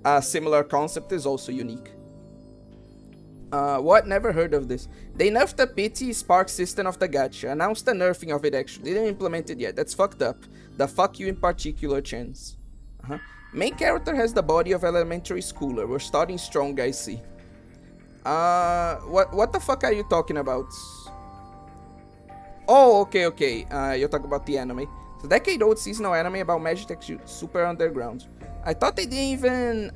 a similar concept is also unique. What? Never heard of this. They nerfed the pity spark system of the gacha. Announced the nerfing of it actually. Didn't implement it yet. That's fucked up. The fuck you in particular chance. Main character has the body of elementary schooler. We're starting strong, I see. What the fuck are you talking about? Oh, okay. You're talking about the anime. It's a decade-old seasonal anime about Magic Tech Super Underground. I thought they didn't even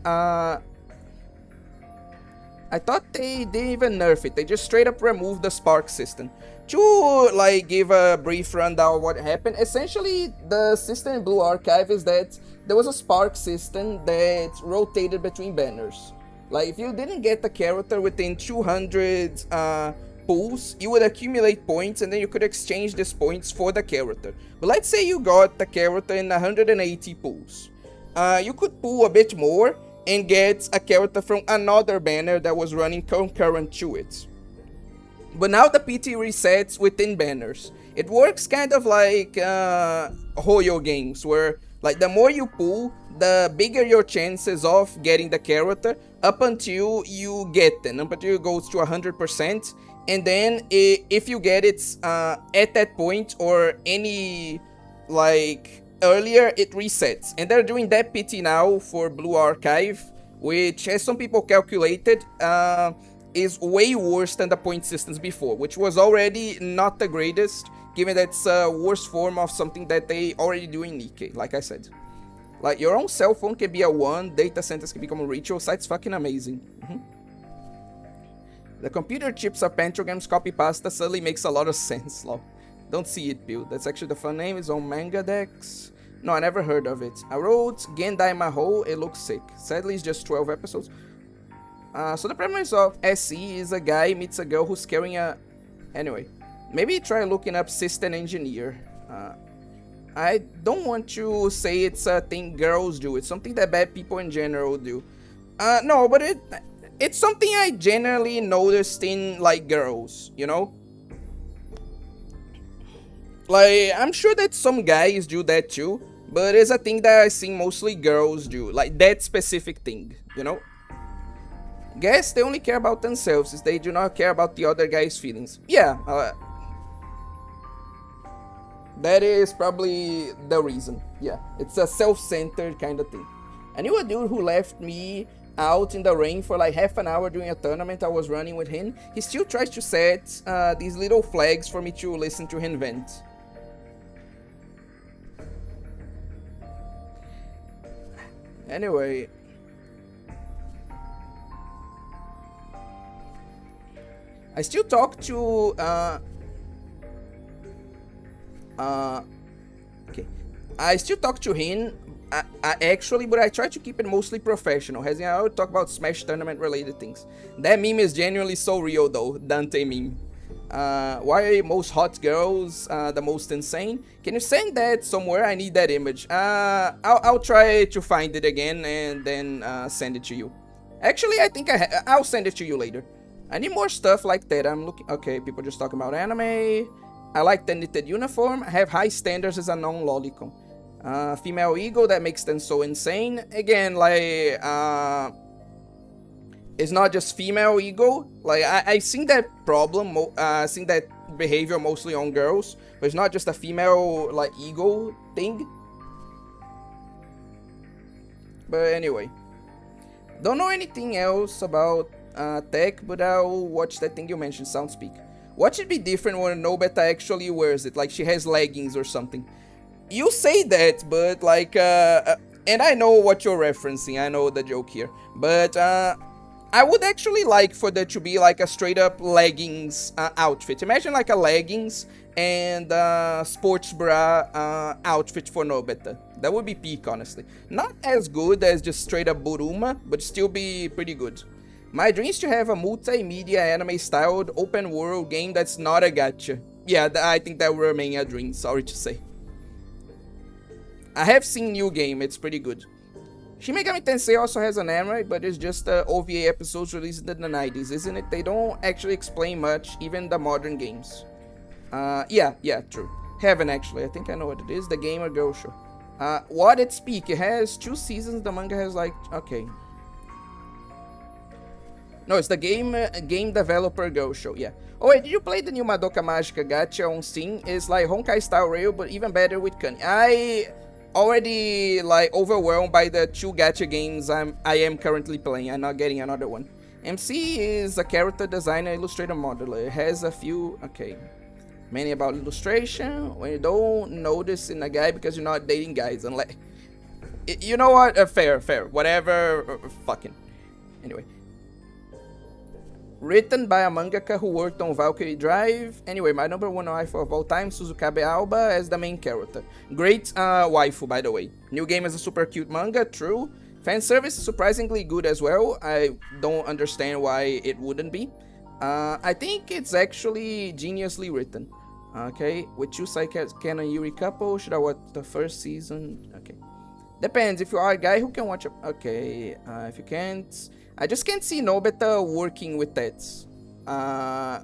nerf it. They just straight up removed the spark system. To like give a brief rundown of what happened, essentially the system in Blue Archive is that there was a spark system that rotated between banners. Like, if you didn't get the character within 200 pulls, you would accumulate points and then you could exchange these points for the character. But let's say you got the character in 180 pulls. You could pull a bit more and get a character from another banner that was running concurrent to it. But now the PT resets within banners. It works kind of like Hoyo games, where like the more you pull, the bigger your chances of getting the character up until you get them, up until it goes to 100%. And then if you get it at that point or any like earlier, it resets. And they're doing that PT now for Blue Archive, which, as some people calculated, is way worse than the point systems before, which was already not the greatest, given that it's a worse form of something that they already do in Nikkei, like I said. Like, your own cell phone can be a 1, data centers can become a ritual site's fucking amazing. The computer chips of Pentagrams copy pasta suddenly makes a lot of sense, lol. Don't see it, Bill. That's actually the fun name. It's on Manga Dex. No, I never heard of it. I wrote Gendai Mahou. It looks sick. Sadly, it's just 12 episodes. So the premise of SE is a guy meets a girl who's carrying a... Anyway, maybe try looking up System Engineer. I don't want to say it's a thing girls do. It's something that bad people in general do. No, but it's something I generally noticed in, like, girls, you know? Like, I'm sure that some guys do that too, but it's a thing that I see mostly girls do. Like, that specific thing, you know? Guess they only care about themselves, they do not care about the other guy's feelings. Yeah, that is probably the reason. Yeah, it's a self-centered kind of thing. I knew a dude who left me out in the rain for like half an hour during a tournament I was running with him. He still tries to set these little flags for me to listen to him vent. Anyway, I still talk to okay. I still talk to him actually, but I try to keep it mostly professional. As in, I would talk about Smash tournament related things. That meme is genuinely so real though, Dante meme. Why are most hot girls the most insane? Can you send that somewhere? I need that image. I'll try to find it again and then send it to you. Actually, I think I'll send it to you later. I need more stuff like that. I'm looking... Okay, people just talking about anime. I like the knitted uniform. I have high standards as a non-lolicon. Female ego, that makes them so insane. Again, like... it's not just female ego. Like, I seen that problem, seen that behavior mostly on girls. But it's not just a female, like, ego thing. But anyway. Don't know anything else about tech, but I'll watch that thing you mentioned, Soundspeak. What should be different when Nobeta actually wears it? Like, she has leggings or something. You say that, but like, and I know what you're referencing. I know the joke here. But, I would actually like for there to be like a straight up leggings outfit. Imagine like a leggings and sports bra outfit for Nobeta. That would be peak, honestly. Not as good as just straight up Buruma, but still be pretty good. My dream is to have a multimedia anime styled open world game that's not a gacha. Yeah, I think that will remain a dream, sorry to say. I have seen new game, it's pretty good. Shin Megami Tensei also has an anime, but it's just OVA episodes released in the 90s, isn't it? They don't actually explain much, even the modern games. Yeah, true. Haven't actually, I think I know what it is, the Gamer Girl Show. What it speak, it has 2 seasons, the manga has like, okay. No, it's the game developer Girl Show, yeah. Oh wait, did you play the new Madoka Magica gacha on Steam? It's like Honkai style rail, but even better with Kani. I already like overwhelmed by the 2 gacha games I am currently playing. I'm not getting another one. MC is a character designer, illustrator, modeler. It has a few, okay. Many about illustration. When you don't notice in a guy because you're not dating guys, unless... You know what? Fair. Whatever, fucking. Anyway. Written by a mangaka who worked on Valkyrie Drive. Anyway, my number 1 waifu of all time, Suzukabe Alba as the main character. Great waifu, by the way. New game is a super cute manga, true. Fan service is surprisingly good as well. I don't understand why it wouldn't be. I think it's actually geniusly written. Okay, with 2 Ken and Yuri couple, should I watch the first season? Okay. Depends, if you are a guy who can watch... Okay, if you can't... I just can't see Nobeta working with that.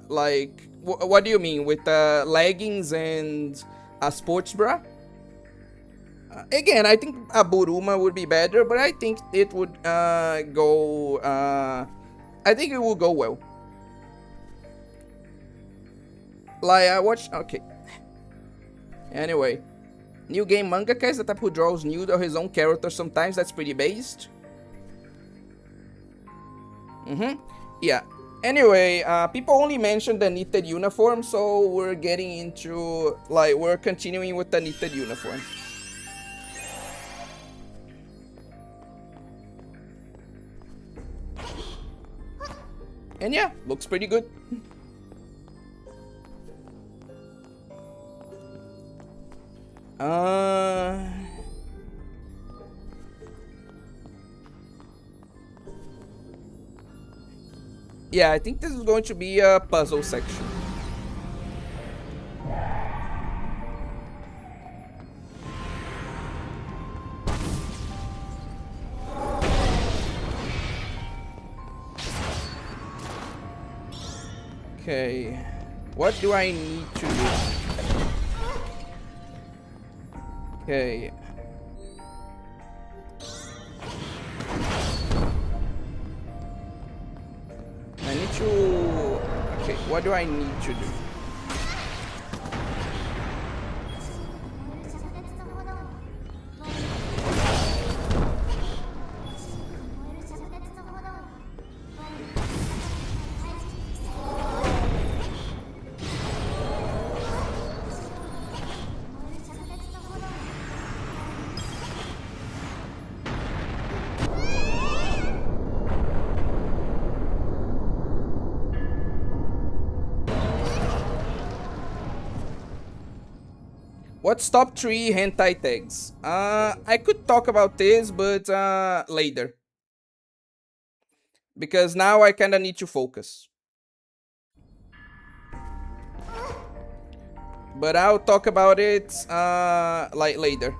Like, what do you mean? With leggings and a sports bra? Again, I think a Buruma would be better, but I think it would go... I think it will go well. Like, I watched... Okay. Anyway. New game mangaka is the type who draws nude or his own character sometimes. That's pretty based. Yeah. Anyway, people only mentioned the knitted uniform, so we're getting into, like, we're continuing with the knitted uniform. And yeah, looks pretty good. Uh, yeah, I think this is going to be a puzzle section. Okay, what do I need to do? Okay. I need to... Okay, what do I need to do? What's top 3 hentai tags? I could talk about this, but later. Because now I kinda need to focus. But I'll talk about it like later.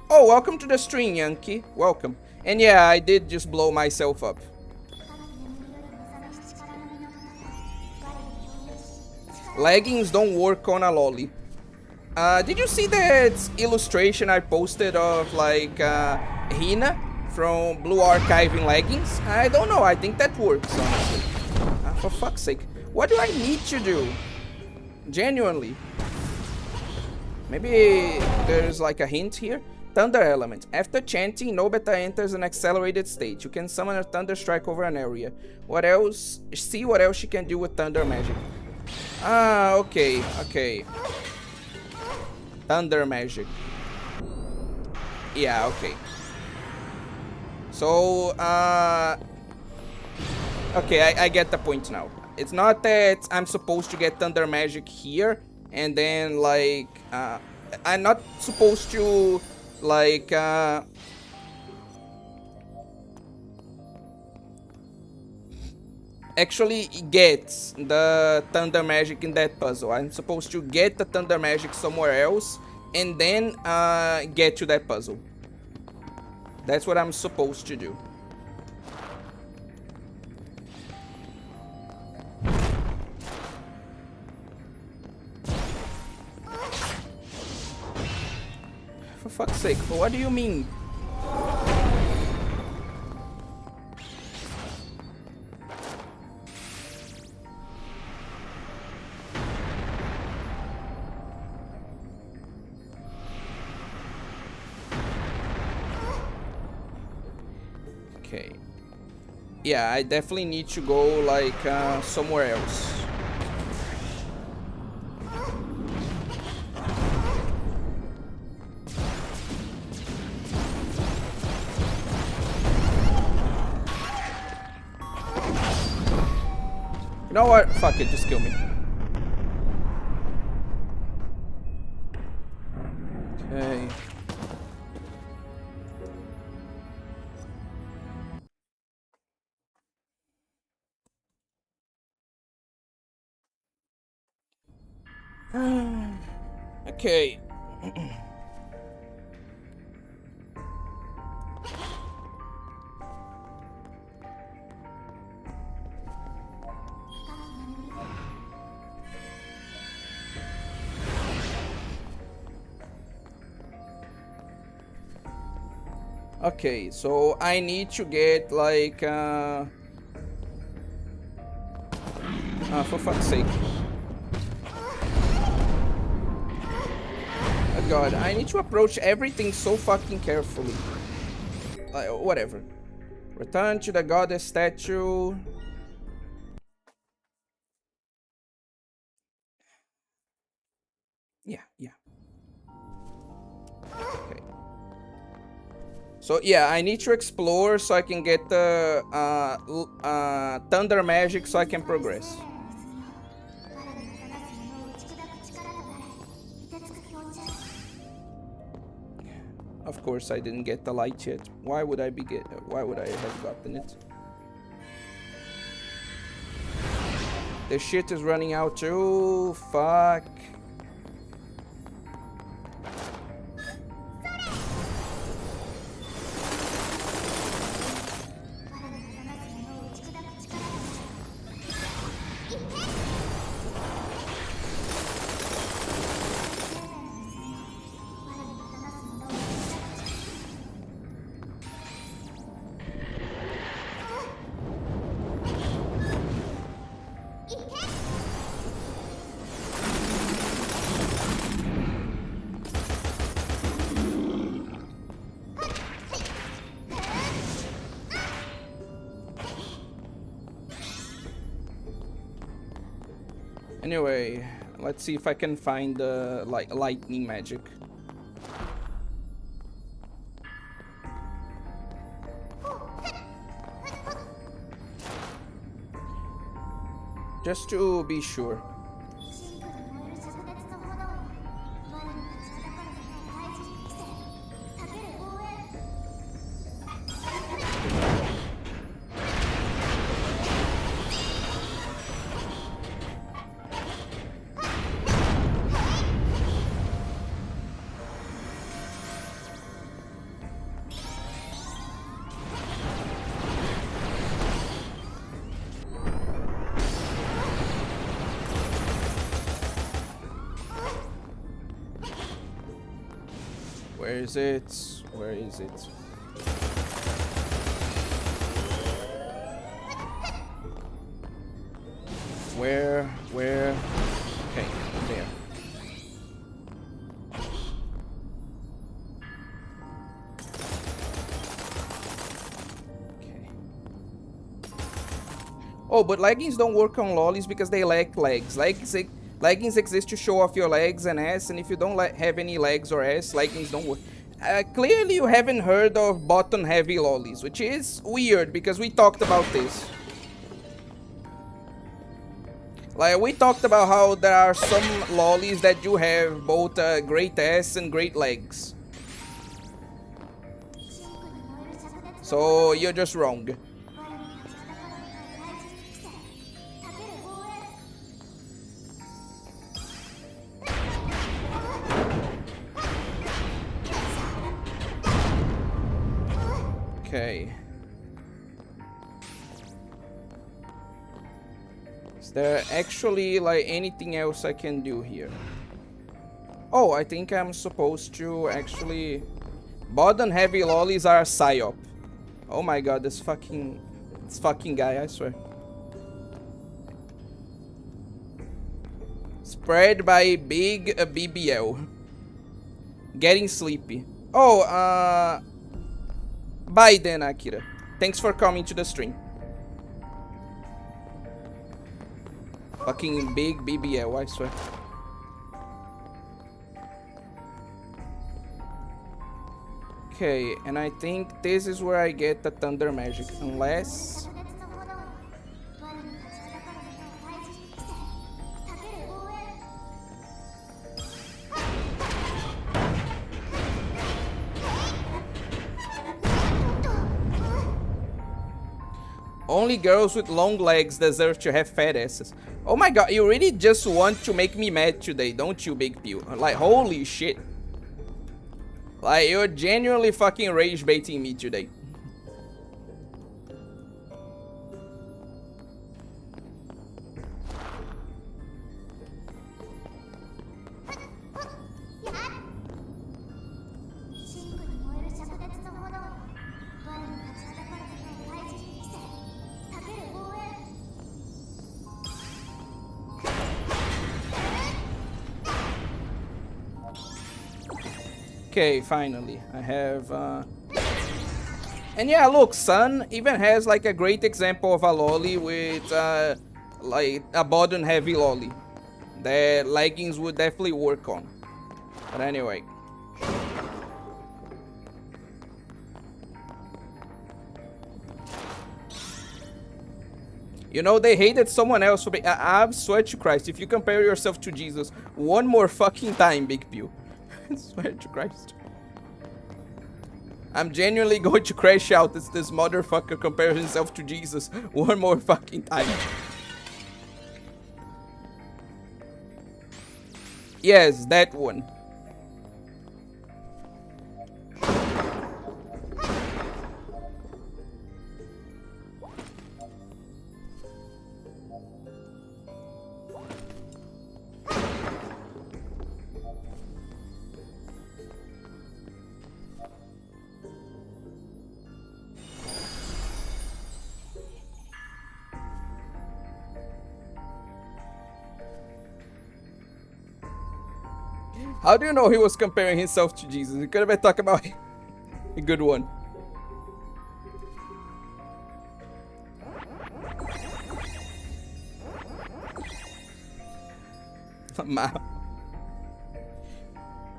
Oh, welcome to the stream, Yankee. Welcome. And yeah, I did just blow myself up. Leggings don't work on a loli. Did you see that illustration I posted of like Hina from Blue Archiving leggings? I don't know. I think that works, honestly. For fuck's sake. What do I need to do? Genuinely. Maybe there's like a hint here. Thunder element. After chanting, Nobeta enters an accelerated state. You can summon a thunder strike over an area. What else? See what else she can do with thunder magic. Ah, okay, okay. Thunder magic. Yeah, okay. So, okay, I get the point now. It's not that I'm supposed to get thunder magic here, and then, like, I'm not supposed to, like, actually get the thunder magic in that puzzle. I'm supposed to get the thunder magic somewhere else and then get to that puzzle. That's what I'm supposed to do. For fuck's sake, what do you mean? Okay. Yeah, I definitely need to go, like, somewhere else. You know what? Fuck it, just kill me. Okay. Okay. Okay, so I need to get like for fuck's sake. Oh god, I need to approach everything so fucking carefully. Whatever. Return to the goddess statue. Yeah, yeah. Okay. So yeah, I need to explore so I can get the thunder magic so I can progress. Of course, I didn't get the light yet. Why would I have gotten it? The shit is running out too. Fuck. Anyway, let's see if I can find the lightning magic. Just to be sure. Where is it? Where is it? Where? Okay, there. Okay. Oh, but leggings don't work on lollies because they lack legs. Leggings exist to show off your legs and ass, and if you don't have any legs or ass, leggings don't work. Clearly you haven't heard of bottom-heavy lollies, which is weird because we talked about this. Like, we talked about how there are some lollies that do have both great ass and great legs. So you're just wrong. Okay. Is there actually like anything else I can do here? Oh, I think I'm supposed to actually... Bottom heavy lollies are a psyop. Oh my god, this fucking guy, I swear. Spread by big BBL. Getting sleepy. Oh, bye then, Akira. Thanks for coming to the stream. Fucking big BBL, I swear. Okay, and I think this is where I get the thunder magic, unless... Only girls with long legs deserve to have fat asses. Oh my god, you really just want to make me mad today, don't you, Big Pew? Like, holy shit. Like, you're genuinely fucking rage baiting me today. Okay, finally, I have, And yeah, look, Sun even has, like, a great example of a lolly with, like, a bottom-heavy lolly that leggings would definitely work on. But anyway. You know, they hated someone else for being. I swear to Christ, if you compare yourself to Jesus one more fucking time, Big Pew. I swear to Christ. I'm genuinely going to crash out as this motherfucker compares himself to Jesus one more fucking time. Yes, that one. How do you know he was comparing himself to Jesus? He could have been talking about a good one.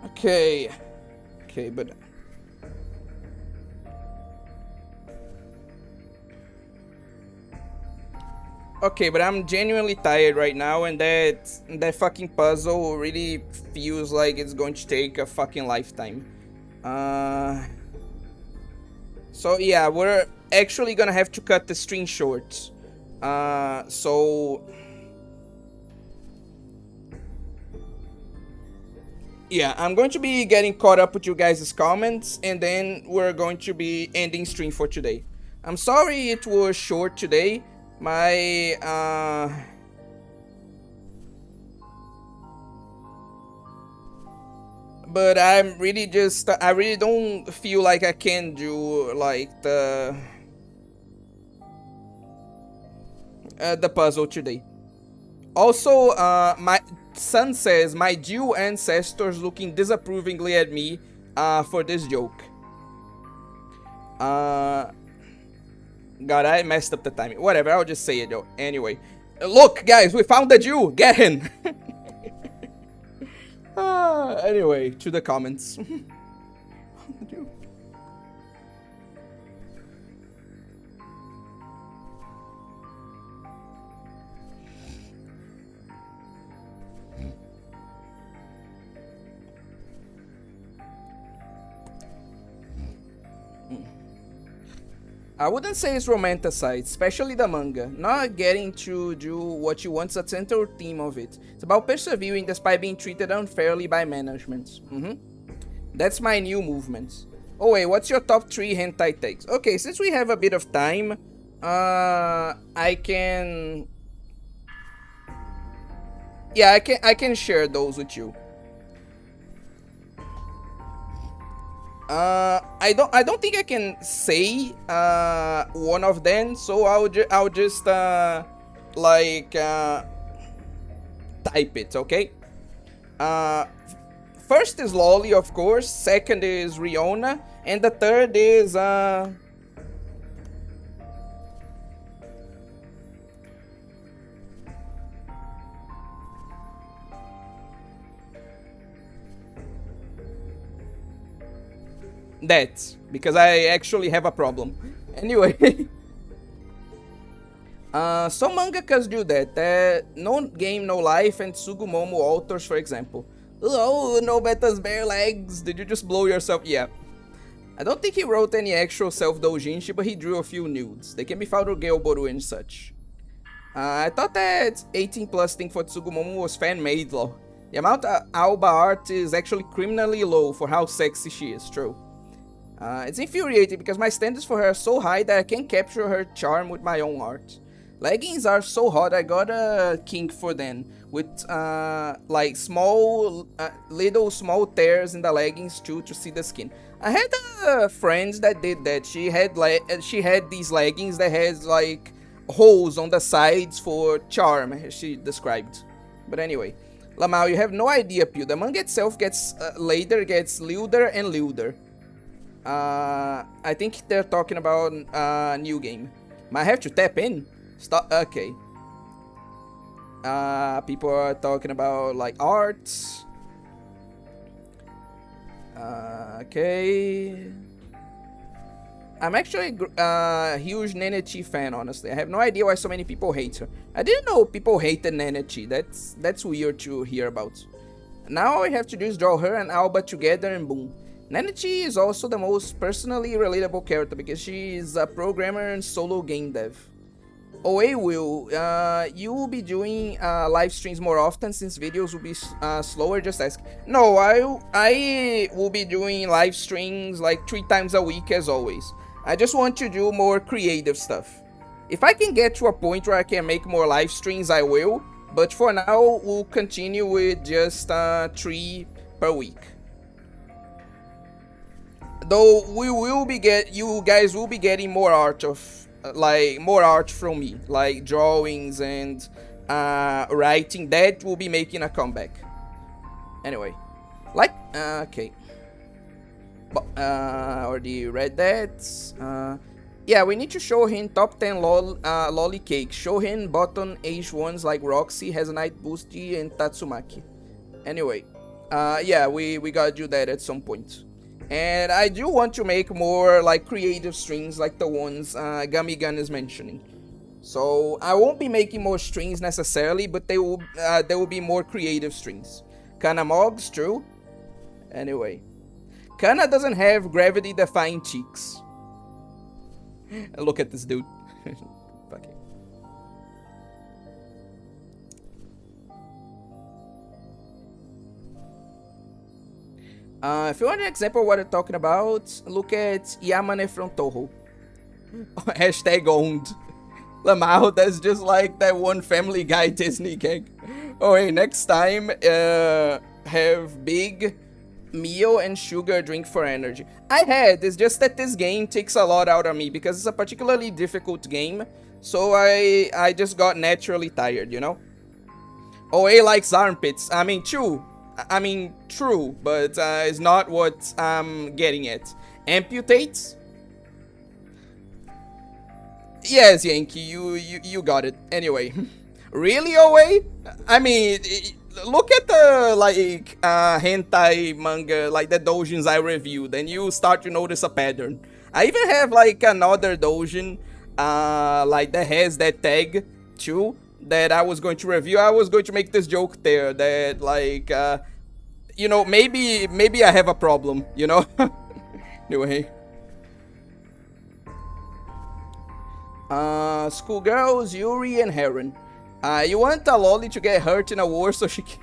Okay. Okay, but... Okay, but I'm genuinely tired right now, and that fucking puzzle really feels like it's going to take a fucking lifetime. So yeah, we're actually gonna have to cut the stream short. So yeah, I'm going to be getting caught up with you guys' comments, and then we're going to be ending stream for today. I'm sorry it was short today. My but I'm really just I really don't feel like I can do like the puzzle today. Also, my son says my Jew ancestors looking disapprovingly at me for this joke. God, I messed up the timing. Whatever, I'll just say it though. Anyway, look, guys, we found the Jew. Get him. Anyway, to the comments. I wouldn't say it's romanticized, especially the manga. Not getting to do what you want's a central theme of it. It's about persevering despite being treated unfairly by management. That's my new movement. Oh wait, what's your top 3 hentai takes? Okay, since we have a bit of time, I can... Yeah, I can share those with you. I don't think I can say one of them, so I'll just like type it, okay? First is Loli, of course. Second is Riona, and the third is that, because I actually have a problem. Anyway, some mangakas do that. No Game, No Life and Tsugumomo authors, for example. Oh, Nobeta's bare legs. Did you just blow yourself? Yeah. I don't think he wrote any actual self-doujinshi, but he drew a few nudes. They can be found on Geoboru and such. I thought that 18 plus thing for Tsugumomo was fan-made, though. The amount of Alba art is actually criminally low for how sexy she is, true. It's infuriating because my standards for her are so high that I can't capture her charm with my own art. Leggings are so hot, I got a kink for them, with like small, little small tears in the leggings too to see the skin. I had a friend that did that. She had these leggings that has like holes on the sides for charm, she described. But anyway, Lamau, you have no idea, Pew. The manga itself gets later gets lewder and lewder. I think they're talking about new game. Might have to tap in. Stop. Okay. People are talking about like arts. Okay. I'm actually a huge Nenechi fan, honestly. I have no idea why so many people hate her. I didn't know people hated Nenechi. That's weird to hear about. Now all we have to do is draw her and Alba together and boom. Nenechi is also the most personally relatable character because she is a programmer and solo game dev. Oh, hey Will, you will be doing live streams more often since videos will be slower, just ask. No, I will be doing live streams like 3 times a week as always. I just want to do more creative stuff. If I can get to a point where I can make more live streams, I will. But for now, we'll continue with just 3 per week. Though you guys will be getting more art from me, like drawings and writing. That will be making a comeback. Anyway, okay. Already read that. Yeah, we need to show him top 10 lolly cake. Show him button age ones like Roxy, Has a Night Boosty, and Tatsumaki. Anyway, yeah, we gotta do that at some point. And I do want to make more like creative streams like the ones Gummy Gun is mentioning. So I won't be making more streams necessarily, but there will be more creative streams. Kana Mogs, true. Anyway, Kana doesn't have gravity-defying cheeks. Look at this dude. Fuck it. If you want an example of what I'm talking about, look at Yamane from Toho. Hashtag owned. Lamau, that's just like that one Family Guy Disney gag. Oh, hey, next time, have big meal and sugar drink for energy. I had, it's just that this game takes a lot out of me because it's a particularly difficult game. So I just got naturally tired, you know? OA likes armpits. I mean, true, but it's not what I'm getting at. Amputates? Yes, Yankee, you got it. Anyway, really, OA? I mean, look at the, like, hentai manga, like the doujins I reviewed, and you start to notice a pattern. I even have, like, another doujin, like, that has that tag, too, that I was going to review. I was going to make this joke there, that, like, you know, maybe I have a problem, you know? Anyway. Schoolgirls, Yuri, and Heron. You want a lolly to get hurt in a war so she can...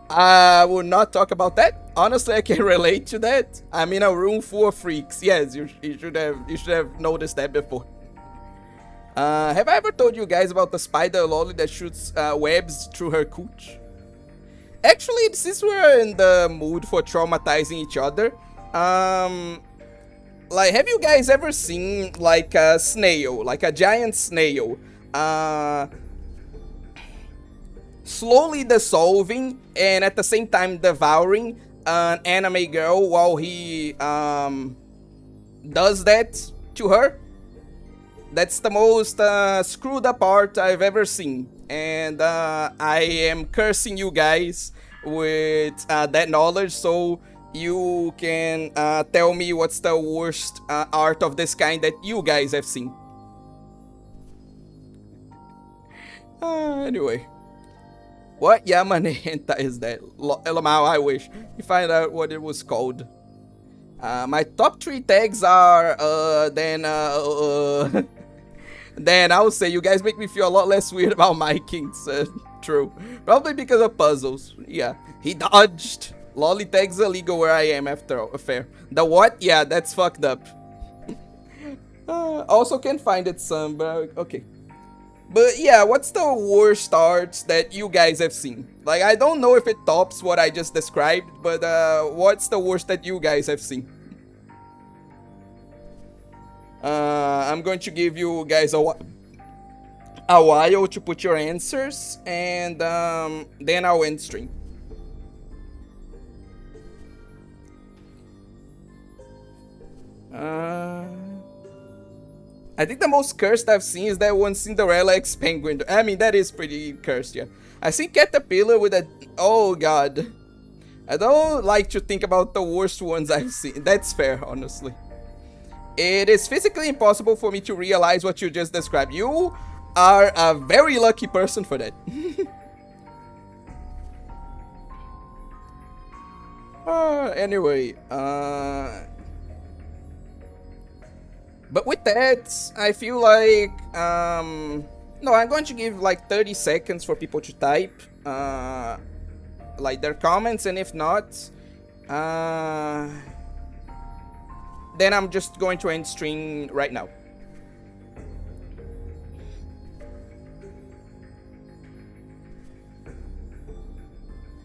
I will not talk about that. Honestly, I can relate to that. I'm in a room full of freaks. Yes, you should have noticed that before. Have I ever told you guys about the spider lolly that shoots webs through her cooch? Actually, since we're in the mood for traumatizing each other, like, have you guys ever seen, like, a snail, like a giant snail, slowly dissolving and at the same time devouring an anime girl while he, does that to her? That's the most, screwed up art I've ever seen. And, I am cursing you guys with, that knowledge, so you can tell me what's the worst art of this kind that you guys have seen. Anyway. What Yamane hentai is that? Lamau, I wish. You find out what it was called. My top 3 tags are, then I would say you guys make me feel a lot less weird about my kinks. True. Probably because of puzzles. Yeah. He dodged. Lolly tags illegal where I am after affair. The what? Yeah, that's fucked up. Also can find it some, but okay. But yeah, what's the worst arts that you guys have seen? Like, I don't know if it tops what I just described, but what's the worst that you guys have seen? I'm going to give you guys a while to put your answers, and then I'll end stream. I think the most cursed I've seen is that one Cinderella X Penguin. I mean, that is pretty cursed, yeah. I seen Caterpillar with a... Oh, God. I don't like to think about the worst ones I've seen. That's fair, honestly. It is physically impossible for me to realize what you just described. You are a very lucky person for that. Anyway, but with that, I feel like, no, I'm going to give like 30 seconds for people to type, like their comments, and if not, then I'm just going to end stream right now.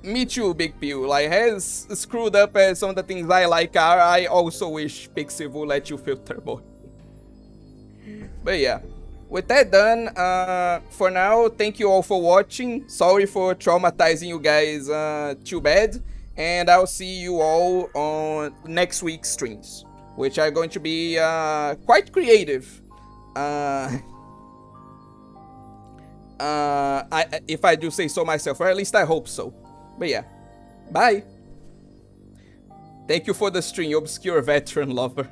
Me too, Big Pew. Like, as screwed up as some of the things I like are, I also wish Pixie will let you filter more. But yeah, with that done, for now, thank you all for watching. Sorry for traumatizing you guys too bad. And I'll see you all on next week's streams, which are going to be quite creative. If I do say so myself, or at least I hope so. But yeah, bye. Thank you for the stream, you obscure veteran lover.